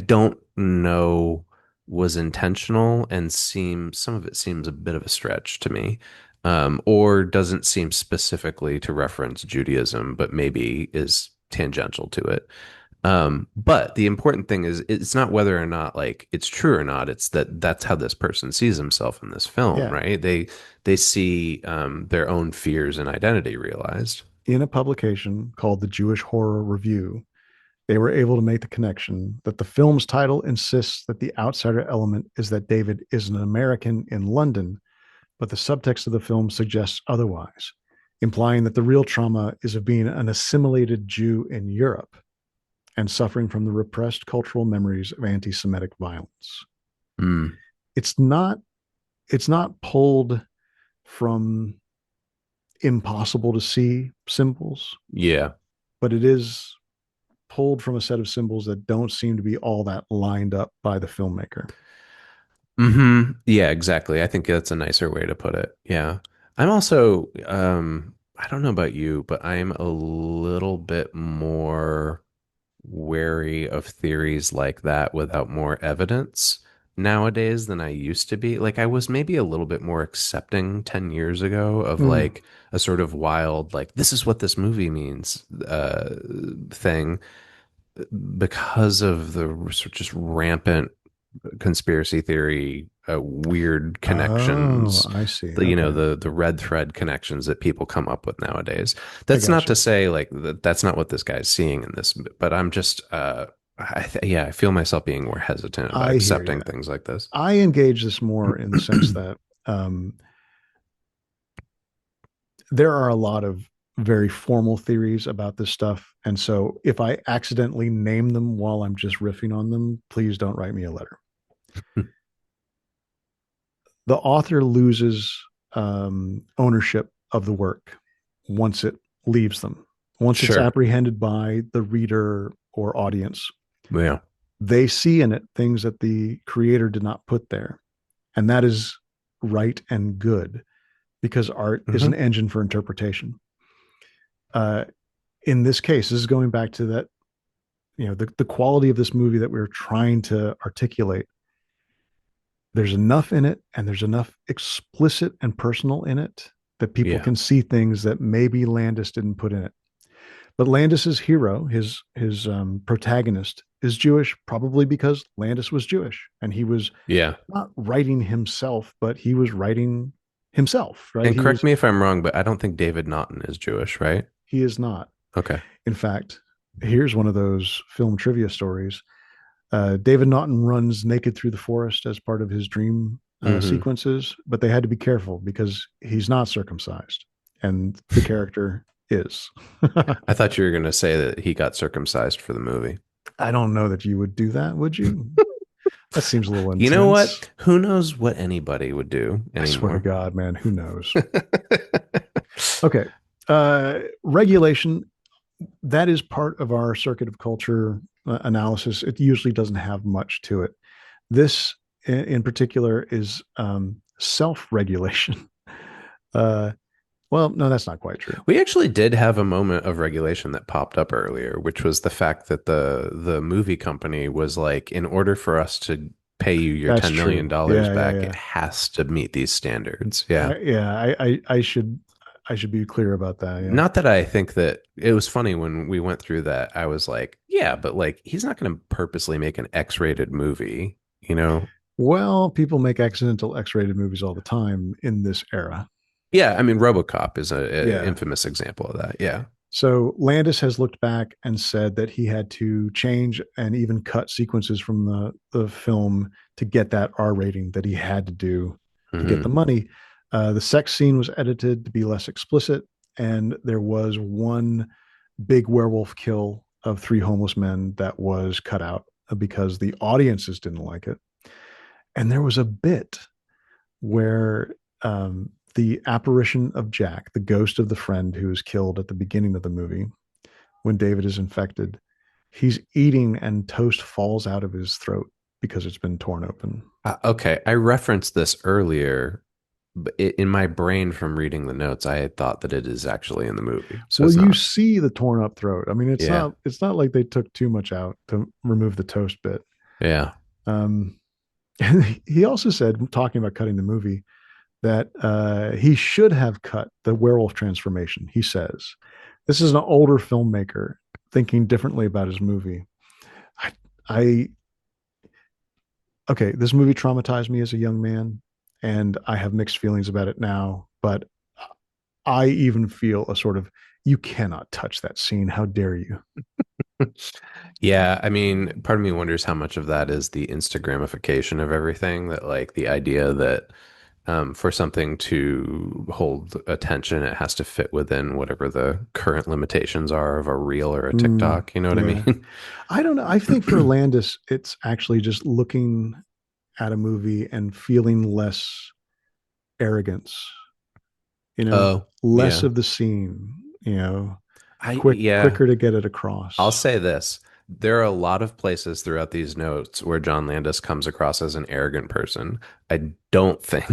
don't know was intentional and some of it seems a bit of a stretch to me, or doesn't seem specifically to reference Judaism, but maybe is tangential to it. But the important thing is it's not whether or not like it's true or not. It's that that's how this person sees himself in this film, Yeah. right? They see their own fears and identity realized. In a publication called the Jewish Horror Review, they were able to make the connection that the film's title insists that the outsider element is that David is an American in London, but the subtext of the film suggests otherwise, implying that the real trauma is of being an assimilated Jew in Europe and suffering from the repressed cultural memories of anti-Semitic violence. Mm, It's not it's not pulled from impossible to see symbols, yeah. but it is pulled from a set of symbols that don't seem to be all that lined up by the filmmaker. Yeah, exactly. I think that's a nicer way to put it. Yeah. I'm also, I don't know about you, but I'm a little bit more wary of theories like that without more evidence nowadays than I used to be. Like I was maybe a little bit more accepting 10 years ago of Mm. like a sort of wild, like, this is what this movie means, thing because of the just rampant conspiracy theory, weird Oh, connections, I see. the Okay. the red thread connections that people come up with nowadays. I That's not gotcha. to say like that's not what this guy's seeing in this, but I'm just yeah, I feel myself being more hesitant about I hear you. accepting things like this. I engage this more in the sense that um, there are a lot of very formal theories about this stuff. And so if I accidentally name them while I'm just riffing on them, please don't write me a letter. The author loses ownership of the work once it leaves them, once it's Sure. apprehended by the reader or audience. Yeah. They see in it things that the creator did not put there. And that is right and good because art is an Hmm. engine for interpretation. Uh, in this case, this is going back to that, the quality of this movie that we we're trying to articulate. There's enough in it and there's enough explicit and personal in it that people Yeah. can see things that maybe Landis didn't put in it. But Landis's hero, his protagonist, is Jewish, probably because Landis was Jewish, and he was Yeah. not writing himself, but he was writing himself. Right? And correct me if I'm wrong, but I don't think David Naughton is Jewish, right? He is not. Okay. In fact, here's one of those film trivia stories. David Naughton runs naked through the forest as part of his dream Hmm. sequences, but they had to be careful because he's not circumcised, and the character is. I thought you were going to say that he got circumcised for the movie. I don't know that you would do that, would you? That seems a little You know intense. what? Who knows what anybody would do I swear to anymore? God, man, who knows? Okay. Regulation, that is part of our circuit of culture analysis. It usually doesn't have much to it. This, in particular, is self regulation. Uh, well, no, that's not quite true. We actually did have a moment of regulation that popped up earlier, which was the fact that the movie company was like, in order for us to pay you your That's $10 million true. dollars Yeah, yeah, back, it yeah. has to meet these standards. Yeah. I should. I should be clear about that. Yeah. Not that I think that it was funny when we went through that. I was like, yeah, but like he's not going to purposely make an X-rated movie, you know? Well, people make accidental X-rated movies all the time in this era. Yeah, I mean, RoboCop is a Yeah. infamous example of that. Yeah. So Landis has looked back and said that he had to change and even cut sequences from the film to get that R rating that he had to do to get the Hmm. money. The sex scene was edited to be less explicit, and there was one big werewolf kill of three homeless men that was cut out because the audiences didn't like it. And there was a bit where the apparition of Jack, the ghost of the friend who was killed at the beginning of the movie, when David is infected, he's eating and toast falls out of his throat because it's been torn open. Okay, I referenced this earlier, but in my brain from reading the notes, I had thought that it is actually in the movie, so Well, it's you not. see the torn up throat. I mean, Yeah, it's not like they took too much out to remove the toast bit. yeah. Um, and he also said, talking about cutting the movie, that he should have cut the werewolf transformation. He says, "This is an older filmmaker thinking differently about his movie." I, I okay, this movie traumatized me as a young man, and I have mixed feelings about it now. But I even feel a sort of, you cannot touch that scene. How dare you? Yeah, I mean, part of me wonders how much of that is the Instagramification of everything, that like the idea that for something to hold attention, it has to fit within whatever the current limitations are of a reel or a Mm, TikTok. You know what I yeah. mean? I don't know. I think for Landis, it's actually just looking at a movie and feeling less arrogance, Oh, less yeah. of the scene, Yeah, quicker to get it across. I'll say this. There are a lot of places throughout these notes where John Landis comes across as an arrogant person. I don't think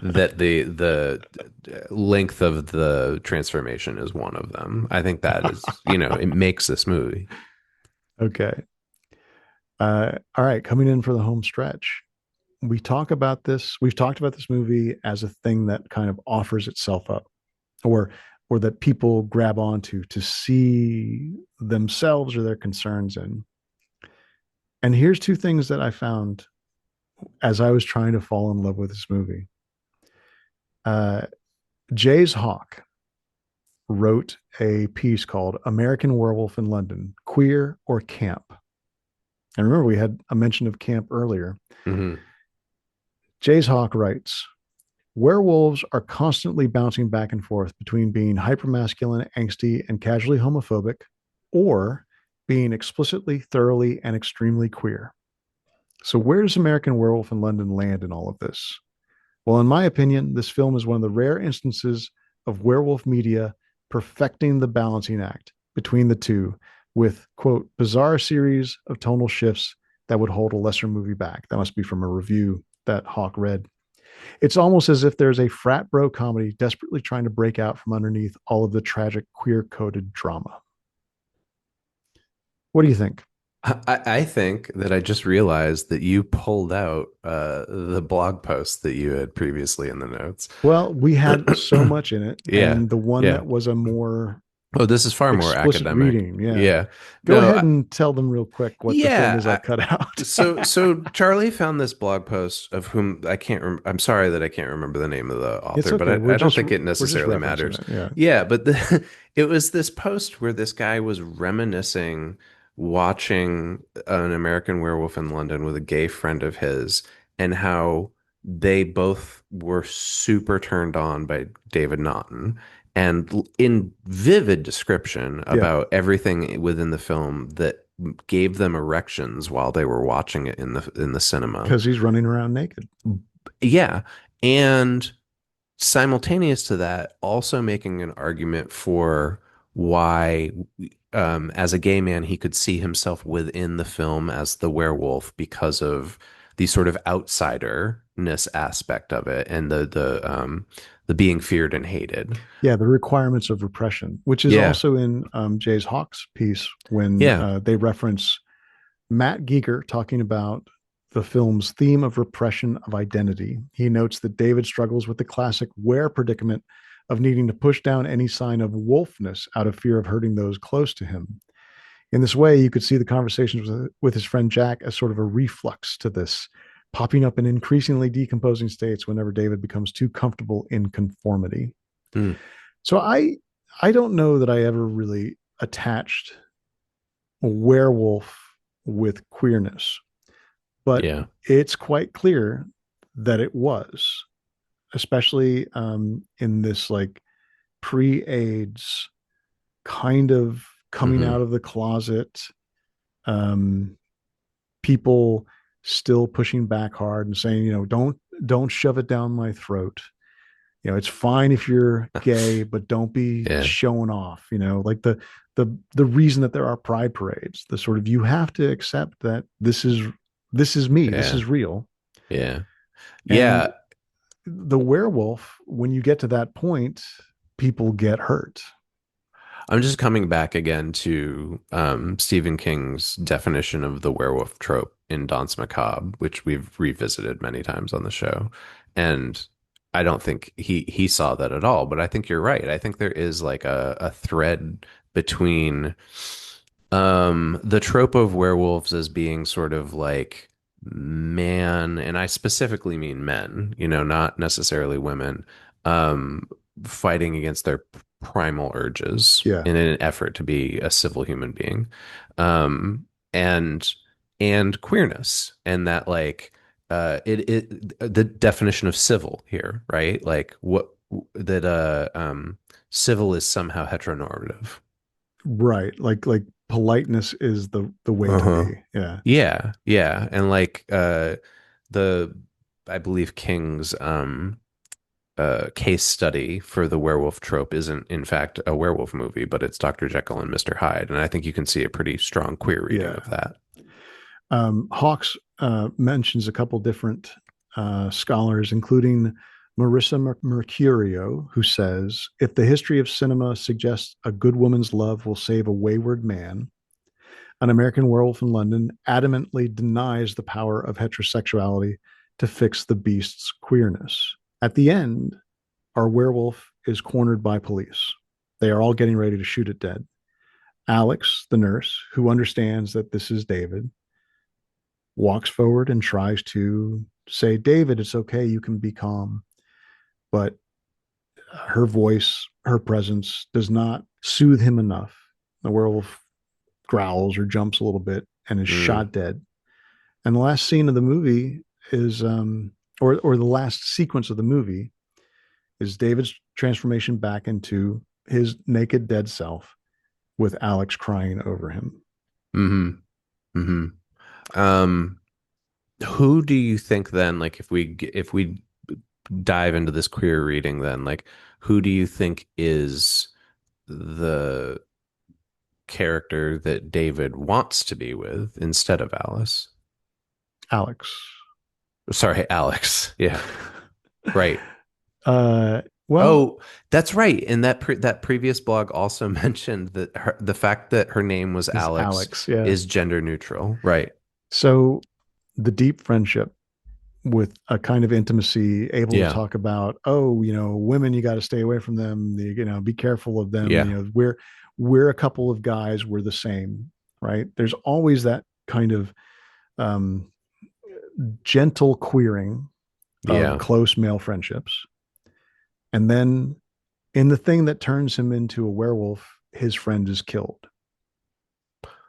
that the length of the transformation is one of them. I think that is, it makes this movie. Okay. All right. Coming in for the home stretch. We've talked about this movie as a thing that kind of offers itself up, or that people grab onto to see themselves or their concerns in. And here's two things that I found as I was trying to fall in love with this movie. Uh, Jay's Hawk wrote a piece called American Werewolf in London, Queer or Camp. And remember, we had a mention of camp earlier. Hmm. Jay's Hawk writes, werewolves are constantly bouncing back and forth between being hypermasculine, angsty, and casually homophobic, or being explicitly, thoroughly, and extremely queer. So, where does American Werewolf in London land in all of this? Well, in my opinion, this film is one of the rare instances of werewolf media perfecting the balancing act between the two with, quote, bizarre series of tonal shifts that would hold a lesser movie back. That must be from a review that Hawk read. It's almost as if there's a frat bro comedy desperately trying to break out from underneath all of the tragic queer coded drama. What do you think? I think that I just realized that you pulled out the blog post that you had previously in the notes. Well, we had so much in it, Yeah, and the one yeah. that was a more Oh, this is far more explicit academic. reading. Yeah. Yeah. Go No, ahead and tell them real quick what the thing yeah. is I cut out. So Charlie found this blog post of whom I can't I'm sorry that I can't remember the name of the It's author, but okay. I don't think it We're just necessarily referencing matters. it. Yeah. Yeah, but it was this post where this guy was reminiscing watching an American Werewolf in London with a gay friend of his, and how they both were super turned on by David Naughton, and in vivid description Yeah. about everything within the film that gave them erections while they were watching it in the cinema. Because he's running around naked. Yeah. And simultaneous to that, also making an argument for why, as a gay man, he could see himself within the film as the werewolf because of the sort of outsiderness aspect of it, and the being feared and hated. Yeah. The requirements of repression, which is Yeah. also in Jay's Hawks piece when Yeah. they reference Matt Giger talking about the film's theme of repression of identity. He notes that David struggles with the classic where predicament of needing to push down any sign of wolfness out of fear of hurting those close to him. In this way, you could see the conversations with his friend Jack as sort of a reflux to this, popping up in increasingly decomposing states whenever David becomes too comfortable in conformity. Mm. So I don't know that I ever really attached a werewolf with queerness, but Yeah. it's quite clear that it was, especially in this like pre-AIDS kind of coming Hmm. out of the closet, um, people still pushing back hard and saying, don't shove it down my throat. It's fine if you're gay, but don't be Yeah. showing off. Like the reason that there are pride parades, the sort of you have to accept that this is me, this Yeah. is real. Yeah. And Yeah. the werewolf, when you get to that point, people get hurt. I'm just coming back again to Stephen King's definition of the werewolf trope in Danse Macabre, which we've revisited many times on the show. And I don't think he saw that at all, but I think you're right. I think there is like a thread between the trope of werewolves as being sort of like man, and I specifically mean men, not necessarily women, um, fighting against their primal urges Yeah. in an effort to be a civil human being, um, and queerness, and that like it the definition of civil here, right? Like what that civil is somehow heteronormative. Right. Like politeness is the way to Uh-huh. be. Yeah. Yeah, yeah. And like the I believe King's case study for the werewolf trope isn't in fact a werewolf movie, but it's Dr. Jekyll and Mr. Hyde. And I think you can see a pretty strong queer reading Yeah. of that. Hawks mentions a couple different scholars, including Marissa Mercurio, who says, if the history of cinema suggests a good woman's love will save a wayward man, An American Werewolf in London adamantly denies the power of heterosexuality to fix the beast's queerness. At the end, our werewolf is cornered by police. They are all getting ready to shoot it dead. Alex, the nurse, who understands that this is David, walks forward and tries to say, David, it's okay. You can be calm. But her voice, her presence does not soothe him enough. The werewolf growls or jumps a little bit and is Mm, shot dead. And the last scene of the movie is, or the last sequence of the movie is David's transformation back into his naked dead self with Alex crying over him. hmm. Hmm. Um, who do you think then, like if we dive into this queer reading, then like who do you think is the character that David wants to be with instead of Alice? Alex. Sorry, Alex. Yeah, right. Well, Oh, that's right. And that previous blog also mentioned that the fact that her name was is Alex Alex. Yeah. is gender neutral. Right. So the deep friendship with a kind of intimacy, able to Yeah. talk about, oh, women, you got to stay away from them. Be careful of them. Yeah. We're a couple of guys. We're the same, right? There's always that kind of um, gentle queering of Yeah. close male friendships. And then in the thing that turns him into a werewolf, his friend is killed.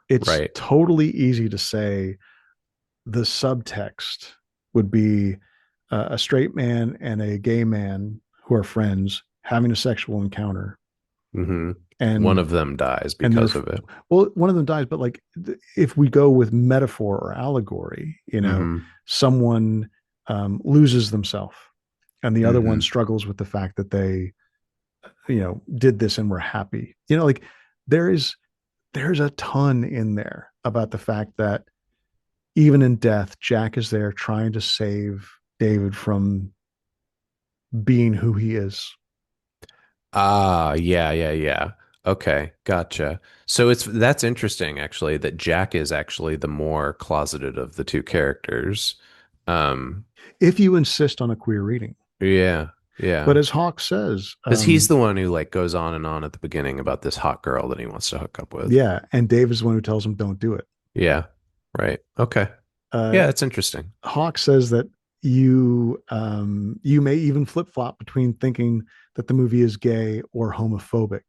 It's Right. totally easy to say the subtext would be a straight man and a gay man who are friends having a sexual encounter, Hmm. One and of them dies and they're because of it. well, one of them dies, but like if we go with metaphor or allegory, Hmm. someone loses themselves and the other one Hmm. struggles with the fact that they did this and were happy. Like there is there's a ton in there about the fact that even in death, Jack is there trying to save David from being who he is. Ah, yeah, yeah, yeah. Okay, gotcha. So that's interesting actually that Jack is actually the more closeted of the two characters. Um, If you insist on a queer reading. yeah, But yeah. as Hawk says, Because he's the one who like goes on and on at the beginning about this hot girl that he wants to hook up with. yeah, and Dave is the one who tells him don't do it. Yeah, right. Okay. Uh, Yeah, it's interesting. Hawk says that you may even flip flop between thinking that the movie is gay or homophobic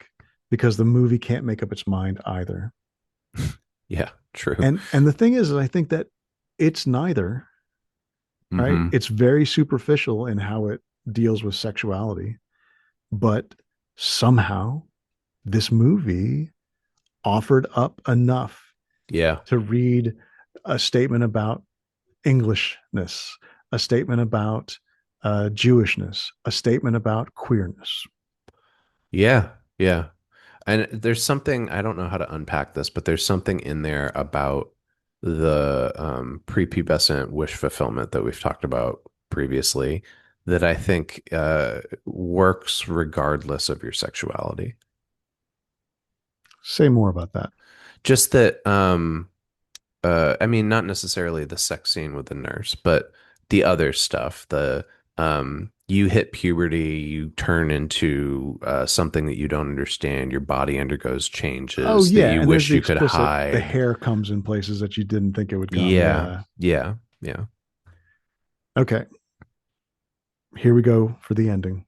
because the movie can't make up its mind either. Yeah, true. And the thing is I think that it's neither, right? Hmm. It's very superficial in how it deals with sexuality, but somehow this movie offered up enough Yeah. to read a statement about Englishness, a statement about Jewishness, a statement about queerness. Yeah. Yeah. And there's something, I don't know how to unpack this, but there's something in there about the prepubescent wish fulfillment that we've talked about previously that I think works regardless of your sexuality. Say more about that. Just that, I mean, not necessarily the sex scene with the nurse, but the other stuff, you hit puberty, you turn into something that you don't understand, your body undergoes Oh changes that yeah, you and there's wish the you could explicit the hide. hair comes in places that you didn't think it would come. Yeah, Yeah. yeah, yeah. Okay, here we go for the ending.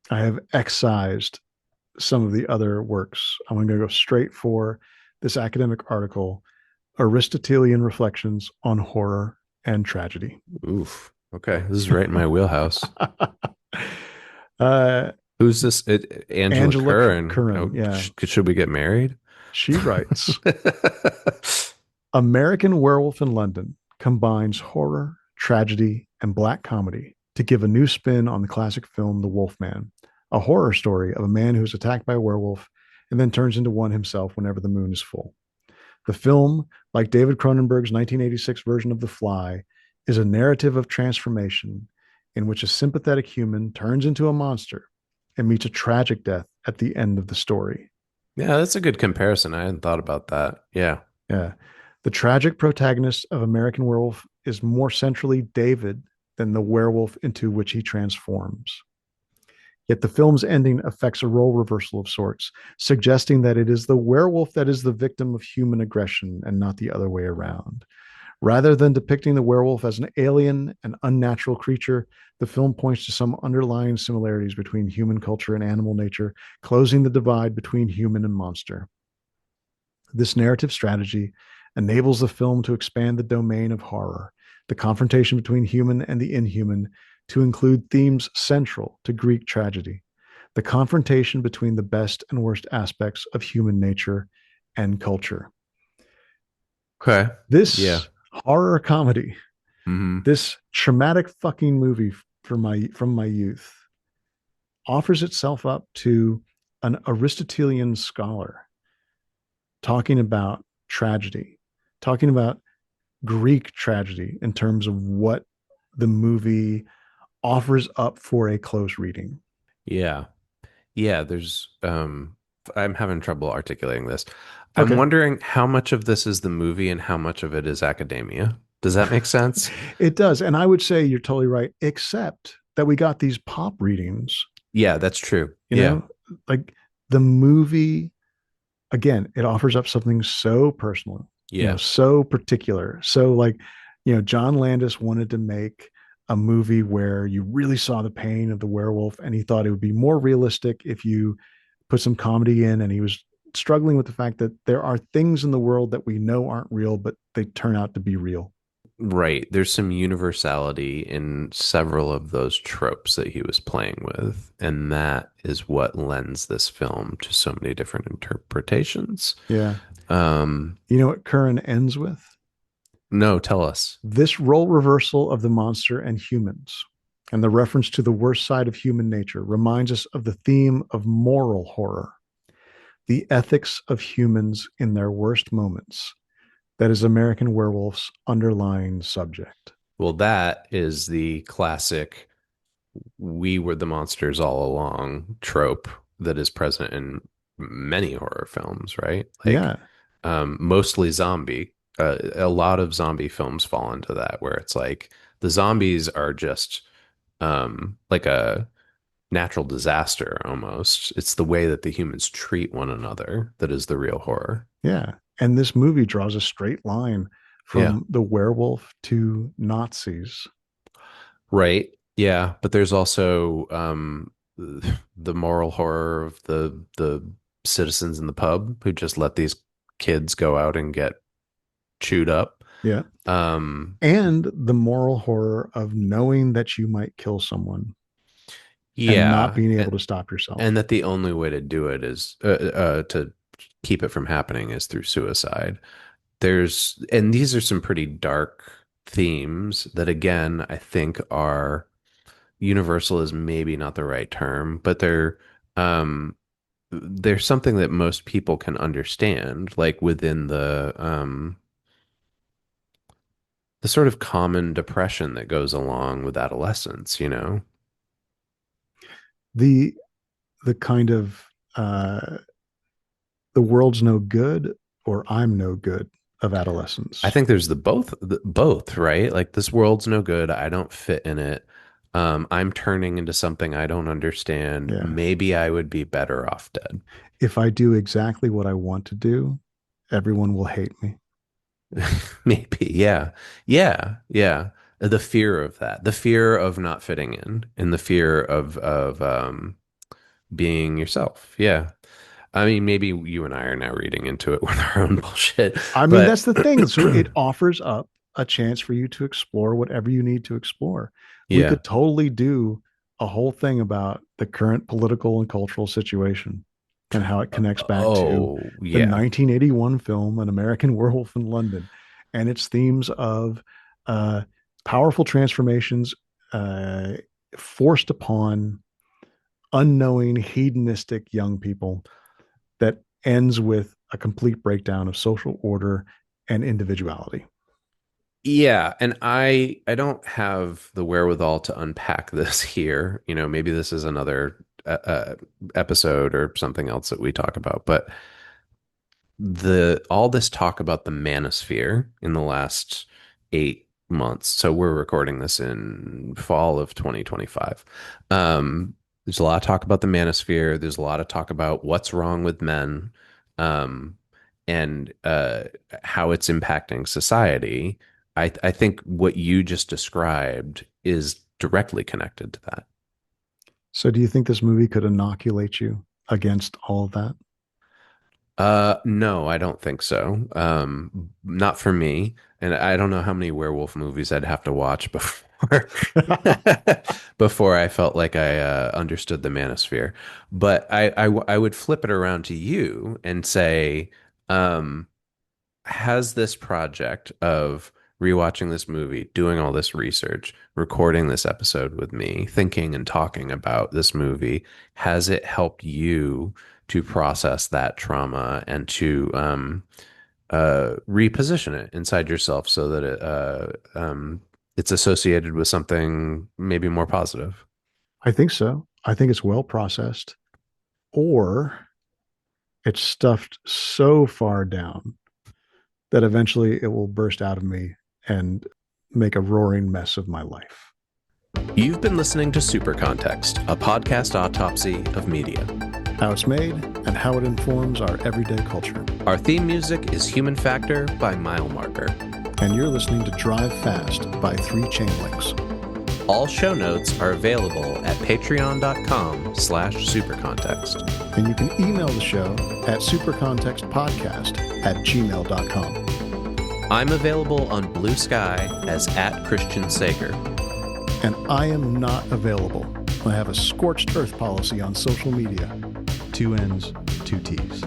I have excised some of the other works. I'm going to go straight for this academic article, Aristotelian Reflections on Horror and Tragedy. Oof. Okay, this is right in my wheelhouse. uh, Who's this? Angela Angela Curran. Curran, Oh, yeah, should we get married? she writes American Werewolf in London combines horror, tragedy, and black comedy to give a new spin on the classic film The Wolfman, a horror story of a man who is attacked by a werewolf and then turns into one himself whenever the moon is full. The film, like David Cronenberg's 1986 version of The Fly, is a narrative of transformation in which a sympathetic human turns into a monster and meets a tragic death at the end of the story. Yeah, that's a good comparison. I hadn't thought about that. Yeah. Yeah. The tragic protagonist of American Werewolf is more centrally David than the werewolf into which he transforms. Yet the film's ending affects a role reversal of sorts, suggesting that it is the werewolf that is the victim of human aggression and not the other way around. Rather than depicting the werewolf as an alien and unnatural creature, the film points to some underlying similarities between human culture and animal nature, closing the divide between human and monster. This narrative strategy enables the film to expand the domain of horror, the confrontation between human and the inhuman, to include themes central to Greek tragedy, the confrontation between the best and worst aspects of human nature and culture. Okay. Yeah. This horror comedy, Hmm. this traumatic fucking movie from my youth, offers itself up to an Aristotelian scholar talking about tragedy, talking about Greek tragedy in terms of what the movie offers up for a close reading. Yeah. Yeah, I'm having trouble articulating this. I'm Okay. wondering how much of this is the movie and how much of it is academia. Does that make sense? It does. And I would say you're totally right, except that we got these pop readings, Yeah, that's true. you Yeah. know, like the movie, again, it offers up something so personal, Yeah. so particular. So, like, John Landis wanted to make a movie where you really saw the pain of the werewolf, and he thought it would be more realistic if you put some comedy in. And he was struggling with the fact that there are things in the world that we know aren't real, but they turn out to be real. Right. There's some universality in several of those tropes that he was playing with, and that is what lends this film to so many different interpretations. Yeah. Um, You know what Curran ends with? no, tell us. This role reversal of the monster and humans, and the reference to the worst side of human nature, reminds us of the theme of moral horror, the ethics of humans in their worst moments. That is American Werewolf's underlying subject. Well, that is the classic we were the monsters all along trope that is present in many horror films, right? Like, Yeah, mostly zombie. A lot of zombie films fall into that, where it's like the zombies are just like a natural disaster almost. It's the way that the humans treat one another that is the real horror. yeah. And this movie draws a straight line Yeah. from the werewolf to Nazis. Right. Yeah, but there's also the moral horror of the citizens in the pub who just let these kids go out and get chewed up. Yeah. Um, And the moral horror of knowing that you might kill someone and not yeah, being able to stop yourself. and that the only way to do it is to keep it from happening is through suicide. And these are some pretty dark themes that, again, I think are universal is maybe not the right term, but um, they're something that most people can understand, like within the sort of common depression that goes along with adolescence, you know? The the kind of the world's no good or I'm no good of I adolescence. think there's both, right? Like this world's no good. I don't fit in it. I'm turning into something I don't understand. Yeah. Maybe I would be better off dead. If I do exactly what I want to do, everyone will hate me. Maybe, yeah. Yeah, yeah. The fear of that, the fear of not fitting in, and the fear of being yourself. Yeah. I mean, maybe you and I are now reading into it with our own bullshit, I mean, but that's the thing. So it offers up a chance for you to explore whatever you need to explore. We yeah. could totally do a whole thing about the current political and cultural situation and how it connects back to Oh, the yeah. 1981 film, An American Werewolf in London, and its themes of uh, powerful transformations uh, forced upon unknowing, hedonistic young people that ends with a complete breakdown of social order and individuality. Yeah, and I don't have the wherewithal to unpack this here. You know, maybe this is another episode or something else that we talk about, but the all this talk about the manosphere in the last 8 months. So we're recording this in fall of 2025. There's a lot of talk about the manosphere. There's a lot of talk about what's wrong with men, um, and how it's impacting society. I think what you just described is directly connected to that. So, do you think this movie could inoculate you against all of that? No, I don't think so. Not for me. And I don't know how many werewolf movies I'd have to watch before before I felt like I understood the manosphere. But I would flip it around to you and say, um, has this project of rewatching this movie, doing all this research, recording this episode with me, thinking and talking about this movie, has it helped you to process that trauma and to reposition it inside yourself so that it's associated with something maybe more positive? I think so. I think it's well processed, or it's stuffed so far down that eventually it will burst out of me and make a roaring mess of my life. You've been listening to Super Context, a podcast autopsy of media. How it's made and how it informs our everyday culture. Our theme music is Human Factor by Mile Marker. And you're listening to Drive Fast by 3 Chain Links. All show notes are available at patreon.com/supercontext. And you can email the show at supercontextpodcast@gmail.com. I'm available on Blue Sky as @ChristianSager. And I am not available. I have a scorched earth policy on social media. 2 N's, 2 T's.